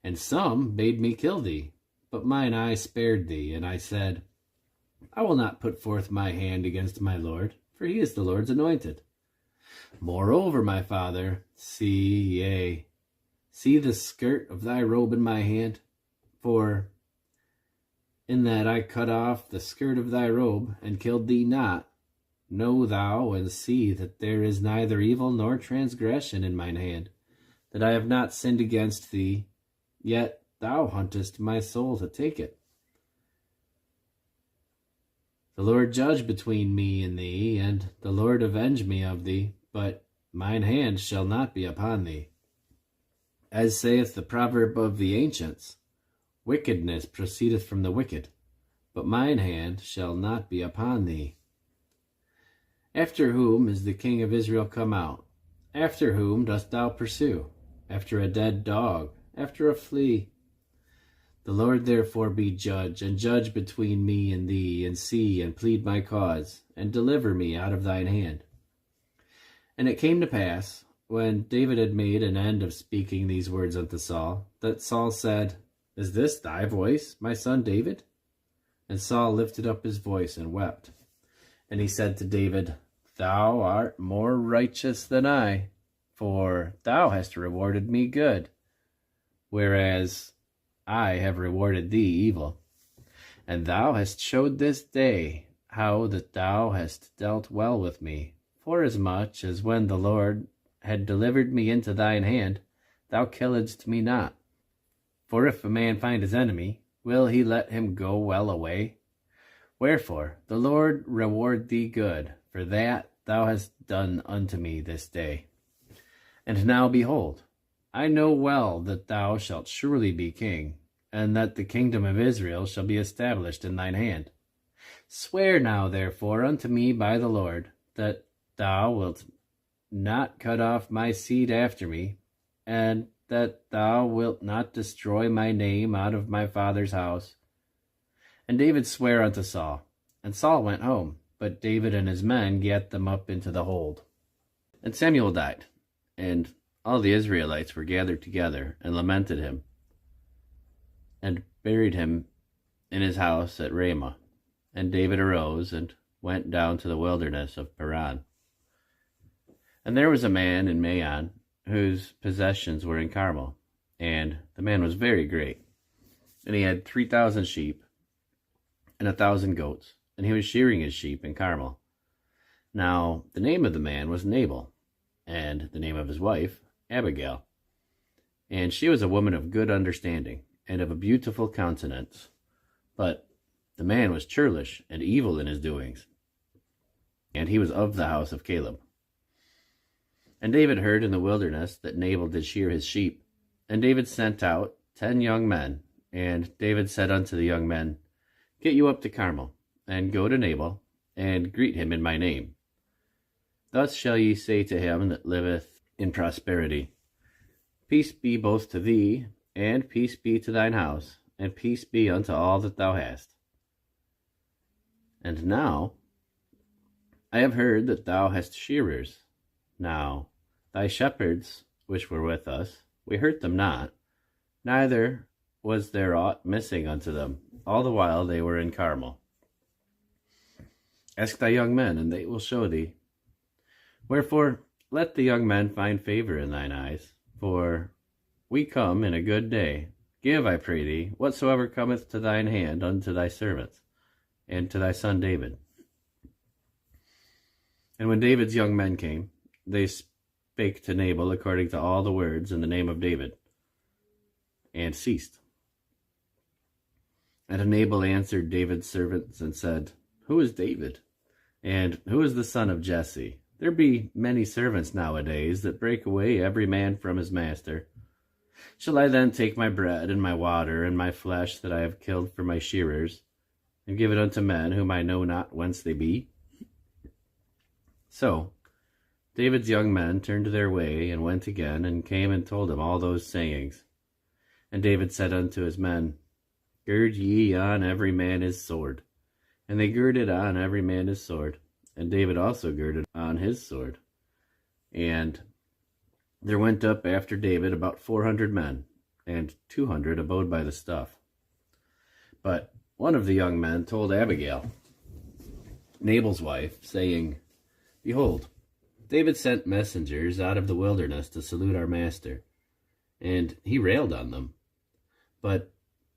And some bade me kill thee, but mine eye spared thee, and I said, I will not put forth my hand against my Lord, for he is the Lord's anointed. Moreover, my father, see the skirt of thy robe in my hand, for in that I cut off the skirt of thy robe, and killed thee not, know thou and see that there is neither evil nor transgression in mine hand, that I have not sinned against thee, yet thou huntest my soul to take it. The Lord judge between me and thee, and the Lord avenge me of thee, but mine hand shall not be upon thee. As saith the proverb of the ancients, Wickedness proceedeth from the wicked, but mine hand shall not be upon thee. After whom is the king of Israel come out? After whom dost thou pursue? After a dead dog, after a flea. The Lord therefore be judge, and judge between me and thee, and see, and plead my cause, and deliver me out of thine hand. And it came to pass, when David had made an end of speaking these words unto Saul, that Saul said, Is this thy voice, my son David? And Saul lifted up his voice and wept. And he said to David, Thou art more righteous than I, for thou hast rewarded me good, whereas I have rewarded thee evil. And thou hast showed this day how that thou hast dealt well with me, forasmuch as when the Lord had delivered me into thine hand, thou killedst me not. For if a man find his enemy, will he let him go well away? Wherefore the Lord reward thee good, for that thou hast done unto me this day. And now behold, I know well that thou shalt surely be king, and that the kingdom of Israel shall be established in thine hand. Swear now therefore unto me by the Lord, that thou wilt not cut off my seed after me, and that thou wilt not destroy my name out of my father's house. And David sware unto Saul, and Saul went home, but David and his men gat them up into the hold. And Samuel died, and all the Israelites were gathered together, and lamented him, and buried him in his house at Ramah. And David arose, and went down to the wilderness of Paran. And there was a man in Maon, whose possessions were in Carmel, and the man was very great. And he had 3,000 sheep, and 1,000 goats, and he was shearing his sheep in Carmel. Now the name of the man was Nabal, and the name of his wife Abigail. And she was a woman of good understanding, and of a beautiful countenance. But the man was churlish and evil in his doings, and he was of the house of Caleb. And David heard in the wilderness that Nabal did shear his sheep. And David sent out 10 young men. And David said unto the young men, Get you up to Carmel, and go to Nabal, and greet him in my name. Thus shall ye say to him that liveth in prosperity, Peace be both to thee, and peace be to thine house, and peace be unto all that thou hast. And now I have heard that thou hast shearers. Now thy shepherds which were with us, we hurt them not, neither was there aught missing unto them, all the while they were in Carmel. Ask thy young men, and they will show thee. Wherefore let the young men find favor in thine eyes, for we come in a good day. Give, I pray thee, whatsoever cometh to thine hand unto thy servants, and to thy son David. And when David's young men came, they spake to Nabal according to all the words in the name of David, and ceased. And Nabal answered David's servants and said, Who is David? And who is the son of Jesse? There be many servants nowadays that break away every man from his master. Shall I then take my bread and my water and my flesh that I have killed for my shearers, and give it unto men whom I know not whence they be? So David's young men turned their way, and went again, and came and told him all those sayings. And David said unto his men, Gird ye on every man his sword. And they girded on every man his sword, and David also girded on his sword. And there went up after David about 400 men, and 200 abode by the stuff. But one of the young men told Abigail, Nabal's wife, saying, Behold, David sent messengers out of the wilderness to salute our master, and he railed on them. But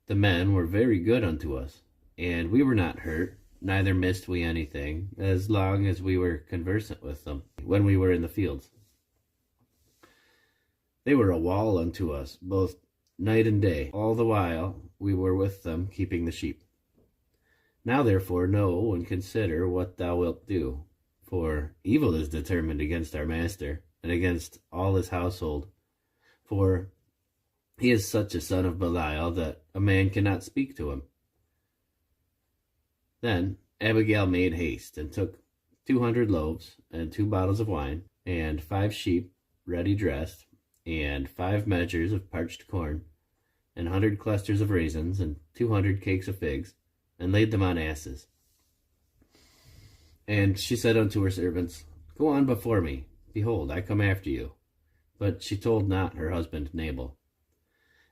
the men were very good unto us, and we were not hurt, neither missed we anything, as long as we were conversant with them, when we were in the fields. They were a wall unto us, both night and day, all the while we were with them, keeping the sheep. Now therefore know and consider what thou wilt do, for evil is determined against our master, and against all his household. For he is such a son of Belial that a man cannot speak to him. Then Abigail made haste, and took 200 loaves, and 2 bottles of wine, and 5 sheep ready dressed, and 5 measures of parched corn, and 100 clusters of raisins, and 200 cakes of figs, and laid them on asses. And she said unto her servants, Go on before me. Behold, I come after you. But she told not her husband Nabal.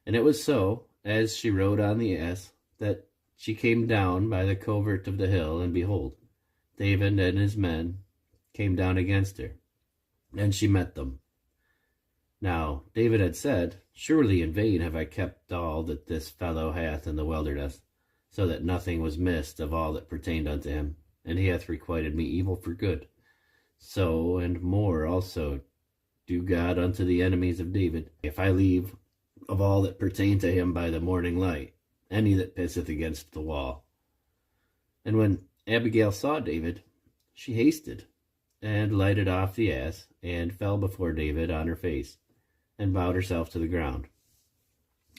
And it was so, as she rode on the ass, that she came down by the covert of the hill, and behold, David and his men came down against her, and she met them. Now David had said, Surely in vain have I kept all that this fellow hath in the wilderness, so that nothing was missed of all that pertained unto him, and he hath requited me evil for good. So and more also do God unto the enemies of David, if I leave of all that pertain to him by the morning light, any that pisseth against the wall. And when Abigail saw David, she hasted, and lighted off the ass, and fell before David on her face, and bowed herself to the ground,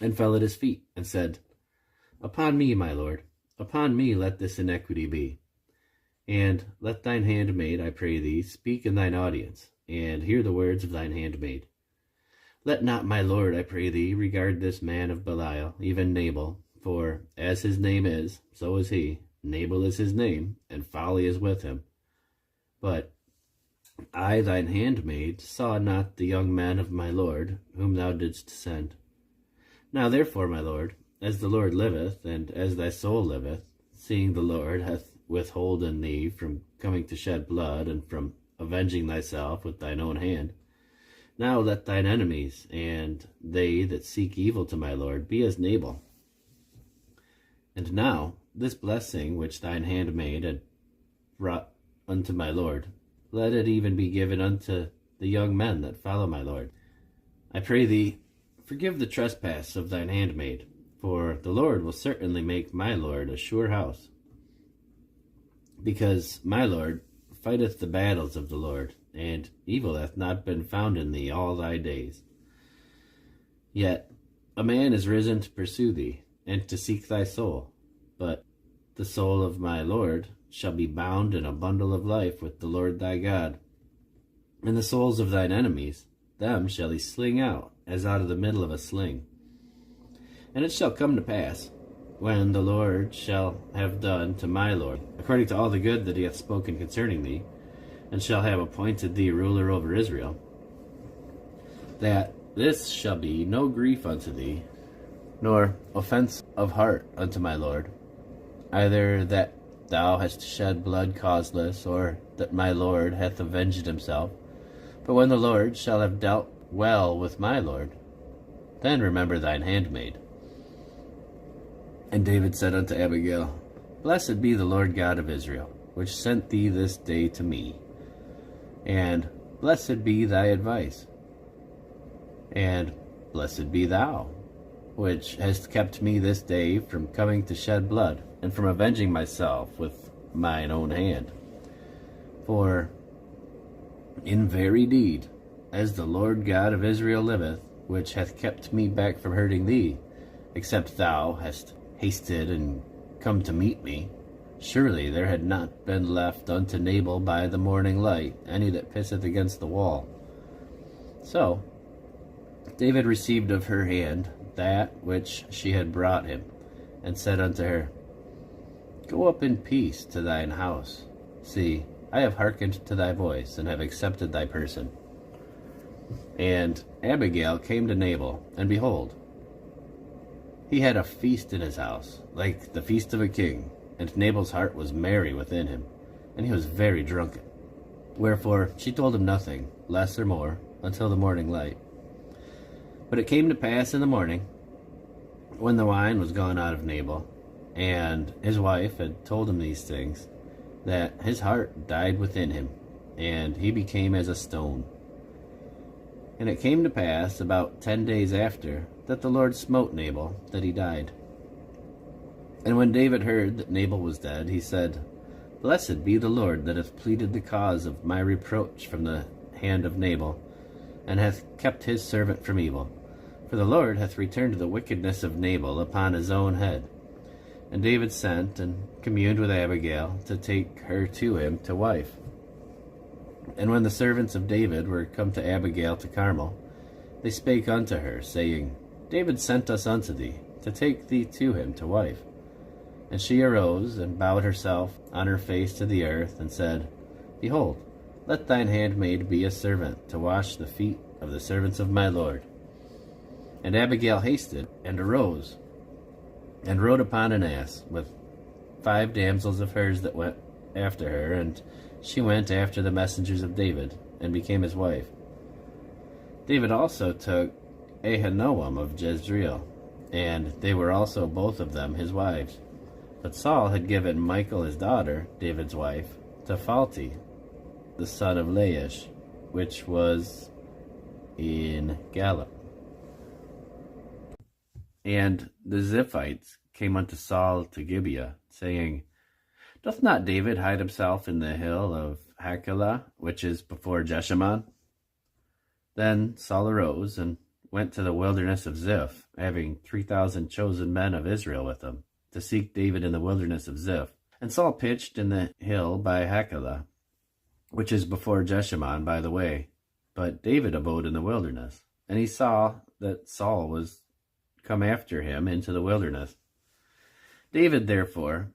and fell at his feet, and said, Upon me, my lord, upon me let this iniquity be. And let thine handmaid, I pray thee, speak in thine audience, and hear the words of thine handmaid. Let not my lord, I pray thee, regard this man of Belial, even Nabal, for as his name is, so is he. Nabal is his name, and folly is with him. But I, thine handmaid, saw not the young men of my lord, whom thou didst send. Now therefore, my lord, as the Lord liveth, and as thy soul liveth, seeing the Lord hath withholden thee from coming to shed blood, and from avenging thyself with thine own hand, now let thine enemies, and they that seek evil to my lord, be as Nabal. And now this blessing which thine handmaid had brought unto my lord, let it even be given unto the young men that follow my lord. I pray thee, forgive the trespass of thine handmaid, for the Lord will certainly make my lord a sure house. Because my lord fighteth the battles of the Lord, and evil hath not been found in thee all thy days. Yet a man is risen to pursue thee, and to seek thy soul, but the soul of my lord shall be bound in a bundle of life with the Lord thy God. And the souls of thine enemies, them shall he sling out, as out of the middle of a sling. And it shall come to pass, when the Lord shall have done to my lord, according to all the good that he hath spoken concerning thee, and shall have appointed thee ruler over Israel, that this shall be no grief unto thee, nor offense of heart unto my lord, either that thou hast shed blood causeless, or that my lord hath avenged himself. But when the Lord shall have dealt well with my lord, then remember thine handmaid. And David said unto Abigail, Blessed be the Lord God of Israel, which sent thee this day to me. And blessed be thy advice. And blessed be thou, which hast kept me this day from coming to shed blood, and from avenging myself with mine own hand. For in very deed, as the Lord God of Israel liveth, which hath kept me back from hurting thee, except thou hast hasted and come to meet me, surely there had not been left unto Nabal by the morning light any that pisseth against the wall. So David received of her hand that which she had brought him, and said unto her, Go up in peace to thine house. See, I have hearkened to thy voice, and have accepted thy person. And Abigail came to Nabal, and behold, he had a feast in his house, like the feast of a king, and Nabal's heart was merry within him, and he was very drunken. Wherefore she told him nothing, less or more, until the morning light. But it came to pass in the morning, when the wine was gone out of Nabal, and his wife had told him these things, that his heart died within him, and he became as a stone. And it came to pass about 10 days after, that the Lord smote Nabal, that he died. And when David heard that Nabal was dead, he said, Blessed be the Lord that hath pleaded the cause of my reproach from the hand of Nabal, and hath kept his servant from evil. For the Lord hath returned the wickedness of Nabal upon his own head. And David sent and communed with Abigail to take her to him to wife. And when the servants of David were come to Abigail to Carmel, they spake unto her, saying, David sent us unto thee, to take thee to him to wife. And she arose, and bowed herself on her face to the earth, and said, Behold, let thine handmaid be a servant, to wash the feet of the servants of my lord. And Abigail hasted, and arose, and rode upon an ass, with 5 damsels of hers that went after her, and she went after the messengers of David, and became his wife. David also took Ahinoam of Jezreel, and they were also both of them his wives. But Saul had given Michal his daughter, David's wife, to Phalti, the son of Laish, which was in Gallup. And the Ziphites came unto Saul to Gibeah, saying, Doth not David hide himself in the hill of Hachilah, which is before Jeshimon? Then Saul arose and went to the wilderness of Ziph, having 3,000 chosen men of Israel with him, to seek David in the wilderness of Ziph. And Saul pitched in the hill by Hachilah, which is before Jeshimon by the way. But David abode in the wilderness, and he saw that Saul was come after him into the wilderness. David therefore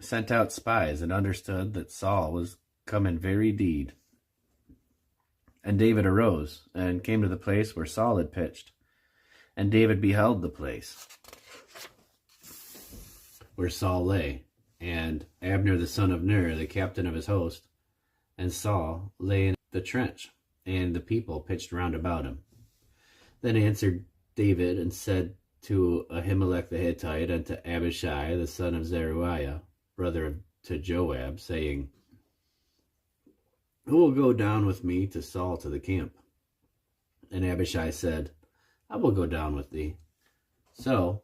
sent out spies, and understood that Saul was come in very deed. And David arose, and came to the place where Saul had pitched. And David beheld the place where Saul lay, and Abner the son of Ner, the captain of his host, and Saul lay in the trench, and the people pitched round about him. Then answered David, and said to Ahimelech the Hittite, and to Abishai the son of Zeruiah, brother to Joab, saying, Who will go down with me to Saul to the camp? And Abishai said, I will go down with thee. So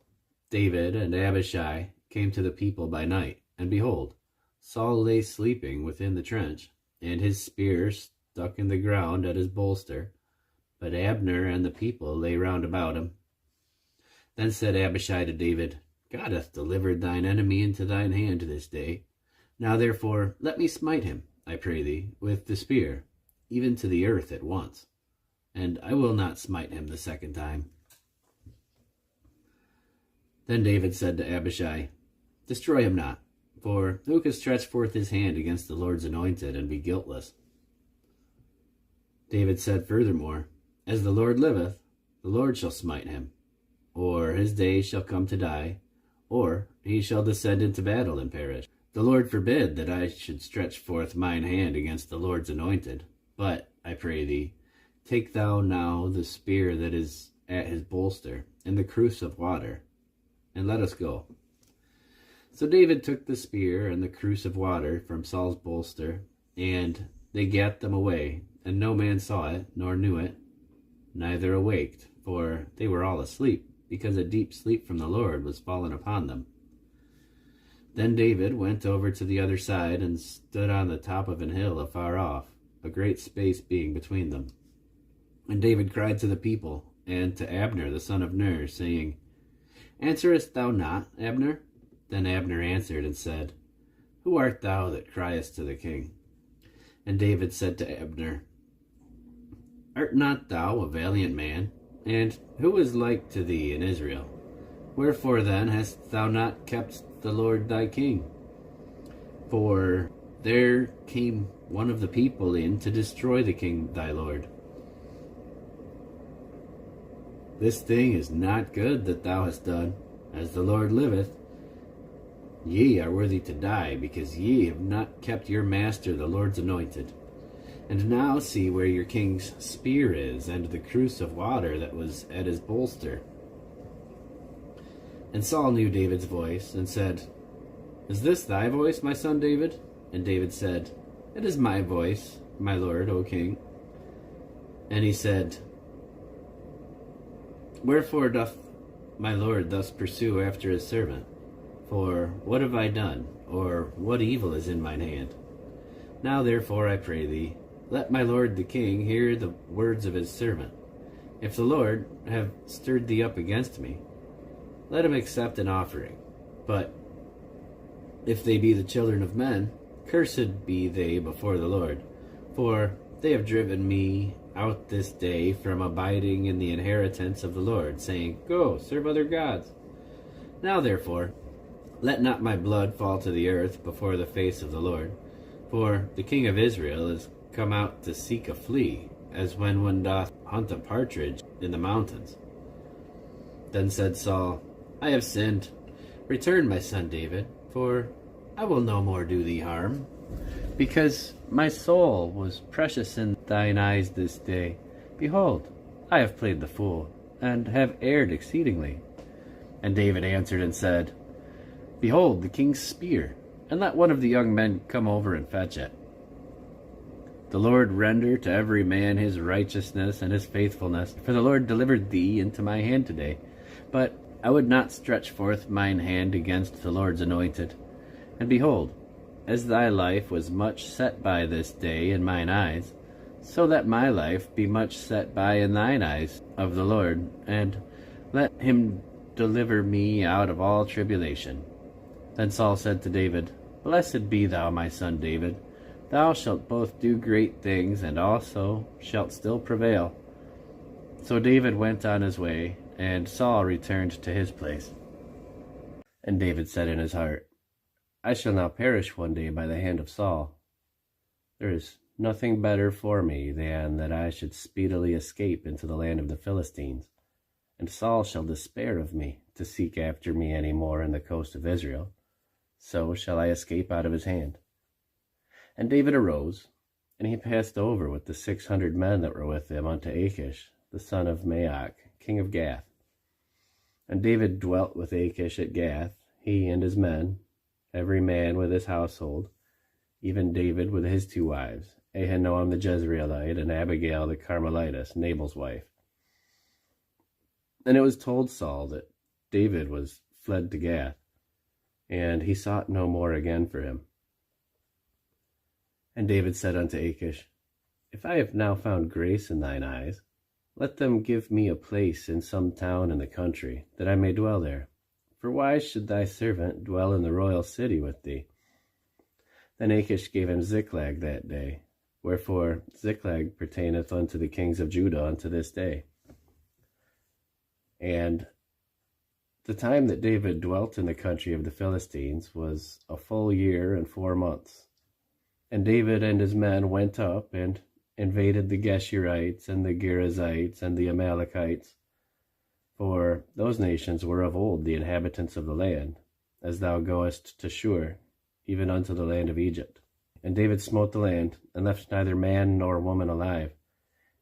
David and Abishai came to the people by night, and behold, Saul lay sleeping within the trench, and his spear stuck in the ground at his bolster. But Abner and the people lay round about him. Then said Abishai to David, God hath delivered thine enemy into thine hand this day. Now therefore let me smite him, I pray thee, with the spear, even to the earth at once, and I will not smite him the second time. Then David said to Abishai, Destroy him not, for who can stretch forth his hand against the Lord's anointed and be guiltless? David said furthermore, As the Lord liveth, the Lord shall smite him, or his days shall come to die, or he shall descend into battle and perish. The Lord forbid that I should stretch forth mine hand against the Lord's anointed. But, I pray thee, take thou now the spear that is at his bolster, and the cruse of water, and let us go. So David took the spear and the cruse of water from Saul's bolster, and they gat them away, and no man saw it, nor knew it, neither awaked, for they were all asleep, because a deep sleep from the Lord was fallen upon them. Then David went over to the other side, and stood on the top of an hill afar off, a great space being between them. And David cried to the people, and to Abner the son of Ner, saying, Answerest thou not, Abner? Then Abner answered and said, Who art thou that criest to the king? And David said to Abner, Art not thou a valiant man? And who is like to thee in Israel? Wherefore then hast thou not kept the Lord thy king? For there came one of the people in to destroy the king thy lord. This thing is not good that thou hast done. As the Lord liveth, ye are worthy to die, because ye have not kept your master the Lord's anointed. And now see where your king's spear is, and the cruse of water that was at his bolster. And Saul knew David's voice, and said, Is this thy voice, my son David? And David said, It is my voice, my lord, O king. And he said, Wherefore doth my lord thus pursue after his servant? For what have I done, or what evil is in mine hand? Now therefore I pray thee, let my lord the king hear the words of his servant. If the Lord have stirred thee up against me, let him accept an offering. But if they be the children of men, cursed be they before the Lord, for they have driven me out this day from abiding in the inheritance of the Lord, saying, Go, serve other gods. Now therefore, let not my blood fall to the earth before the face of the Lord, for the king of Israel is come out to seek a flea, as when one doth hunt a partridge in the mountains. Then said Saul, I have sinned. Return, my son David, for I will no more do thee harm, because my soul was precious in thine eyes this day. Behold, I have played the fool, and have erred exceedingly. And David answered and said, Behold the king's spear, and let one of the young men come over and fetch it. The Lord render to every man his righteousness and his faithfulness, for the Lord delivered thee into my hand today. But I would not stretch forth mine hand against the Lord's anointed. And behold, as thy life was much set by this day in mine eyes, so that my life be much set by in thine eyes of the Lord, and let him deliver me out of all tribulation. Then Saul said to David, Blessed be thou, my son David. Thou shalt both do great things, and also shalt still prevail. So David went on his way, and Saul returned to his place. And David said in his heart, I shall now perish one day by the hand of Saul. There is nothing better for me than that I should speedily escape into the land of the Philistines, and Saul shall despair of me to seek after me any more in the coast of Israel. So shall I escape out of his hand. And David arose, and he passed over with the 600 men that were with him unto Achish, the son of Maoch, king of Gath. And David dwelt with Achish at Gath, he and his men, every man with his household, even David with his 2 wives, Ahinoam the Jezreelite, and Abigail the Carmelitess, Nabal's wife. And it was told Saul that David was fled to Gath, and he sought no more again for him. And David said unto Achish, If I have now found grace in thine eyes, let them give me a place in some town in the country, that I may dwell there. For why should thy servant dwell in the royal city with thee? Then Achish gave him Ziklag that day, wherefore Ziklag pertaineth unto the kings of Judah unto this day. And the time that David dwelt in the country of the Philistines was a full year and 4 months. And David and his men went up and invaded the Geshurites and the Girzites and the Amalekites, for those nations were of old the inhabitants of the land, as thou goest to Shur, even unto the land of Egypt. And David smote the land, and left neither man nor woman alive,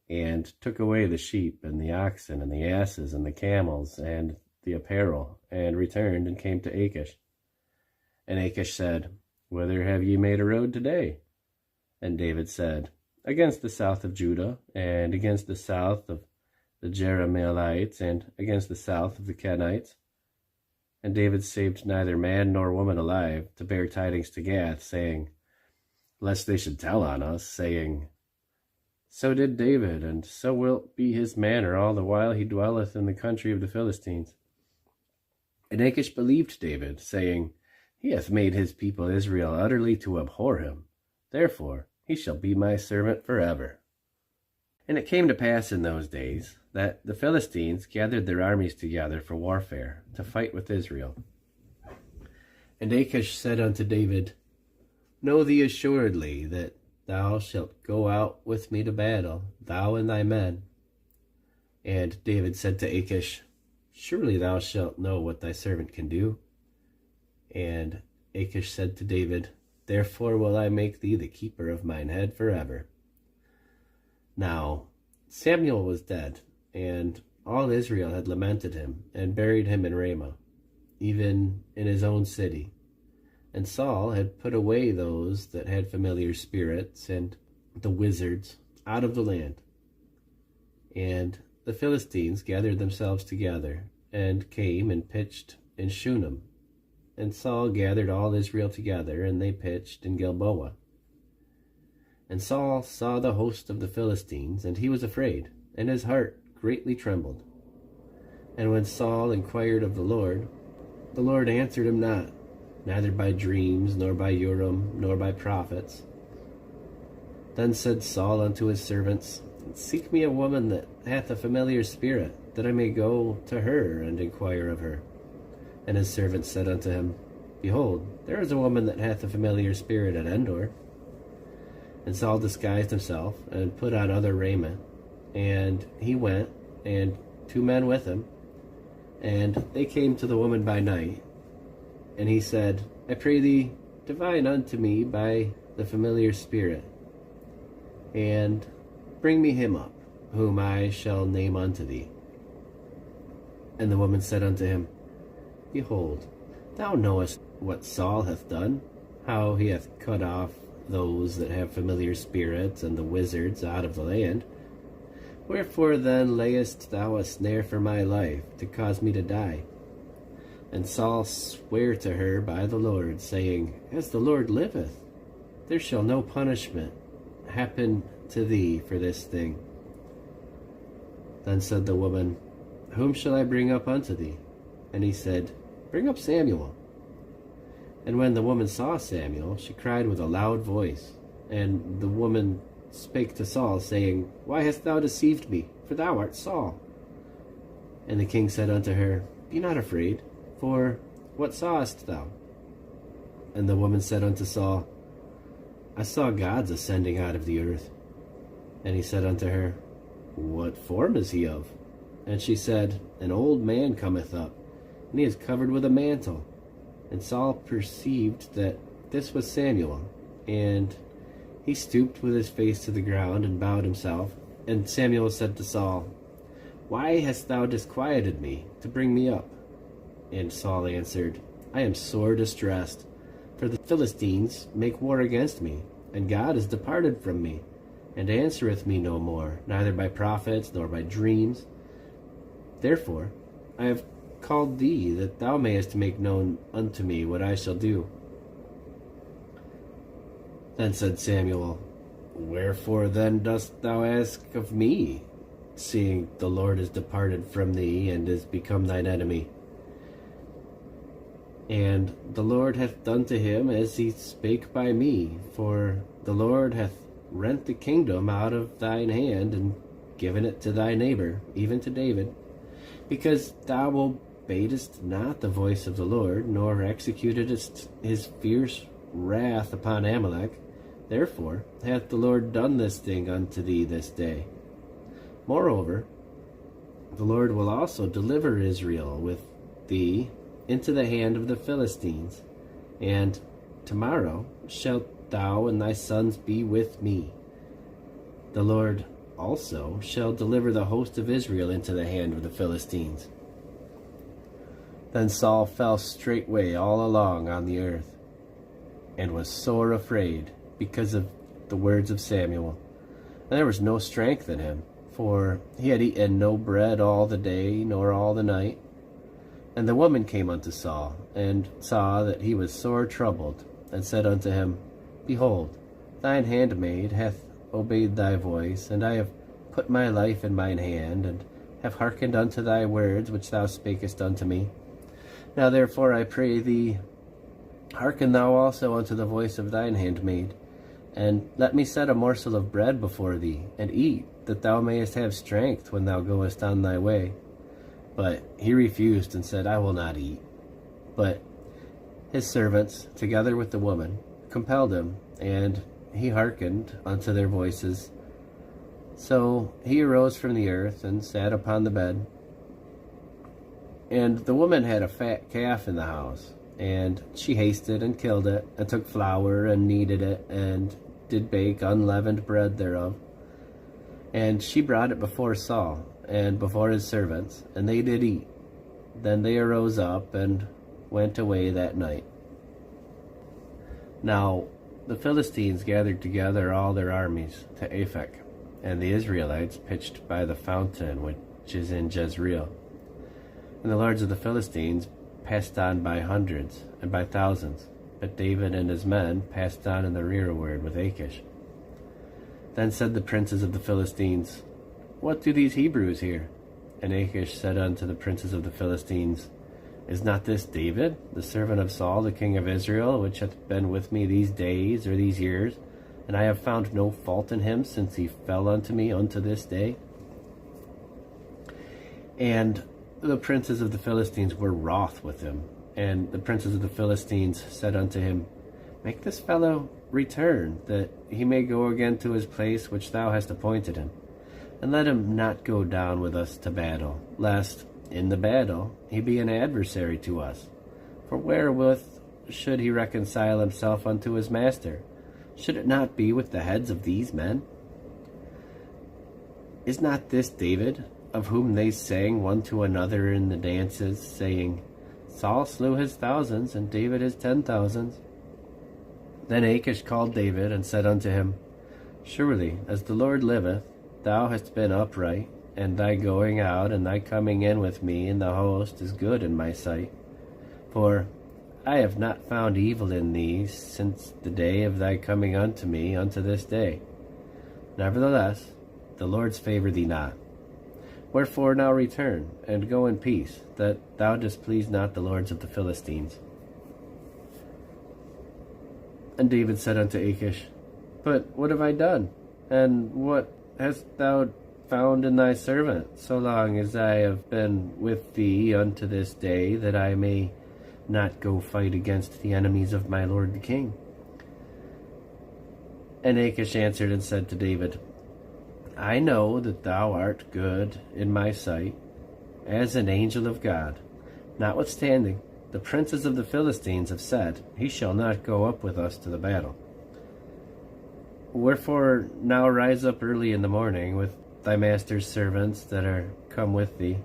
and took away the sheep and the oxen and the asses and the camels and the apparel, and returned and came to Achish. And Achish said, Whither have ye made a road today? And David said, Against the south of Judah, and against the south of the Jerahmeelites, and against the south of the Kenites. And David saved neither man nor woman alive, to bear tidings to Gath, saying, Lest they should tell on us, saying, So did David, and so wilt be his manner all the while he dwelleth in the country of the Philistines. And Achish believed David, saying, He hath made his people Israel utterly to abhor him. Therefore he shall be my servant forever. And it came to pass in those days that the Philistines gathered their armies together for warfare, to fight with Israel. And Achish said unto David, Know thee assuredly that thou shalt go out with me to battle, thou and thy men. And David said to Achish, Surely thou shalt know what thy servant can do. And Achish said to David, Therefore will I make thee the keeper of mine head forever. Now Samuel was dead, and all Israel had lamented him, and buried him in Ramah, even in his own city. And Saul had put away those that had familiar spirits, and the wizards, out of the land. And the Philistines gathered themselves together, and came and pitched in Shunem. And Saul gathered all Israel together, and they pitched in Gilboa. And Saul saw the host of the Philistines, and he was afraid, and his heart greatly trembled. And when Saul inquired of the Lord answered him not, neither by dreams, nor by Urim, nor by prophets. Then said Saul unto his servants, Seek me a woman that hath a familiar spirit, that I may go to her and inquire of her. And his servant said unto him, Behold, there is a woman that hath a familiar spirit at Endor. And Saul disguised himself, and put on other raiment. And he went, and 2 men with him. And they came to the woman by night. And he said, I pray thee, divine unto me by the familiar spirit, and bring me him up, whom I shall name unto thee. And the woman said unto him, Behold, thou knowest what Saul hath done, how he hath cut off those that have familiar spirits and the wizards out of the land. Wherefore then layest thou a snare for my life, to cause me to die? And Saul sware to her by the Lord, saying, As the Lord liveth, there shall no punishment happen to thee for this thing. Then said the woman, Whom shall I bring up unto thee? And he said, Bring up Samuel. And when the woman saw Samuel, she cried with a loud voice. And the woman spake to Saul, saying, Why hast thou deceived me? For thou art Saul. And the king said unto her, Be not afraid, for what sawest thou? And the woman said unto Saul, I saw gods ascending out of the earth. And he said unto her, What form is he of? And she said, An old man cometh up, and he is covered with a mantle. And Saul perceived that this was Samuel, and he stooped with his face to the ground and bowed himself. And Samuel said to Saul, Why hast thou disquieted me to bring me up? And Saul answered, I am sore distressed, for the Philistines make war against me, and God is departed from me, and answereth me no more, neither by prophets nor by dreams. Therefore I have called thee, that thou mayest make known unto me what I shall do. Then said Samuel, Wherefore then dost thou ask of me, seeing the Lord is departed from thee, and is become thine enemy? And the Lord hath done to him as he spake by me, for the Lord hath rent the kingdom out of thine hand, and given it to thy neighbor, even to David, because thou obeyedst not the voice of the Lord, nor executedst his fierce wrath upon Amalek. Therefore hath the Lord done this thing unto thee this day. Moreover, the Lord will also deliver Israel with thee into the hand of the Philistines, and tomorrow shalt thou and thy sons be with me. The Lord also shall deliver the host of Israel into the hand of the Philistines. Then Saul fell straightway all along on the earth, and was sore afraid because of the words of Samuel. And there was no strength in him, for he had eaten no bread all the day nor all the night. And the woman came unto Saul, and saw that he was sore troubled, and said unto him, Behold, thine handmaid hath obeyed thy voice, and I have put my life in mine hand, and have hearkened unto thy words which thou spakest unto me. Now therefore I pray thee, hearken thou also unto the voice of thine handmaid, and let me set a morsel of bread before thee, and eat, that thou mayest have strength when thou goest on thy way. But he refused, and said, I will not eat. But his servants, together with the woman, compelled him, and he hearkened unto their voices. So he arose from the earth, and sat upon the bed. And the woman had a fat calf in the house, and she hasted and killed it, and took flour, and kneaded it, and did bake unleavened bread thereof. And she brought it before Saul, and before his servants, and they did eat. Then they arose up, and went away that night. Now the Philistines gathered together all their armies to Aphek, and the Israelites pitched by the fountain which is in Jezreel. And the lords of the Philistines passed on by hundreds and by thousands, but David and his men passed on in the rearward with Achish. Then said the princes of the Philistines, What do these Hebrews here? And Achish said unto the princes of the Philistines, Is not this David, the servant of Saul, the king of Israel, which hath been with me these days or these years? and I have found no fault in him since he fell unto me unto this day. And the princes of the Philistines were wroth with him. And the princes of the Philistines said unto him, Make this fellow return, that he may go again to his place which thou hast appointed him. And let him not go down with us to battle, lest in the battle he be an adversary to us. For wherewith should he reconcile himself unto his master? Should it not be with the heads of these men? Is not this David, of whom they sang one to another in the dances, saying, Saul slew his thousands, and David his 10,000s? Then Achish called David, and said unto him, Surely, as the Lord liveth, thou hast been upright, and thy going out and thy coming in with me in the host is good in my sight. For I have not found evil in thee since the day of thy coming unto me unto this day. Nevertheless, the Lord's favour thee not. Wherefore now return, and go in peace, that thou displease not the lords of the Philistines. And David said unto Achish, But what have I done? And what hast thou found in thy servant, so long as I have been with thee unto this day, that I may not go fight against the enemies of my lord the king? And Achish answered and said to David, I know that thou art good in my sight, as an angel of God. Notwithstanding, the princes of the Philistines have said, He shall not go up with us to the battle. Wherefore now rise up early in the morning with thy master's servants that are come with thee,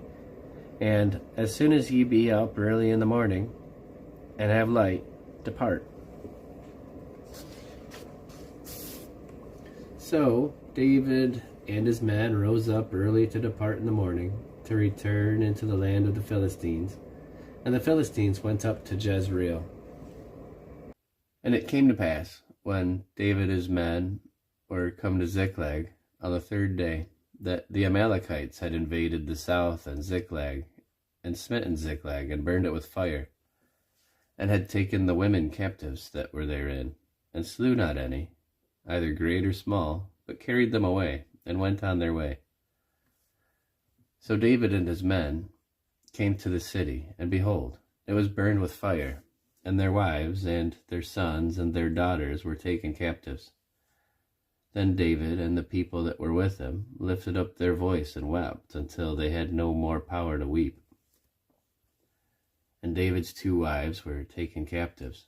and as soon as ye be up early in the morning, and have light, depart. So David and his men rose up early to depart in the morning, to return into the land of the Philistines. And the Philistines went up to Jezreel. And it came to pass, when David and his men were come to Ziklag on the third day, that the Amalekites had invaded the south and Ziklag, and smitten Ziklag, and burned it with fire, and had taken the women captives that were therein, and slew not any, either great or small, but carried them away, and went on their way. So David and his men came to the city, and behold, it was burned with fire, and their wives, and their sons, and their daughters were taken captives. Then David and the people that were with him lifted up their voice and wept, until they had no more power to weep. And David's 2 wives were taken captives,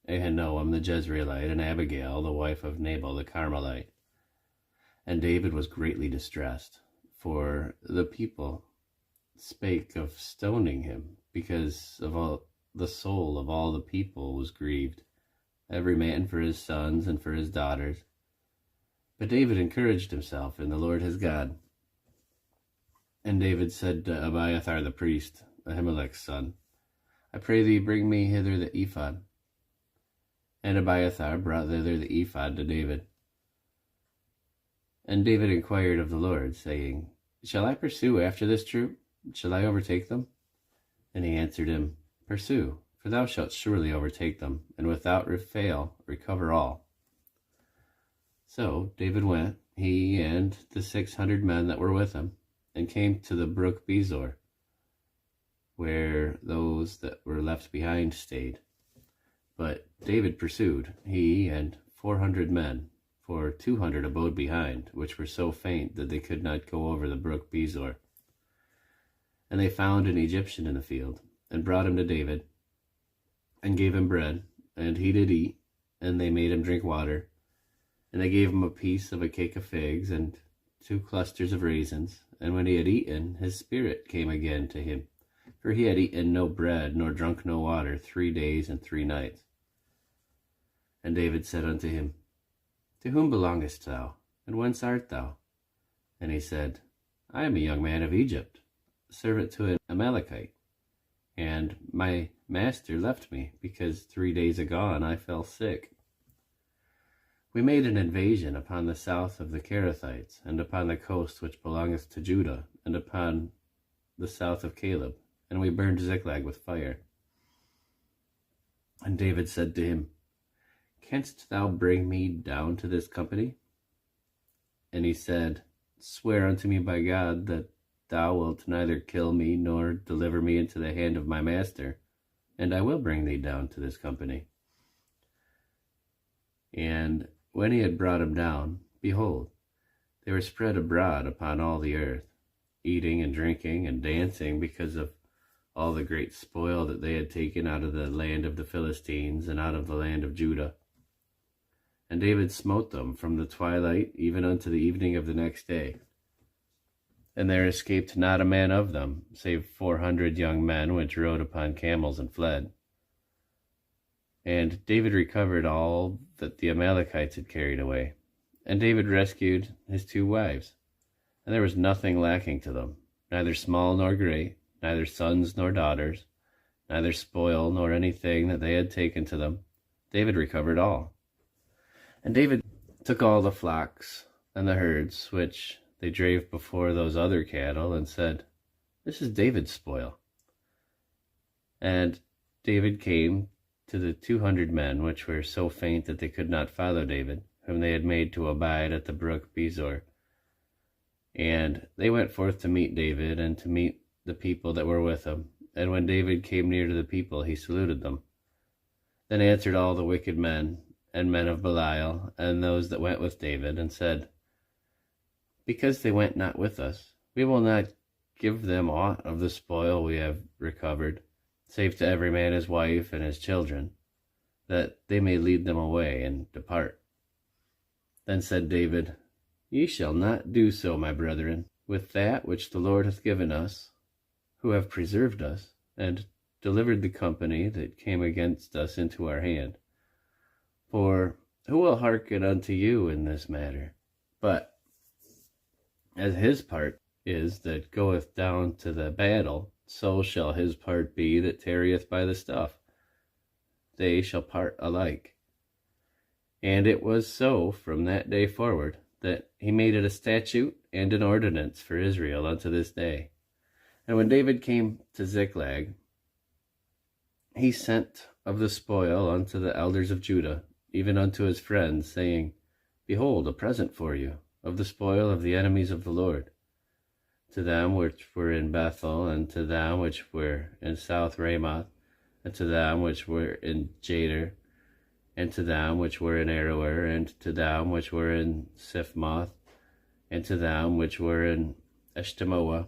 Ahinoam the Jezreelite, and Abigail the wife of Nabal the Carmelite. And David was greatly distressed, for the people spake of stoning him, because of all the soul of all the people was grieved, every man for his sons and for his daughters. But David encouraged himself in the Lord his God. And David said to Abiathar the priest, Ahimelech's son, I pray thee, bring me hither the ephod. And Abiathar brought thither the ephod to David. And David inquired of the Lord, saying, Shall I pursue after this troop? Shall I overtake them? And he answered him, Pursue, for thou shalt surely overtake them, and without fail recover all. So David went, he and the 600 men that were with him, and came to the brook Bezor, where those that were left behind stayed. But David pursued, he and 400 men, for 200 abode behind, which were so faint that they could not go over the brook Bezor. And they found an Egyptian in the field, and brought him to David, and gave him bread, and he did eat, and they made him drink water, and they gave him a piece of a cake of figs, and 2 clusters of raisins. And when he had eaten, his spirit came again to him, for he had eaten no bread, nor drunk no water, 3 days and 3 nights. And David said unto him, To whom belongest thou, and whence art thou? And he said, I am a young man of Egypt, servant to an Amalekite, and my master left me, because 3 days agone I fell sick. We made an invasion upon the south of the Kerethites, and upon the coast which belongeth to Judah, and upon the south of Caleb, and we burned Ziklag with fire. And David said to him, canst thou bring me down to this company? And he said, Swear unto me by God that thou wilt neither kill me nor deliver me into the hand of my master, and I will bring thee down to this company. And when he had brought him down, behold, they were spread abroad upon all the earth, eating and drinking and dancing because of all the great spoil that they had taken out of the land of the Philistines and out of the land of Judah. And David smote them from the twilight even unto the evening of the next day. And there escaped not a man of them, save 400 young men which rode upon camels and fled. And David recovered all that the Amalekites had carried away. And David rescued his 2 wives, and there was nothing lacking to them, neither small nor great, neither sons nor daughters, neither spoil nor anything that they had taken to them. David recovered all. And David took all the flocks and the herds which they drave before those other cattle, and said, This is David's spoil. And David came to the 200 men which were so faint that they could not follow David, whom they had made to abide at the brook Bezor. And they went forth to meet David, and to meet the people that were with him. And when David came near to the people, he saluted them. Then answered all the wicked men, and men of Belial, and those that went with David, and said, Because they went not with us, we will not give them aught of the spoil we have recovered, save to every man his wife and his children, that they may lead them away and depart. Then said David, Ye shall not do so, my brethren, with that which the Lord hath given us, who have preserved us, and delivered the company that came against us into our hand. For who will hearken unto you in this matter? But as his part is that goeth down to the battle, so shall his part be that tarrieth by the stuff. They shall part alike. And it was so from that day forward, that he made it a statute and an ordinance for Israel unto this day. And when David came to Ziklag, he sent of the spoil unto the elders of Judah, even unto his friends, saying, Behold, a present for you, of the spoil of the enemies of the Lord, to them which were in Bethel, and to them which were in South Ramoth, and to them which were in Jader, and to them which were in Aroer, and to them which were in Siphmoth, and to them which were in Eshtemoa,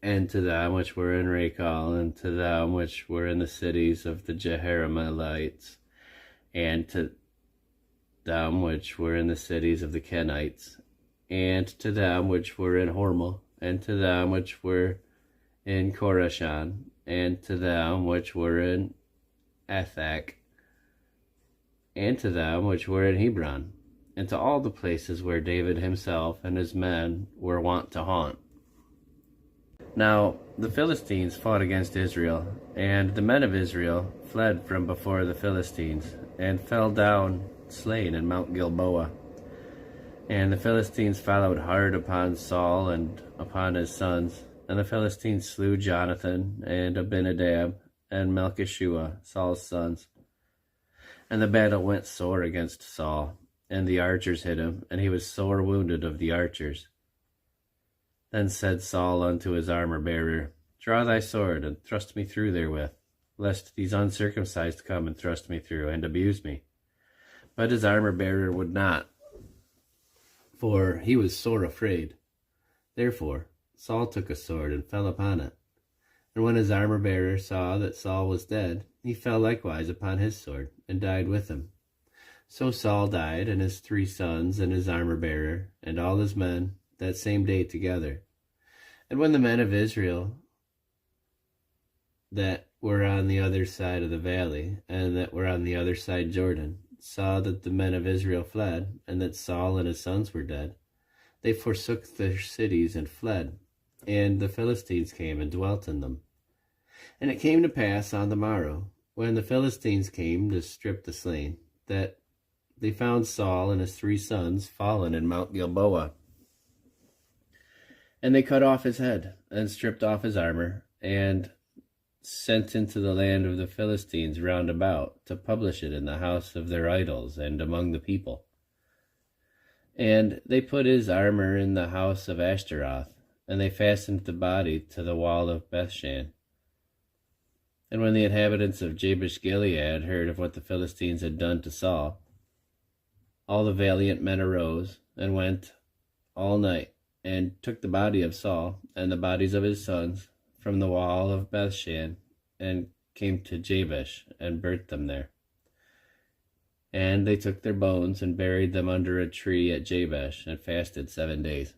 and to them which were in Rachal, and to them which were in the cities of the Jeharamelites, and to them which were in the cities of the Kenites, and to them which were in Hormah, and to them which were in Korashan, and to them which were in Athak, and to them which were in Hebron, and to all the places where David himself and his men were wont to haunt. Now the Philistines fought against Israel, and the men of Israel fled from before the Philistines, and fell down slain in Mount Gilboa. And the Philistines followed hard upon Saul and upon his sons, and the Philistines slew Jonathan and Abinadab and Melchishua, Saul's sons. And the battle went sore against Saul, and the archers hit him, and he was sore wounded of the archers. Then said Saul unto his armor-bearer, Draw thy sword, and thrust me through therewith, lest these uncircumcised come and thrust me through, and abuse me. But his armor-bearer would not, for he was sore afraid. Therefore Saul took a sword, and fell upon it. And when his armor-bearer saw that Saul was dead, he fell likewise upon his sword, and died with him. So Saul died, and his 3 sons, and his armor-bearer, and all his men, that same day together. And when the men of Israel that were on the other side of the valley, and that were on the other side Jordan, saw that the men of Israel fled, and that Saul and his sons were dead, they forsook their cities and fled, and the Philistines came and dwelt in them. And it came to pass on the morrow, when the Philistines came to strip the slain, that they found Saul and his 3 sons fallen in Mount Gilboa. And they cut off his head, and stripped off his armor, and sent into the land of the Philistines round about, to publish it in the house of their idols and among the people. And they put his armor in the house of Ashtaroth, and they fastened the body to the wall of Bethshan. And when the inhabitants of Jabesh Gilead heard of what the Philistines had done to Saul, all the valiant men arose and went all night, and took the body of Saul and the bodies of his sons from the wall of Bethshan, and came to Jabesh, and burnt them there. And they took their bones and buried them under a tree at Jabesh, and fasted 7 days.